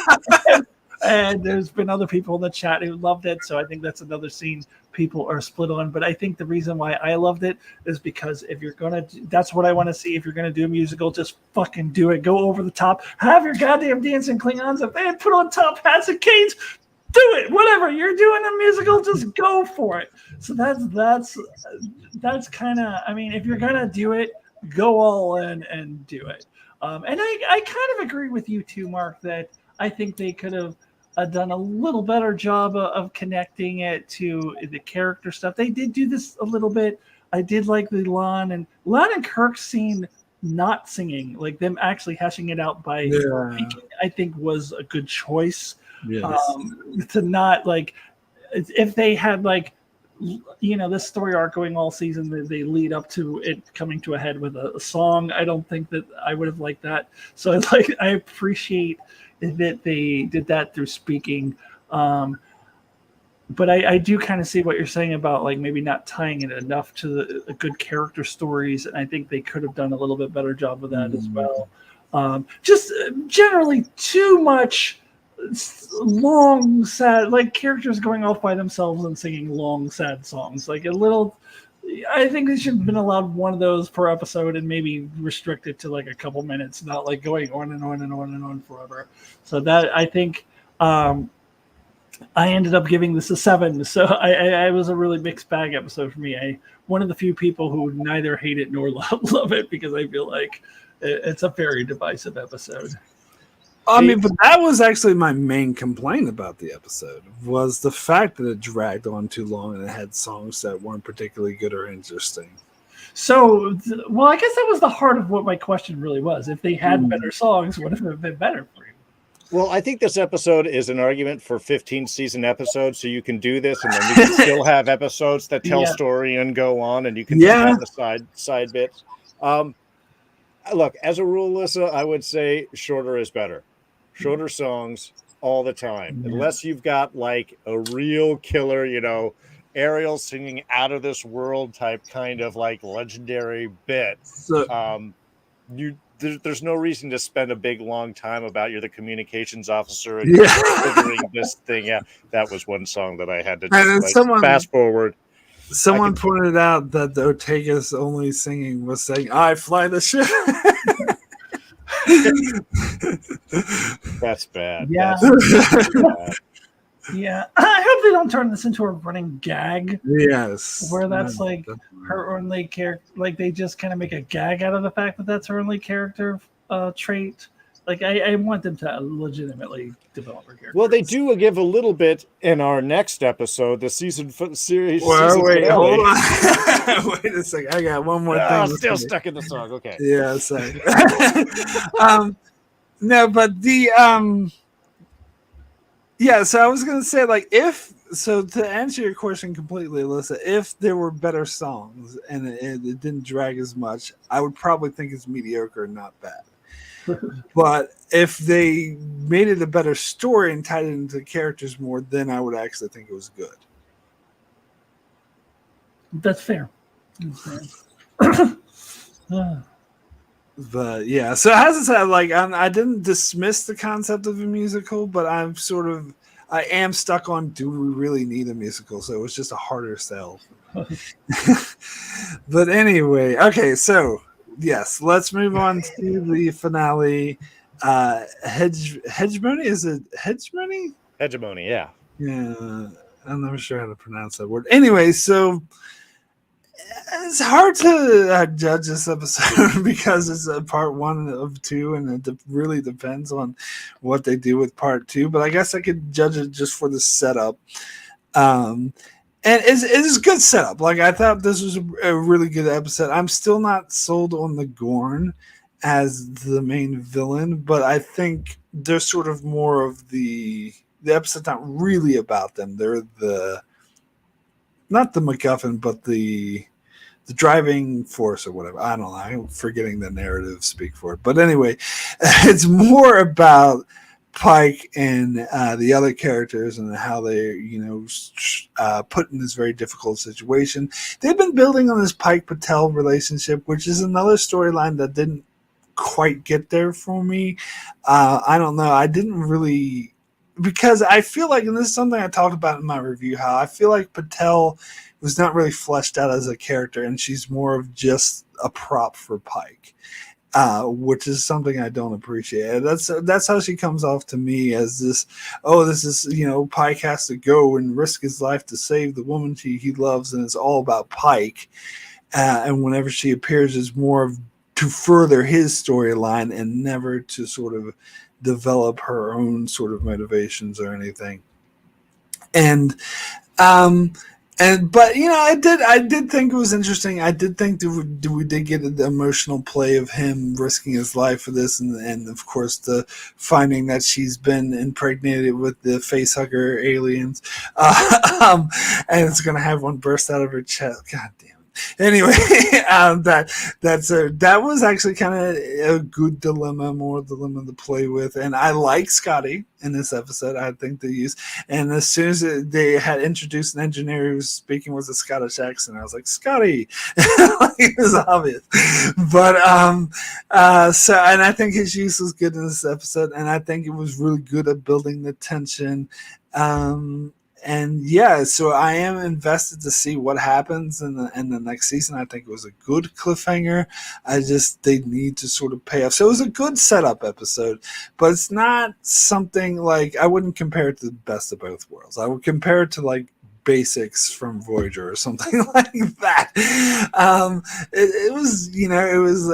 And there's been other people in the chat who loved it. So I think that's another scene people are split on. But I think the reason why I loved it is because if you're going to, that's what I want to see. If you're going to do a musical, just fucking do it. Go over the top. Have your goddamn dancing Klingons. If they had put on top hats and canes, do it. Whatever. You're doing a musical, just go for it. So that's kind of, I mean, if you're going to do it, go all in and do it. And I kind of agree with you too, Mark, that I think they could have done a little better job of connecting it to the character stuff. They did do this a little bit. I did like the Lon and Kirk scene not singing, like them actually hashing it out by speaking, I think was a good choice. Yes. To not like, if they had like, you know, this story arc going all season, they lead up to it coming to a head with a song. I don't think that I would have liked that. So I appreciate that they did that through speaking. But I do kind of see what you're saying about like maybe not tying it enough to the good character stories. And I think they could have done a little bit better job of that as well. Just generally too much long, sad, like characters going off by themselves and singing long, sad songs. Like a little, I think they should have been allowed one of those per episode and maybe restrict it to like a couple minutes, not like going on and on and on and on forever. So that I think I ended up giving this a 7. So I was a really mixed bag episode for me. One of the few people who neither hate it nor love it, because I feel like it's a very divisive episode. I mean, but that was actually my main complaint about the episode, was the fact that it dragged on too long and it had songs that weren't particularly good or interesting. So, well, I guess that was the heart of what my question really was. If they had better songs, would it have been better for you? Well, I think this episode is an argument for 15-season episodes, so you can do this, and then you can still have episodes that tell story and go on, and you can have the side bits. Look, as a rule, Alyssa, I would say shorter is better. Shorter songs all the time, unless you've got like a real killer, you know, Ariel singing out of this world type kind of like legendary bit. There's no reason to spend a big long time about you're the communications officer and figuring this thing out. That was one song that I had to just, like, fast forward. Someone pointed out that the Ortega's only singing was saying, "I fly the ship." That's bad. Yeah. That's bad. Yeah. I hope they don't turn this into a running gag. Yes. Where that's like her only character, like they just kind of make a gag out of the fact that that's her only character trait. Like I want them to legitimately develop her character. Well, they do give a little bit in our next episode, the series. Well, wait, hold on. Wait a second. I got one more thing. I'm still stuck in the song. Okay. Yeah, sorry. No, but the so I was gonna say, like, to answer your question completely, Alyssa, if there were better songs and it didn't drag as much, I would probably think it's mediocre, not bad. But if they made it a better story and tied it into the characters more, then I would actually think it was good. That's fair. But yeah, so as I said, like I didn't dismiss the concept of a musical, but I am stuck on, do we really need a musical? So it was just a harder sell. But anyway, okay, so yes, let's move on to the finale. Hegemony? Is it hegemony? Hegemony, yeah. Yeah, I'm not sure how to pronounce that word. Anyway, so it's hard to judge this episode because it's a part 1 of 2, and it really depends on what they do with part 2. But I guess I could judge it just for the setup. And it's a good setup. Like, I thought this was a really good episode. I'm still not sold on the Gorn as the main villain, but I think they're sort of more of the the episode's not really about them. They're not the MacGuffin, but the driving force or whatever. I don't know. I'm forgetting the narrative speak for it. But anyway, it's more about Pike and the other characters and how they're, put in this very difficult situation. They've been building on this Pike Patel relationship, which is another storyline that didn't quite get there for me. I don't know. I didn't really, because I feel like, and this is something I talked about in my review, how I feel like Patel was not really fleshed out as a character, and she's more of just a prop for Pike. Which is something I don't appreciate. That's how she comes off to me, as this is, Pike has to go and risk his life to save the woman he loves, and it's all about Pike. And whenever she appears, it's more of to further his storyline and never to sort of develop her own sort of motivations or anything. But I did think it was interesting. I did think that we did get the emotional play of him risking his life for this, and of course the finding that she's been impregnated with the facehugger aliens, and it's gonna have one burst out of her chest. God damn. Anyway, that was actually kind of a good dilemma, more dilemma to play with, and I like Scotty in this episode. I think they used, and as soon as they had introduced an engineer who was speaking with a Scottish accent, I was like, Scotty, it was obvious. But and I think his use was good in this episode, and I think it was really good at building the tension. And yeah, so I am invested to see what happens in the next season. I think it was a good cliffhanger. They need to sort of pay off. So it was a good setup episode, but it's not something like, I wouldn't compare it to the best of both worlds. I would compare it to like Basics from Voyager or something like that. It was, it was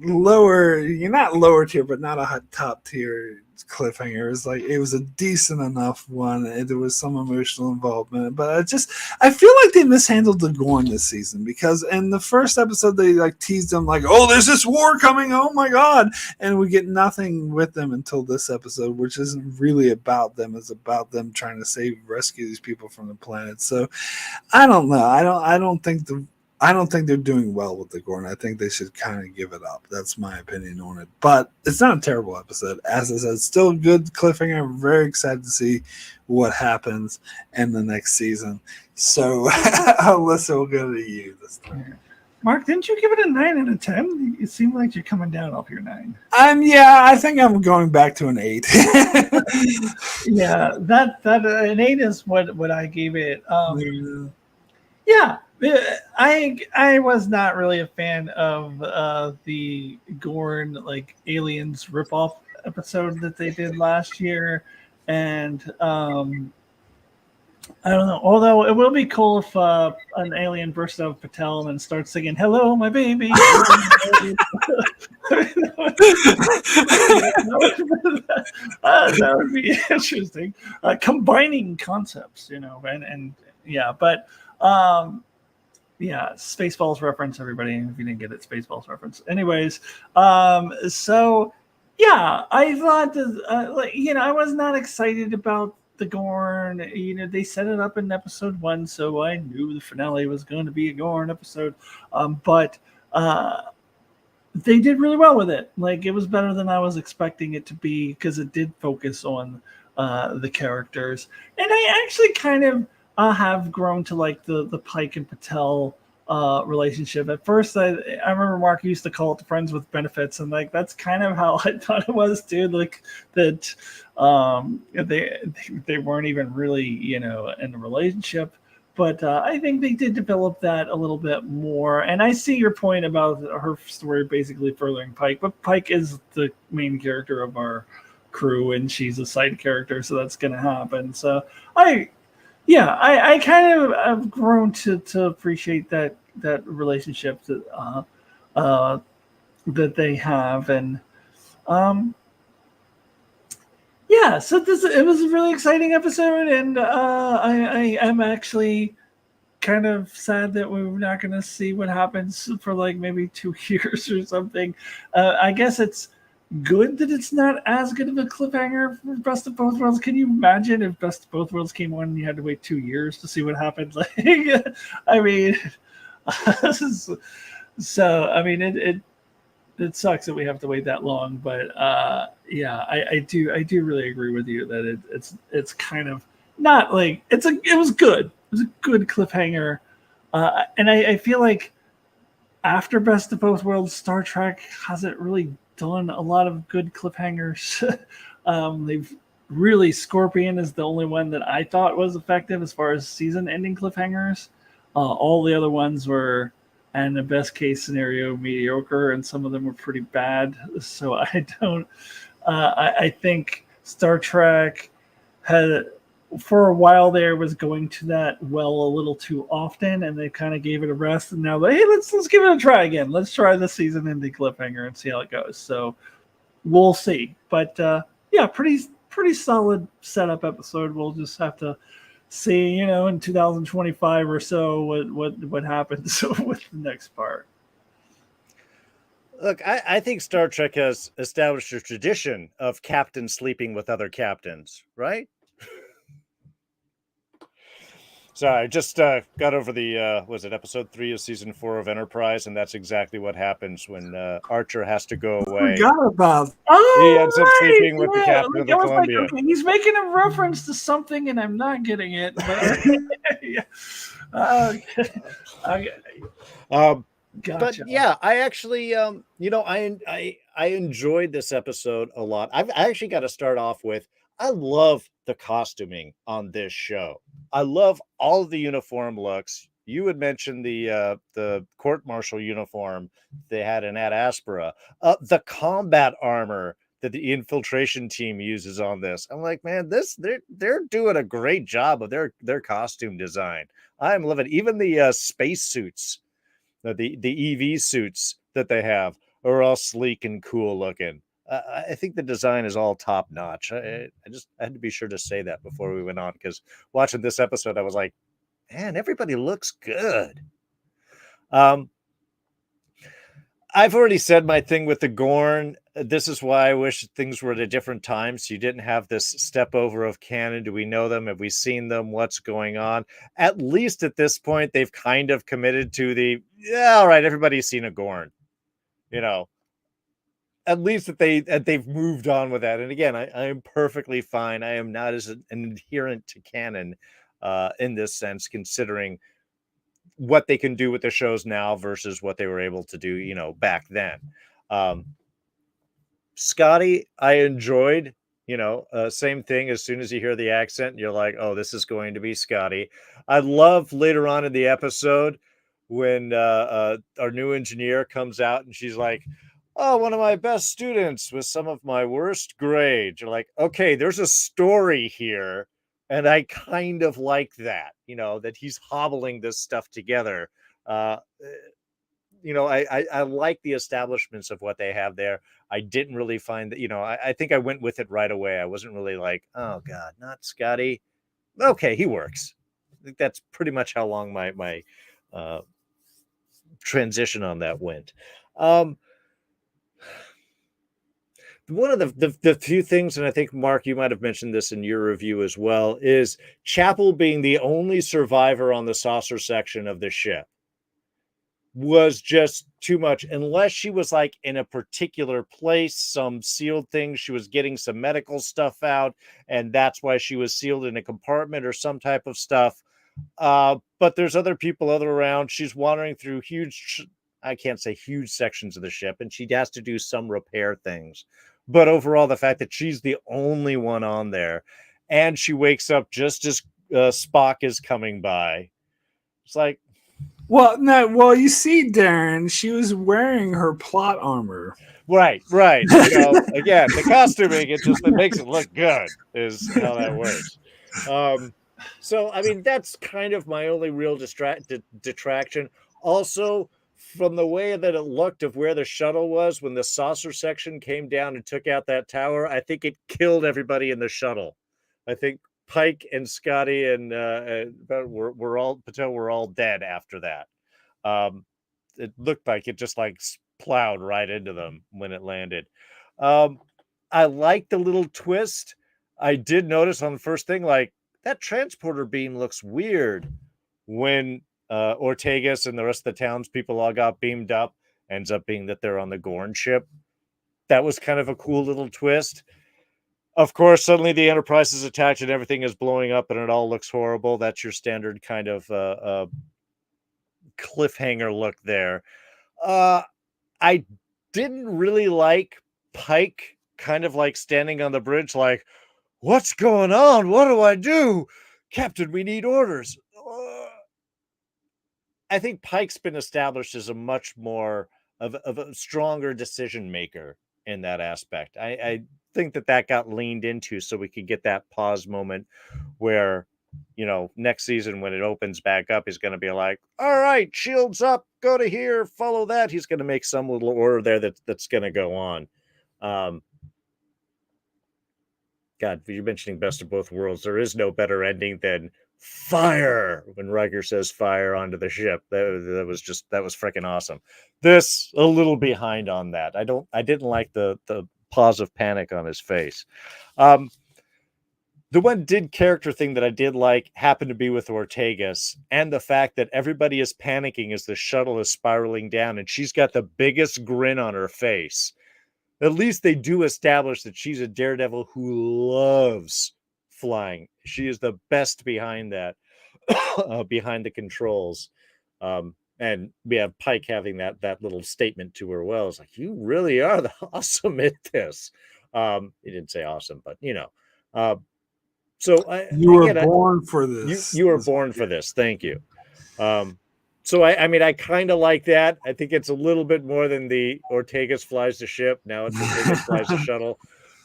lower, not lower tier, but not a top tier cliffhanger. It was a decent enough one. There was some emotional involvement, but I feel like they mishandled the Gorn this season, because in the first episode they like teased them like, oh, there's this war coming, oh my god, and we get nothing with them until this episode, which isn't really about them. It's about them trying to rescue these people from the planet. So I don't know. I don't think they're doing well with the Gorn. I think they should kind of give it up. That's my opinion on it. But it's not a terrible episode. As I said, still a good cliffhanger. I'm very excited to see what happens in the next season. So, Alyssa, we'll go to you this time. Mark, didn't you give it a 9 out of 10? It seemed like you're coming down off your 9. Yeah, I think I'm going back to an 8. Yeah, that an 8 is what I gave it. Yeah. I was not really a fan of the Gorn like aliens ripoff episode that they did last year, and I don't know. Although it will be cool if an alien bursts out of Patel and starts singing "Hello, my baby." That would be interesting. Combining concepts, and yeah, but. Yeah, Spaceballs reference, everybody. If you didn't get it, Spaceballs reference. Anyways, so yeah, I thought, I was not excited about the Gorn. They set it up in episode 1, so I knew the finale was going to be a Gorn episode. But they did really well with it. Like, it was better than I was expecting it to be, because it did focus on the characters, and I actually kind of. Have grown to like the Pike and Patel relationship. At first, I remember Mark used to call it the friends with benefits, and like that's kind of how I thought it was too. Like that, they weren't even really in a relationship. But I think they did develop that a little bit more. And I see your point about her story basically furthering Pike, but Pike is the main character of our crew, and she's a side character, so that's going to happen. So I kind of have grown to appreciate that relationship that they have, and so it was a really exciting episode, and I am actually kind of sad that we're not going to see what happens for like maybe 2 years or something. I guess it's good that it's not as good of a cliffhanger for Best of Both Worlds. Can you imagine if Best of Both Worlds came on and you had to wait 2 years to see what happened? Like, I mean, so I mean, it sucks that we have to wait that long, but yeah, I do really agree with you that it's kind of not like it was good. It was a good cliffhanger, and I feel like after Best of Both Worlds, Star Trek hasn't really done a lot of good cliffhangers. They've really Scorpion is the only one that I thought was effective as far as season-ending cliffhangers. All the other ones were, and the best case scenario, mediocre, and some of them were pretty bad. So I don't. I think Star Trek had for a while there was going to that well a little too often, and they kind of gave it a rest. And now, hey, let's give it a try again. Let's try the season ending cliffhanger and see how it goes. So we'll see. But yeah, pretty solid setup episode. We'll just have to see, you know, in 2025 or so what happens with the next part. Look, I think Star Trek has established a tradition of captains sleeping with other captains, right? So I just got over the was it episode 3 of season 4 of Enterprise, and that's exactly what happens when Archer has to go away. Forgot about. He ends up sleeping with the captain of the Columbia. Like, okay, he's making a reference to something, and I'm not getting it. But yeah. Gotcha. But yeah, I actually, you know, I enjoyed this episode a lot. I actually got to start off with I love the costuming on this show. I love all of the uniform looks. You had mentioned the court martial uniform they had in Ad Aspera, the combat armor that the infiltration team uses on this. I'm like, man, they're doing a great job of their costume design. I'm loving even the space suits, the EV suits that they have are all sleek and cool looking. I think the design is all top notch. I had to be sure to say that before we went on, because watching this episode, I was like, man, everybody looks good. I've already said my thing with the Gorn. This is why I wish things were at a different time, so you didn't have this step over of canon. Do we know them? Have we seen them? What's going on? At least at this point, they've kind of committed to yeah, all right, everybody's seen a Gorn. You know, at least that they've moved on with that. And again, I am perfectly fine. I am not as an adherent to canon in this sense, considering what they can do with the shows now versus what they were able to do, you know, back then. Scotty, I enjoyed, you know, same thing. As soon as you hear the accent, you're like, oh, this is going to be Scotty. I love later on in the episode when our new engineer comes out and she's like, oh, one of my best students with some of my worst grades. You're like, okay, there's a story here. And I kind of like that, you know, that he's hobbling this stuff together. You know, I like the establishments of what they have there. I didn't really find that, you know, I think I went with it right away. I wasn't really like, oh God, not Scotty. Okay, he works. I think that's pretty much how long my transition on that went. One of the few things, and I think, Mark, you might have mentioned this in your review as well, is Chapel being the only survivor on the saucer section of the ship was just too much. Unless she was like in a particular place, some sealed thing, she was getting some medical stuff out, and that's why she was sealed in a compartment or some type of stuff. But there's other people other around. She's wandering through I can't say huge sections of the ship, and she has to do some repair things. But overall, the fact that she's the only one on there, and she wakes up just as Spock is coming by, it's like, well, no, well, you see, Darrin, she was wearing her plot armor. Right. You know, again, the costuming, it makes it look good, is how that works. So, I mean, that's kind of my only real detraction. Also, from the way that it looked of where the shuttle was when the saucer section came down and took out that tower, I think it killed everybody in the shuttle. I think Pike and Scotty and were all dead after that. It looked like it just like plowed right into them when it landed. I like the little twist. I did notice on the first thing, like, that transporter beam looks weird when Ortegas and the rest of the townspeople all got beamed up. Ends up being that they're on the Gorn ship. That was kind of a cool little twist. Of course, suddenly the Enterprise is attacked and everything is blowing up and it all looks horrible. That's your standard kind of cliffhanger look there. I didn't really like Pike kind of like standing on the bridge like, what's going on? What do I do? Captain, we need orders. I think Pike's been established as a much more of a stronger decision maker in that aspect. I think that got leaned into so we could get that pause moment where, next season when it opens back up, he's going to be like, all right, shields up, go to here, follow that. He's going to make some little order there that's going to go on. God, you're mentioning best of both worlds. There is no better ending than fire when Riker says fire onto the ship. That was freaking awesome. This a little behind on that. I didn't like the pause of panic on his face. The one character thing that I did like happened to be with Ortegas, and the fact that everybody is panicking as the shuttle is spiraling down and she's got the biggest grin on her face. At least they do establish that she's a daredevil who loves flying. She is the best behind that, behind the controls. And we have Pike having that little statement to her. Well, it's like, you really are awesome at this. He didn't say awesome, but so you were born for this. You were born for this. Thank you. So I kind of like that. I think it's a little bit more than the Ortegas flies the ship. Now it's Ortegas flies the shuttle,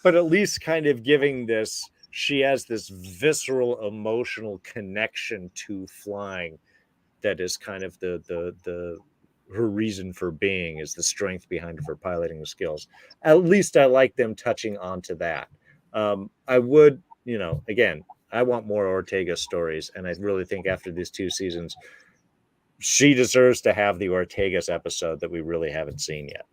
but at least kind of giving this, she has this visceral emotional connection to flying that is kind of the her reason for being, is the strength behind her piloting the skills. At least I like them touching onto that. I would, again, I want more Ortega stories, and I really think after these 2 seasons, she deserves to have the Ortegas episode that we really haven't seen yet.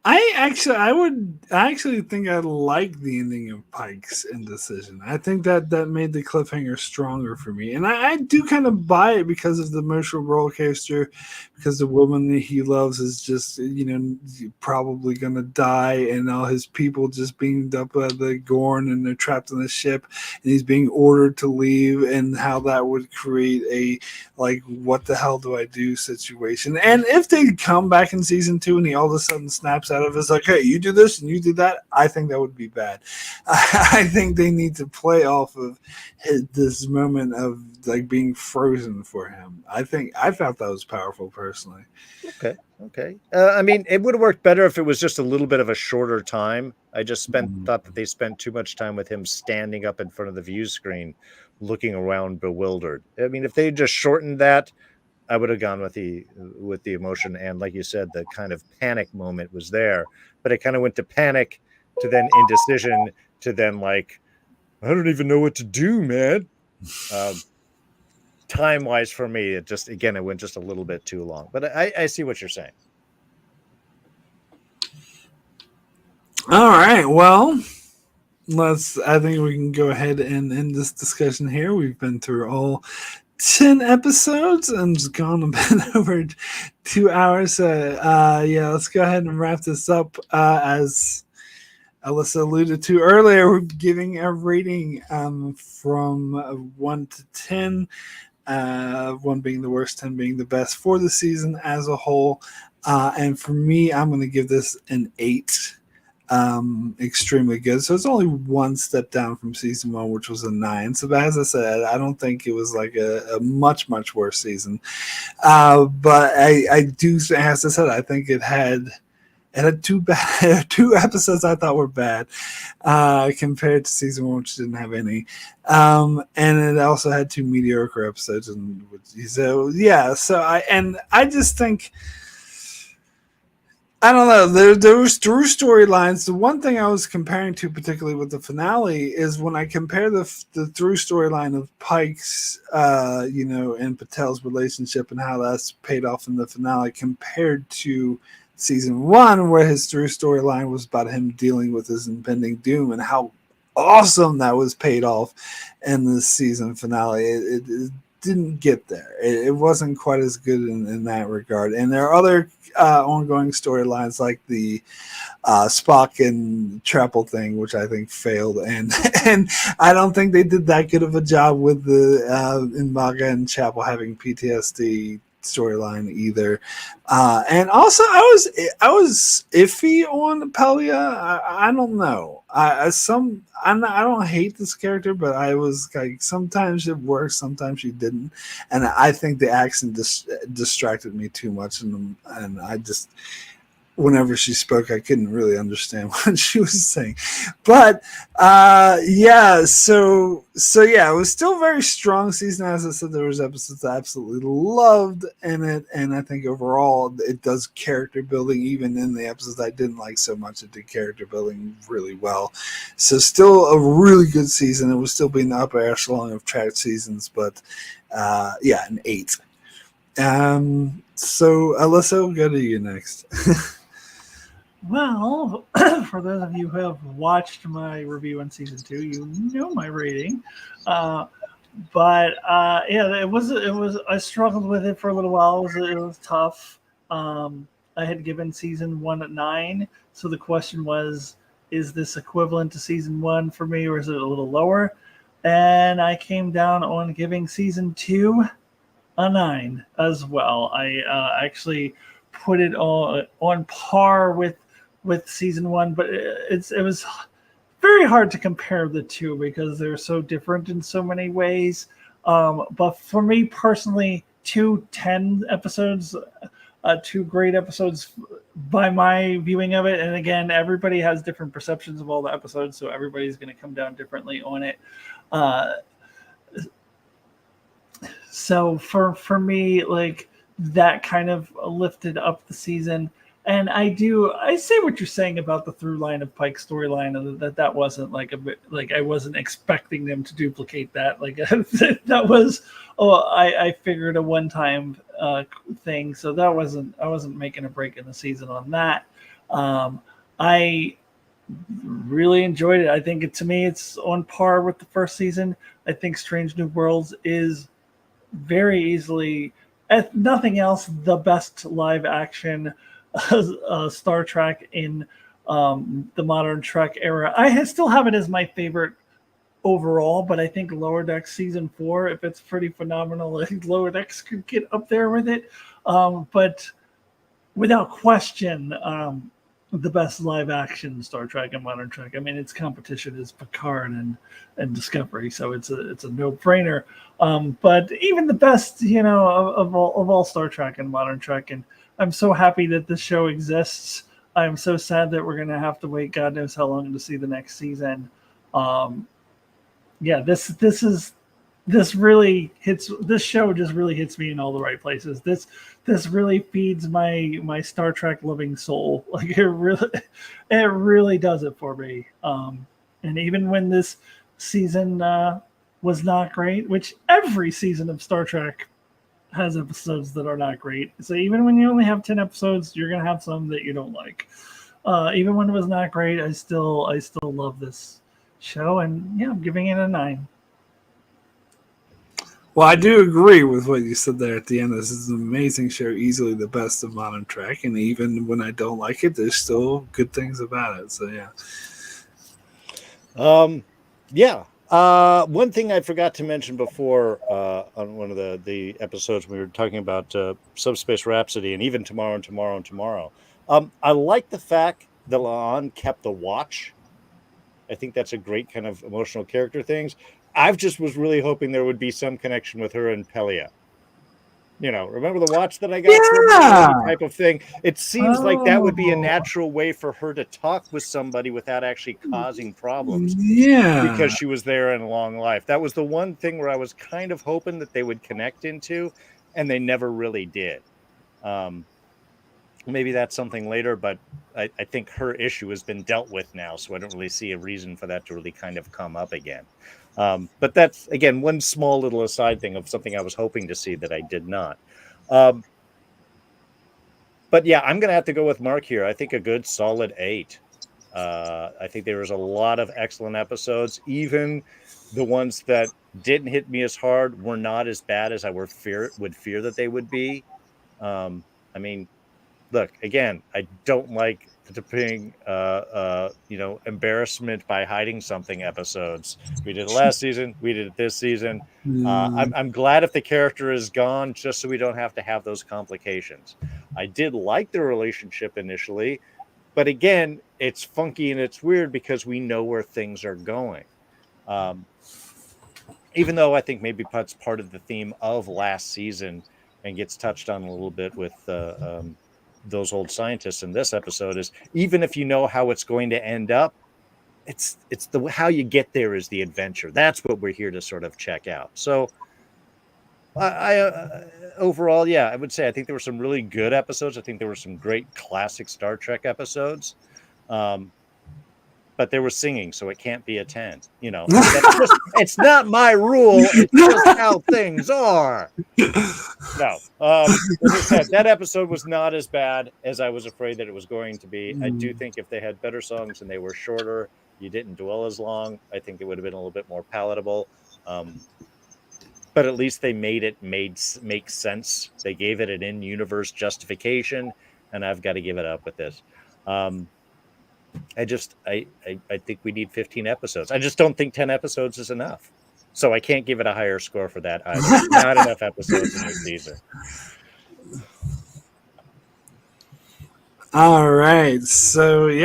I actually think I like the ending of Pike's indecision. I think that made the cliffhanger stronger for me. And I do kind of buy it because of the emotional roller coaster, because the woman that he loves is just, probably going to die, and all his people just beamed up by the Gorn and they're trapped on the ship and he's being ordered to leave, and how that would create a, like, what the hell do I do situation. And if they come back in season 2 and he all of a sudden snaps out of us like, hey, you do this and you do that, I think that would be bad. I think they need to play off of this moment of like being frozen for him. I felt that was powerful personally. Okay. It would have worked better if it was just a little bit of a shorter time. I just thought that they spent too much time with him standing up in front of the view screen, looking around bewildered. If they just shortened that, I would have gone with the emotion, and like you said, the kind of panic moment was there, but it kind of went to panic, to then indecision, to then like, I don't even know what to do, man. Time wise for me, it went just a little bit too long, but I see what you're saying. All right, well, I think we can go ahead and end this discussion here. We've been through all 10 episodes and it's gone a bit over 2 hours. Let's go ahead and wrap this up. As Alyssa alluded to earlier, we're giving a rating from 1 to 10, 1 being the worst, 10 being the best for the season as a whole. And for me, I'm going to give this an 8. Extremely good. So it's only 1 step down from season 1, which was a 9. So as I said, I don't think it was like a much worse season. But I do, as I said, I think it had 2 episodes I thought were bad compared to season 1, which didn't have any. And it also had 2 mediocre episodes. And so I just think, I don't know. There was through storylines. The one thing I was comparing to, particularly with the finale, is when I compare the through storyline of Pike's, and Patel's relationship and how that's paid off in the finale compared to season 1, where his true storyline was about him dealing with his impending doom and how awesome that was paid off in the season finale. It didn't get there. It wasn't quite as good in that regard. And there are other ongoing storylines like the Spock and Trapple thing, which I think failed, and and I don't think they did that good of a job with the M'Baga and Chapel having PTSD storyline either. And also, I was iffy on Pelia. I don't know. I don't hate this character, but I was like, sometimes it works, sometimes she didn't, and I think the accent distracted me too much, and I just, whenever she spoke, I couldn't really understand what she was saying. But yeah, so yeah, it was still a very strong season. As I said, there was episodes I absolutely loved in it, and I think overall it does character building. Even in the episodes I didn't like so much, it did character building really well. So still a really good season. It was still being the upper echelon of track seasons, but yeah, an 8. So Alyssa, we'll go to you next. Well, for those of you who have watched my review on season 2, you know my rating. But yeah, it was. I struggled with it for a little while. It was tough. I had given season 1 at 9, so the question was, is this equivalent to season 1 for me, or is it a little lower? And I came down on giving season 2 a 9 as well. I actually put it on par with season 1, but it was very hard to compare the two because they're so different in so many ways. But for me personally, 2 10 episodes, 2 great episodes by my viewing of it. And again, everybody has different perceptions of all the episodes, so everybody's going to come down differently on it. So for me, like, that kind of lifted up the season. And I say what you're saying about the through line of Pike's storyline, that wasn't like I wasn't expecting them to duplicate that. Like that was, I figured a one-time thing. So I wasn't making a break in the season on that. I really enjoyed it. I think to me, it's on par with the first season. I think Strange New Worlds is very easily, if nothing else, the best live action Star Trek in the modern Trek era. I still have it as my favorite overall, but I think Lower Decks season 4, if it's pretty phenomenal, I think Lower Decks could get up there with it. But without question, the best live action Star Trek and modern Trek. I mean, its competition is Picard and Discovery, so it's a no-brainer. But even the best, of all Star Trek and modern Trek, and I'm so happy that this show exists. I'm so sad that we're gonna have to wait God knows how long to see the next season. Yeah, this really hits. This show just really hits me in all the right places. This really feeds my Star Trek loving soul. Like it really does it for me. And even when this season was not great, which every season of Star Trek has episodes that are not great. So even when you only have 10 episodes, you're gonna have some that you don't like. Even when it was not great, I still love this show, and yeah, I'm giving it a 9. Well, I do agree with what you said there at the end. This is an amazing show, easily the best of modern Trek, and even when I don't like it, there's still good things about it. So yeah. Yeah. One thing I forgot to mention before on one of the episodes we were talking about Subspace Rhapsody and even Tomorrow. I like the fact that La'an kept the watch. I think that's a great kind of emotional character things. I just was really hoping there would be some connection with her and Pelia. Remember the watch that I got? Yeah. Type of thing. It seems like that would be a natural way for her to talk with somebody without actually causing problems. Yeah. Because she was there in Long Life. That was the one thing where I was kind of hoping that they would connect into, and they never really did. Maybe that's something later, but I think her issue has been dealt with now, so I don't really see a reason for that to really kind of come up again. But that's, again, one small little aside thing of something I was hoping to see that I did not. But yeah, I'm going to have to go with Mark here. I think a good solid 8. I think there was a lot of excellent episodes. Even the ones that didn't hit me as hard were not as bad as I would fear that they would be. I mean, look, again, I don't like the depicting, embarrassment by hiding something episodes. We did it last season. We did it this season. I'm glad if the character is gone, just so we don't have to have those complications. I did like the relationship initially, but again, it's funky and it's weird because we know where things are going. Even though I think maybe that's part of the theme of last season and gets touched on a little bit with those old scientists in this episode, is even if you know how it's going to end up, it's the how you get there is the adventure. That's what we're here to sort of check out. So I overall, yeah, I would say I think there were some really good episodes. I think there were some great classic Star Trek episodes. But they were singing, so it can't be a 10. It's not my rule. It's just how things are. No. As I said, that episode was not as bad as I was afraid that it was going to be. I do think if they had better songs and they were shorter, you didn't dwell as long, I think it would have been a little bit more palatable. But at least they made it make sense. They gave it an in-universe justification, and I've got to give it up with this. I think we need 15 episodes. I just don't think 10 episodes is enough. So I can't give it a higher score for that either. Not enough episodes in this season. All right. So I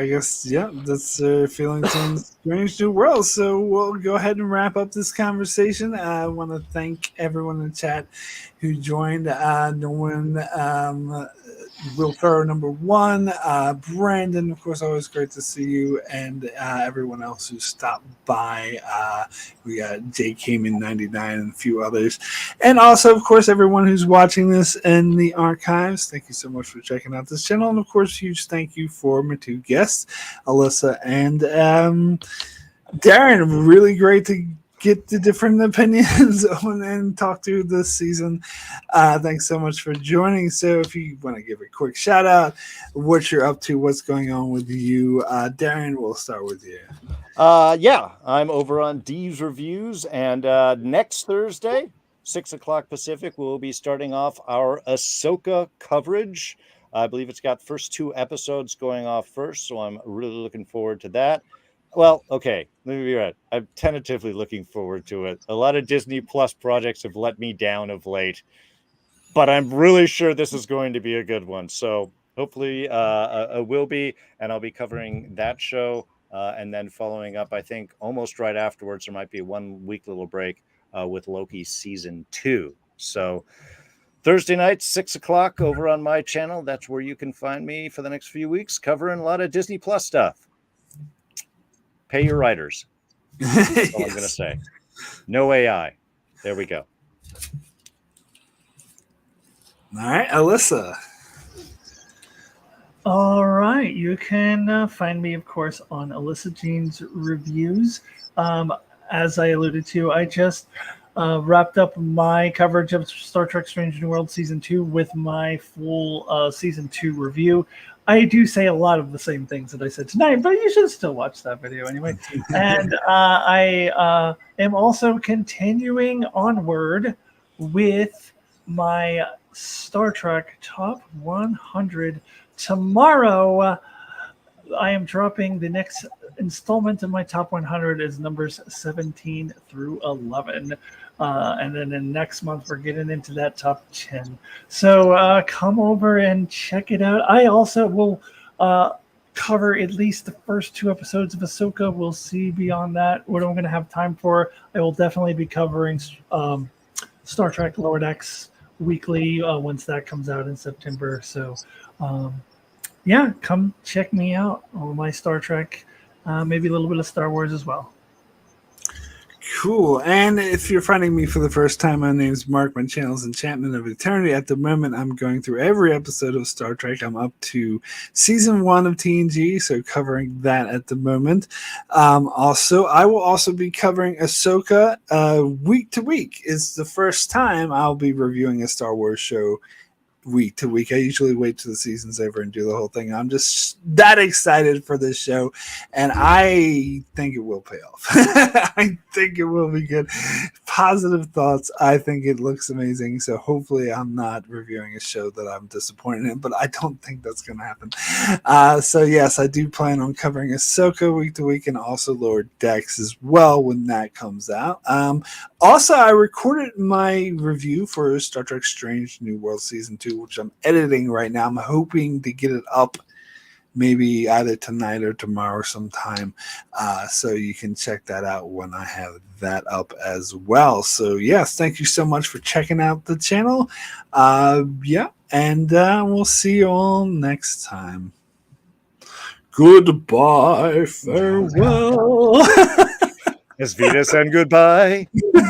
guess that's Feelington Strange New World. So we'll go ahead and wrap up this conversation. I want to thank everyone in the chat who joined. Norman, Will Ferrer, number 1, Brandon, of course, always great to see you, and everyone else who stopped by. We got Jay Kamen 99 and a few others, and also, of course, everyone who's watching this in the archives. Thank you so much for checking out this channel, and of course, huge thank you for my 2 guests, Alyssa and Darrin. Really great to get the different opinions on and talk through this season. Thanks so much for joining. So if you want to give a quick shout out, what you're up to, what's going on with you, Darrin, we'll start with you. I'm over on D's Reviews, and next Thursday, 6 o'clock Pacific, we'll be starting off our Ahsoka coverage. I believe it's got first 2 episodes going off first, so I'm really looking forward to that. Well, okay, let me be right. I'm tentatively looking forward to it. A lot of Disney Plus projects have let me down of late, but I'm really sure this is going to be a good one. So hopefully it will be, and I'll be covering that show. And then following up, I think almost right afterwards, there might be a 1-week little break with Loki season 2. So Thursday night, 6 o'clock over on my channel. That's where you can find me for the next few weeks, covering a lot of Disney Plus stuff. Pay your writers. That's all I'm going to say. No AI. There we go. All right, Alyssa. All right. You can find me, of course, on Alyssa Jean Reviews. As I alluded to, I just wrapped up my coverage of Star Trek Strange New World Season 2 with my full Season 2 review. I do say a lot of the same things that I said tonight, but you should still watch that video anyway. And I am also continuing onward with my Star Trek Top 100. Tomorrow, I am dropping the next installment of my Top 100 is numbers 17 through 11. And then in next month, we're getting into that top 10. So come over and check it out. I also will cover at least the first 2 episodes of Ahsoka. We'll see beyond that what I'm going to have time for. I will definitely be covering Star Trek Lower Decks weekly once that comes out in September. So, come check me out on my Star Trek, maybe a little bit of Star Wars as well. Cool. And if you're finding me for the first time, my name's Mark. My channel's Enchantment of Eternity. At the moment, I'm going through every episode of Star Trek. I'm up to season 1 of TNG, so covering that at the moment. Also, I will also be covering Ahsoka week to week. It's the first time I'll be reviewing a Star Wars show week to week. I usually wait till the season's over and do the whole thing. I'm just that excited for this show, and I think it will pay off. I think it will be good. Positive thoughts. I think it looks amazing. So hopefully I'm not reviewing a show that I'm disappointed in, but I don't think that's going to happen. So yes, I do plan on covering Ahsoka week to week and also Lower Decks as well when that comes out. Also, I recorded my review for Star Trek Strange New World Season 2, which I'm editing right now. I'm hoping to get it up maybe either tonight or tomorrow sometime. So you can check that out when I have that up as well. So, yes, thank you so much for checking out the channel. And we'll see you all next time. Goodbye. Farewell. As Vita said goodbye.